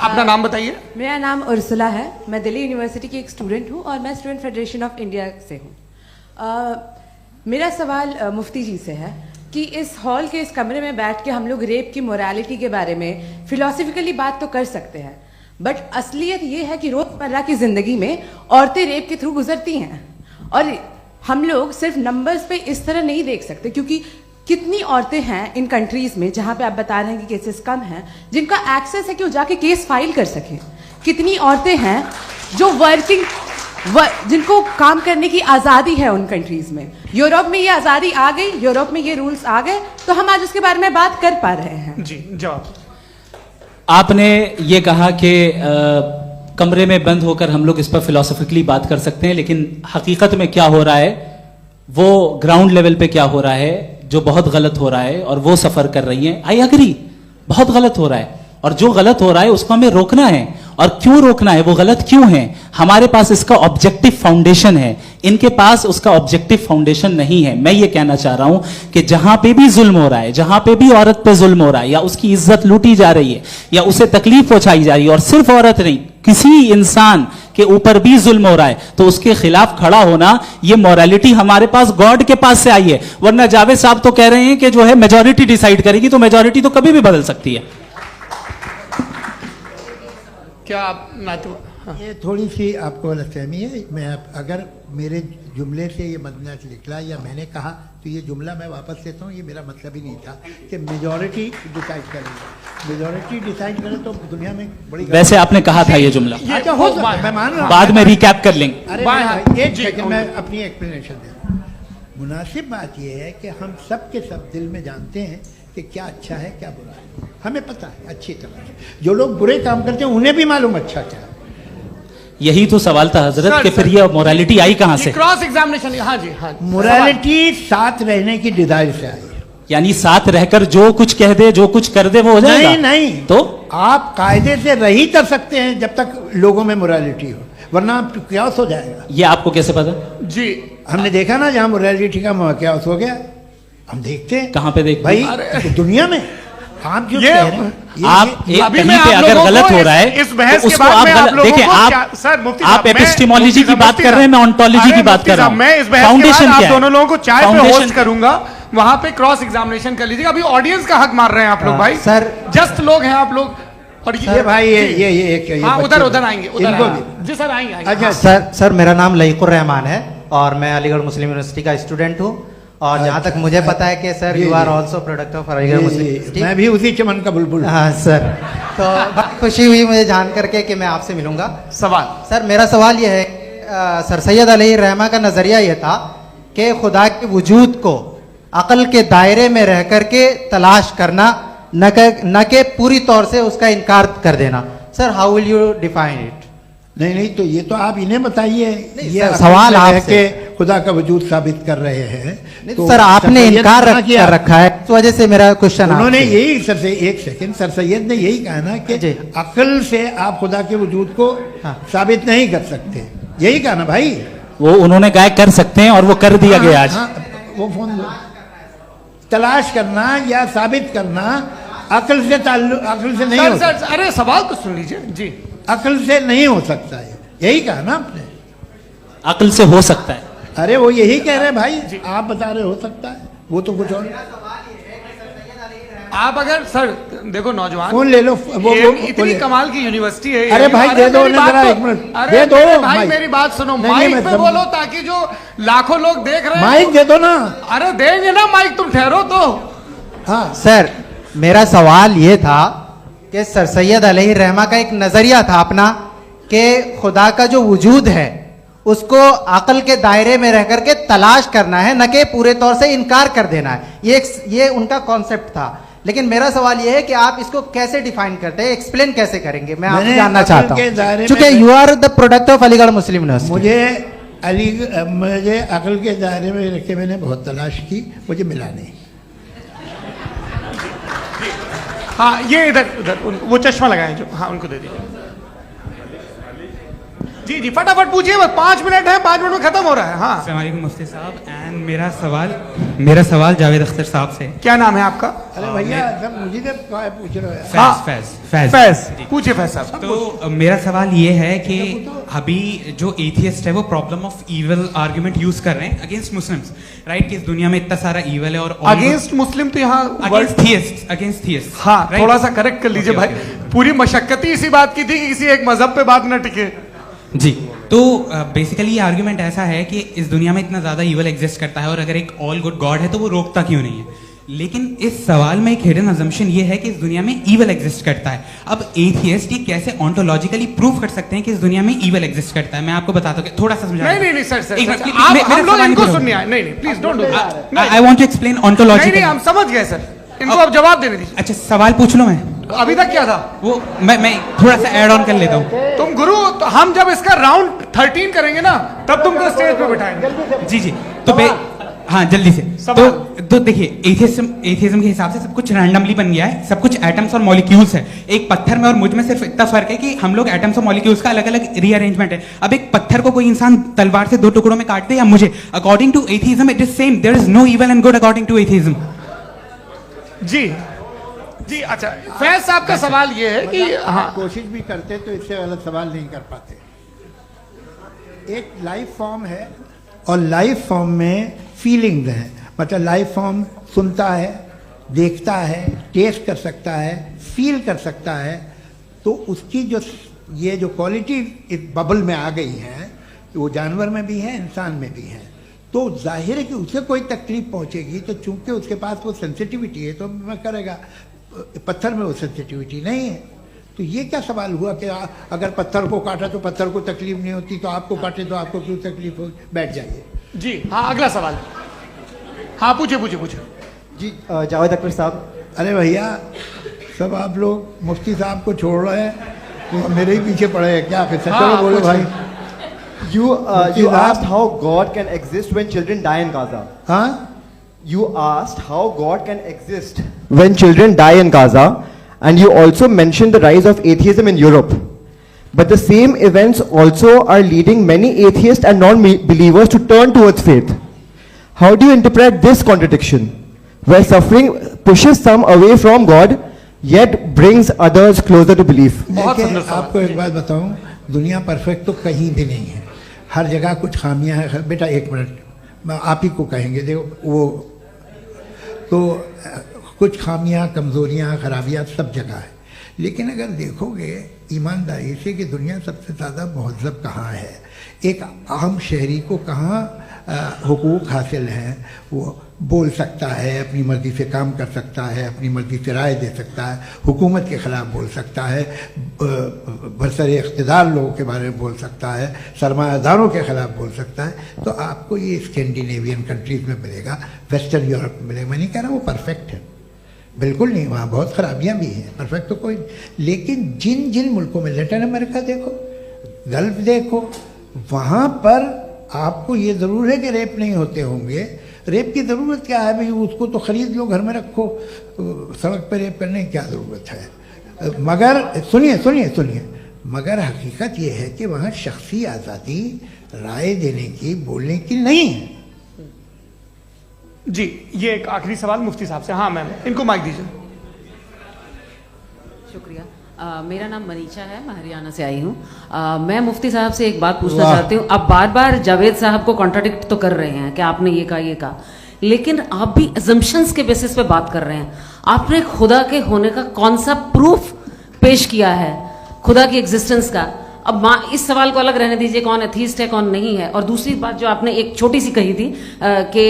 अपना नाम बताइए। मेरा नाम उर्सुला है, मैं दिल्ली यूनिवर्सिटी की एक स्टूडेंट हूँ और मैं स्टूडेंट फेडरेशन ऑफ इंडिया से हूँ। मेरा सवाल मुफ्ती जी से है कि इस हॉल के इस कमरे में बैठ के हम लोग रेप की मोरालिटी के बारे में फिलोसफिकली बात तो कर सकते हैं, बट असलियत ये है कि रोजमर्रा की जिंदगी में औरतें रेप के थ्रू गुजरती हैं, और हम लोग सिर्फ नंबर्स पे इस तरह नहीं देख सकते, क्योंकि कितनी औरतें हैं इन कंट्रीज में जहां पे आप बता रहे हैं कि केसेस कम हैं, जिनका एक्सेस है कि वो जाके केस फाइल कर सकें। कितनी औरतें हैं जो जिनको काम करने की आज़ादी है उन कंट्रीज में। यूरोप में ये आज़ादी आ गई, यूरोप में ये रूल्स आ गए, तो हम आज उसके बारे में बात कर पा रहे हैं। जी, जवाब। आपने ये कहा कि कमरे में बंद होकर हम लोग इस पर फिलोसफिकली बात कर सकते हैं, लेकिन हकीकत में क्या हो रहा है, वो ग्राउंड लेवल पे क्या हो रहा है जो बहुत गलत हो रहा है, और वो सफर कर रही हैं। आई अग्री, बहुत गलत हो रहा है, और जो गलत हो रहा है उसको हमें रोकना है। और क्यों रोकना है, वो गलत क्यों है? हमारे पास इसका ऑब्जेक्टिव फाउंडेशन है, इनके पास उसका ऑब्जेक्टिव फाउंडेशन नहीं है। मैं ये कहना चाह रहा हूं कि जहां पे भी जुल्म हो रहा है, जहां पे भी औरत पे जुल्म हो रहा है, या उसकी इज्जत लूटी जा रही है, या उसे तकलीफ पहुंचाई जा रही है, और सिर्फ औरत नहीं, किसी इंसान के ऊपर भी जुल्म हो रहा है, तो उसके खिलाफ खड़ा होना, ये मोरालिटी हमारे पास गॉड के पास से आई है। वरना जावेद साहब तो कह रहे हैं कि जो है मेजॉरिटी डिसाइड करेगी, तो मेजॉरिटी तो कभी भी बदल सकती है। क्या आप ये थोड़ी सी आपको गलतफहमी है। मैं अगर मेरे जुमले से ये मदना निकला या मैंने कहा, तो ये जुमला मैं वापस लेता हूँ। ये मेरा मतलब ही नहीं था कि मेजॉरिटी डिसाइड करेंगे। मेजॉरिटी डिसाइड करे तो दुनिया में बड़ी, वैसे आपने कहा था ये जुमला, अच्छा हो सकता है, मैं मान रहा हूँ, बाद में रिकैप कर लेंगे। अरे एक सेकंड, मैं अपनी एक्सप्लेनेशन देता हूँ। मुनासिब बात यह है कि हम सब के सब दिल में जानते हैं कि क्या अच्छा है क्या बुरा है, हमें पता है अच्छी तरह से। जो लोग बुरे काम करते हैं उन्हें भी मालूम अच्छा क्या है। यही तो सवाल था हजरत कि फिर ये मोरालिटी आई कहां से? Cross examination. हाँ जी, हाँ। मोरालिटी साथ रहने की डिजायर से आई है, यानी साथ रहकर जो कुछ कह दे, जो कुछ कर दे, वो हो जाएगा? नहीं नहीं, तो आप कायदे से रह ही कर सकते हैं जब तक लोगों में मोरालिटी हो, वरना क्यास हो जाएगा। ये आपको कैसे पता? जी, हमने देखा ना, जहां मोरालिटी का क्यास हो गया, हम देखते हैं। कहां पे देख भाई? दुनिया में आप जो ये कह रहे हैं, आप ये- एक कहीं पे अगर गलत हो रहा है इस बहस तो के उसको बाद आप में आप गलत लोगों देखिए को आप क्या- सर मुफ्ती आप साहब, मैं- एपिस्टेमोलॉजी की मुफ्ती बात साहब, कर रहे हैं, मैं ऑन्टोलॉजी अरे की बात मुफ्ती कर रहा साहब, हूं। मैं इस बहस के फाउंडेशन बाद क्या आप है? दोनों लोगों को चाय पे फाउंडेशन- होस्ट करूंगा, वहां पे क्रॉस एग्जामिनेशन कर लीजिएगा। अभी ऑडियंस का हक मार रहे हैं आप लोग भाई, सर- जस्ट लोग हैं आप लोग। और ये भाई ये एक ये हाँ, बच्चे- उधर उधर आएंगे, उधर इनको आएंगे। भी। जी सर आएंगे आएंगे। अच्छा सर मेरा नाम लईकुर रहमान है और मैं अलीगढ़ मुस्लिम यूनिवर्सिटी का स्टूडेंट हूँ और जहाँ तक मुझे पता है कि sir you are also product of Aligarh Muslim University. मैं भी उसी चमन का बुलबुल हूं। हाँ सर, तो बहुत खुशी हुई मुझे जान करके कि मैं आपसे मिलूंगा। सवाल सर मेरा सवाल यह है कि सर सैयद अली रहमा का नज़रिया यह था कि खुदा के वजूद को अकल के दायरे में रह करके तलाश करना, न कि पूरी तौर से उसका इनकार कर देना। Sir how will you define it? नहीं तो ये तो आप इन्हें बताइए। ये सर, अकल सवाल से रह आपसे। के खुदा का वजूद साबित कर रहे हैं। तो सर आपने सर सैयद इनकार ने किया। कर रखा है, इस वजह से मेरा क्वेश्चन उन्होंने यही सर से एक सेकंड सर सैयद ने यही कहा ना कि अकल से आप खुदा के वजूद को साबित नहीं कर सकते, यही कहा ना भाई। वो उन्होंने कहा कर सकते हैं और वो कर दिया गया आज। वो फोन दो। तलाश करना या साबित करना अकल से अकल से नहीं सर, हो सर, सकता। अरे सवाल तो सुन लीजिए जी। अकल से नहीं हो सकता है, यही कहा ना आपने। अकल से हो सकता है। अरे वो यही कह रहे हैं भाई, आप बता रहे हो सकता है, वो तो कुछ और। आप अगर सर देखो नौजवान फोन ले लो, वो इतनी कमाल की यूनिवर्सिटी है। अरे भाई दे दो मेरी उन्हें बात जरा तो- एक मिनट अरे दे दो मेरे भाई माइक। मेरी बात सुनो, नहीं, माइक मैं पे समझ- बोलो ताकि जो लाखों लोग देख रहे हैं माइक दे दो ना। अरे देंगे ना माइक, तुम ठहरो तो। हाँ सर मेरा सवाल ये था कि सर सैयद अली रहमा का एक नजरिया था अपना कि खुदा का जो वजूद है उसको अकल के दायरे में रह करके तलाश करना है, न कि पूरे तौर से इनकार कर देना है। ये उनका कॉन्सेप्ट था। लेकिन मेरा सवाल ये है कि आप इसको कैसे डिफाइन करते हैं, एक्सप्लेन कैसे करेंगे, मैं आपसे जानना चाहता हूँ, क्योंकि you are the product of Aligarh Muslim University. मुझे अकल के दायरे में रख के मैंने बहुत तलाश की, मुझे मिला नहीं। हाँ ये इधर उधर वो चश्मा लगाए जो, हाँ उनको दे दीजिए। जी जी फटाफट पूछिए, बस 5 मिनट है, 5 मिनट में खत्म हो रहा है। हाँ अस्सलाम वालेकुम मुफ्ती साहब। एंड मेरा सवाल जावेद अख्तर साहब से। क्या नाम है आपका? अरे भैया सब मुझे तो पूछ रहे हो। हाँ, फैज पूछिए फैज साहब। तो मेरा सवाल ये है कि अभी जो एथियस्ट है वो problem of evil argument use कर रहे हैं अगेंस्ट मुस्लिम्स, राइट? कि इस दुनिया में इतना सारा इविल है और अगेंस्ट मुस्लिम तो यहाँ अगेंस्ट थियस्ट। हाँ थोड़ा सा करेक्ट कर लीजिए भाई, पूरी मशक्कत ही इसी बात की थी कि किसी एक मजहब पे बात न टिके। जी तो बेसिकली ये आर्गुमेंट ऐसा है कि इस दुनिया में इतना ज्यादा इविल एग्जिस्ट करता है और अगर एक ऑल गुड गॉड है तो वो रोकता क्यों नहीं है? लेकिन इस सवाल में एक हिडन अजम्पशन ये है कि इस दुनिया में ईवल एग्जिस्ट करता है। अब एथियस्ट ये कैसे ऑन्टोलॉजिकली प्रूव कर सकते हैं कि इस दुनिया में ईवल एग्जिस्ट करता है? मैं आपको बताता हूँ, थोड़ा सा समझा। नहीं सर, आप हम लोग इनको सुनने आए। नहीं please don't do that. I want to explain ontology. नहीं हम समझ गए सर, इनको अब जवाब देने दीजिए। अच्छा सवाल पूछ लो। मैं अभी तक क्या था वो मैं थोड़ा सा ऐड ऑन कर लेता हूँ। तुम गुरु, तो हम जब इसका राउंड 13 करेंगे ना तब तुमको स्टेज पे बिठाएंगे। जी तो हाँ जल्दी से। तो देखिए एथियज्म के हिसाब से सब कुछ रैंडमली बन गया है, सब कुछ एटम्स और मॉलिक्यूल्स है। एक पत्थर में और मुझ में सिर्फ इतना फर्क है कि हम लोग एटम्स और मॉलिक्यूल्स का अलग अलग रीअरेंजमेंट है। अब एक पत्थर को कोई इंसान तलवार से 2 टुकड़ों में काट दे या मुझे, according to atheism it is same. There is no evil and good according to atheism. जी अच्छा फैज साहब का सवाल ये है कि हाँ कोशिश भी करते तो इससे गलत सवाल नहीं कर पाते। एक लाइफ फॉर्म है और लाइफ फॉर्म में फीलिंग्स है, मतलब लाइफ फॉर्म सुनता है, देखता है, टेस्ट कर सकता है, फील कर सकता है। तो उसकी जो ये जो क्वालिटी इस बबल में आ गई है वो जानवर में भी है, इंसान में भी है। तो जाहिर है कि उसे कोई तकलीफ पहुंचेगी, तो चूंकि उसके पास वो सेंसिटिविटी है तो मैं करेगा। पत्थर में वो सेंसिटिविटी नहीं है। तो ये क्या सवाल हुआ कि अगर पत्थर को काटा तो पत्थर को तकलीफ नहीं होती, तो आपको काटे तो आपको क्यों तकलीफ हो? बैठ जाइए। जी हाँ अगला सवाल। हाँ पूछे जी जावेद अख्तर साहब। अरे भैया सब आप लोग मुफ्ती साहब को छोड़ रहे हैं तो मेरे ही पीछे पड़े हैं क्या? फिर चलो बोलो भाई। You asked how God can exist when children die in Gaza. Huh? You asked how God can exist when children die in Gaza, and you also mentioned the rise of atheism in Europe. But the same events also are leading many atheists and non-believers to turn towards faith. How do you interpret this contradiction, where suffering pushes some away from God, yet brings others closer to belief. देखिए, आपको एक बात बताऊं, दुनिया perfect तो कहीं भी नहीं है, हर जगह कुछ खामियां हैं। बेटा एक मिनट, मैं आप ही को कहेंगे, देखो वो तो कुछ खामियां, कमजोरियां, खराबियां सब जगह है, लेकिन अगर देखोगे ईमानदारी से कि दुनिया सबसे ज़्यादा महज़ब कहाँ है, एक आम शहरी को कहाँ हुकूक हासिल हैं, वो बोल सकता है, अपनी मर्ज़ी से काम कर सकता है, अपनी मर्ज़ी से राय दे सकता है, हुकूमत के ख़िलाफ़ बोल सकता है, बरसरे इक़्तिदार लोगों के बारे में बोल सकता है, सरमायादारों के ख़िलाफ़ बोल सकता है। तो आपको ये स्कैंडिनेवियन कंट्रीज़ में मिलेगा, वेस्टर्न यूरोप में मिलेगा। मैं नहीं कह रहा वो परफेक्ट है, बिल्कुल नहीं, वहाँ बहुत ख़राबियाँ भी हैं, परफेक्ट तो कोई, लेकिन जिन जिन मुल्कों में, लैटिन अमेरिका देखो, गल्फ देखो, वहाँ पर आपको ये ज़रूर है कि रेप नहीं होते होंगे। रेप की ज़रूरत क्या है भाई, उसको तो ख़रीद लो, घर में रखो, सड़क पर रेप करने की क्या ज़रूरत है। मगर सुनिए सुनिए सुनिए, मगर हकीकत ये है कि वहाँ शख्सी आज़ादी राय देने की, बोलने की नहीं है। जी, ये एक आखिरी सवाल मुफ्ती साहब से। हाँ मैम, इनको माइक दीजिए। शुक्रिया। मेरा नाम मनीषा है, मैं हरियाणा से आई हूँ। मैं मुफ्ती साहब से एक बात पूछना चाहती हूँ। आप बार बार जावेद साहब को कॉन्ट्राडिक्ट तो कर रहे हैं कि आपने ये कहा, लेकिन आप भी अजम्पशंस के बेसिस पे बात कर रहे हैं। आपने खुदा के होने का कौन सा प्रूफ पेश किया है, खुदा की एग्जिस्टेंस का? अब इस सवाल को अलग रहने दीजिए, कौन एथीस्ट है कौन नहीं है। और दूसरी बात जो आपने एक छोटी सी कही थी कि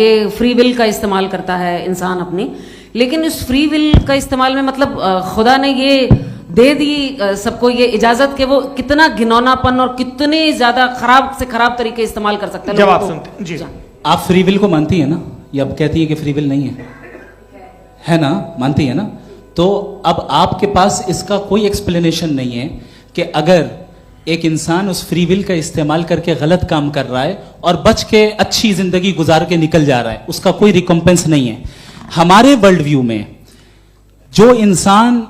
ये फ्री विल का इस्तेमाल करता है इंसान अपनी, लेकिन इस फ्री विल का इस्तेमाल में मतलब खुदा ने ये दे दी सबको ये इजाजत कि वो कितना घिनौनापन और कितने ज्यादा खराब से खराब तरीके इस्तेमाल कर सकते हैं। जवाब सुनते जी। आप फ्री विल को मानती है ना, या अब कहती है कि फ्री विल नहीं है ना, मानती है ना? तो अब आपके पास इसका कोई एक्सप्लेनेशन नहीं है कि अगर एक इंसान उस फ्री विल का इस्तेमाल करके गलत काम कर रहा है और बच के अच्छी जिंदगी गुजार के निकल जा रहा है, उसका कोई रिकम्पेंस नहीं है। हमारे वर्ल्ड व्यू में जो इंसान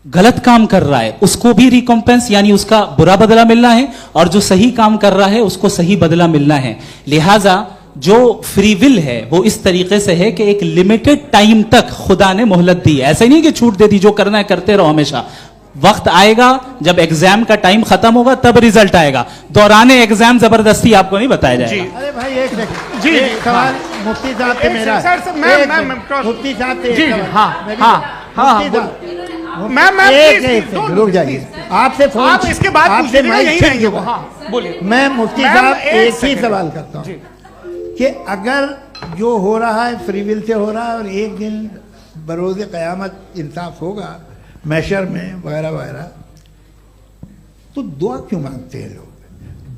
गलत काम कर रहा है उसको भी रिकम्पेंस यानी उसका बुरा बदला मिलना है, और जो सही काम कर रहा है उसको सही बदला मिलना है। लिहाजा जो फ्री विल है वो इस तरीके से है कि एक लिमिटेड टाइम तक खुदा ने मोहलत दी है। ऐसा नहीं कि छूट दे दी, जो करना है करते रहो हमेशा। वक्त आएगा जब एग्जाम का टाइम खत्म होगा तब रिजल्ट आएगा, दौराने एग्जाम जबरदस्ती आपको नहीं बताया जाएगा। अरे भाई एक सेकंड जी, सवाल मुफ्ती साहब से मेरा, मुफ्ती साहब से जी, हाँ, रुक जाइए, आपसे फोन, आप इसके बाद आपसे माइक रहेंगे वो। हाँ बोलिए। मैं मुफ्ती साहब एक ही सवाल करता हूँ कि अगर जो हो रहा है फ्री विल से हो रहा है और एक दिन बरोज़ क़यामत इंसाफ होगा मैशर में वगैरह वगैरह, तो दुआ क्यों मांगते हैं लोग?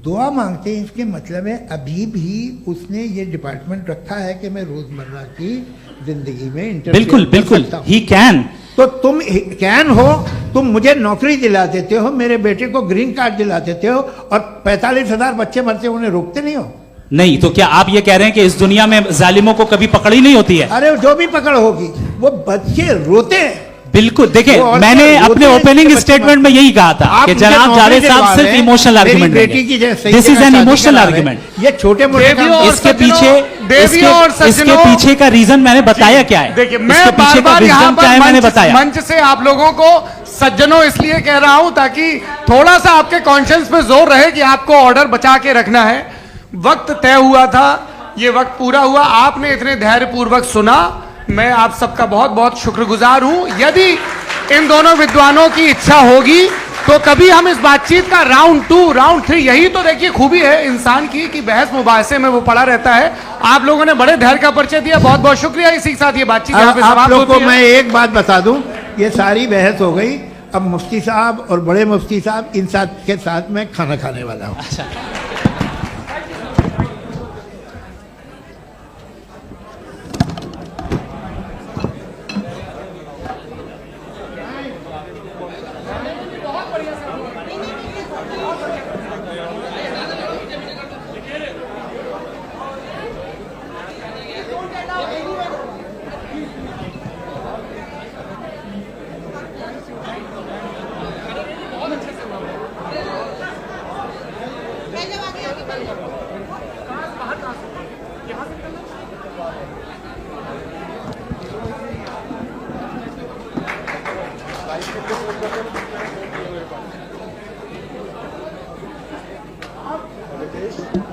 दुआ मांगते हैं इसके मतलब है अभी भी उसने ये डिपार्टमेंट रखा है कि मैं रोजमर्रा की जिंदगी में बिल्कुल बिल्कुल ही कैन। तो तुम कैन हो, तुम मुझे नौकरी दिला देते हो, मेरे बेटे को ग्रीन कार्ड दिला देते हो, और 45,000 बच्चे मरते हो, उन्हें रोकते नहीं हो। नहीं तो क्या आप ये कह रहे हैं कि इस दुनिया में जालिमों को कभी पकड़ ही नहीं होती है? अरे जो भी पकड़ होगी वो बच्चे रोते हैं। बिल्कुल, देखिए मैंने अपने ओपनिंग स्टेटमेंट में यही कहा था कि जनाब जावेद साहब सिर्फ इमोशनल आर्गुमेंट देंगे। This is an emotional argument. ये छोटे मोटे इसके पीछे का रीजन मैंने बताया क्या है। देखिए मैं बार बार यहाँ पर मंच से आप लोगों को सज्जनों इसलिए कह रहा हूं ताकि थोड़ा सा आपके कॉन्शियंस पे जोर रहे कि आपको ऑर्डर बचा के रखना है। वक्त तय हुआ था, ये वक्त पूरा हुआ, आपने इतने धैर्यपूर्वक सुना, मैं आप सबका बहुत बहुत शुक्रगुजार हूं। यदि इन दोनों विद्वानों की इच्छा होगी तो कभी हम इस बातचीत का राउंड 2, राउंड 3, यही तो देखिए खूबी है इंसान की कि बहस मुबाहसे में वो पड़ा रहता है। आप लोगों ने बड़े धैर्य का परिचय दिया, बहुत बहुत शुक्रिया। इसी के साथ ये बातचीत आप लोग को मैं एक बात बता दूं, ये सारी बहस हो गई, अब मुफ्ती साहब और बड़े मुफ्ती साहब इन साथ के साथ मैं खाना खाने वाला हूँ। है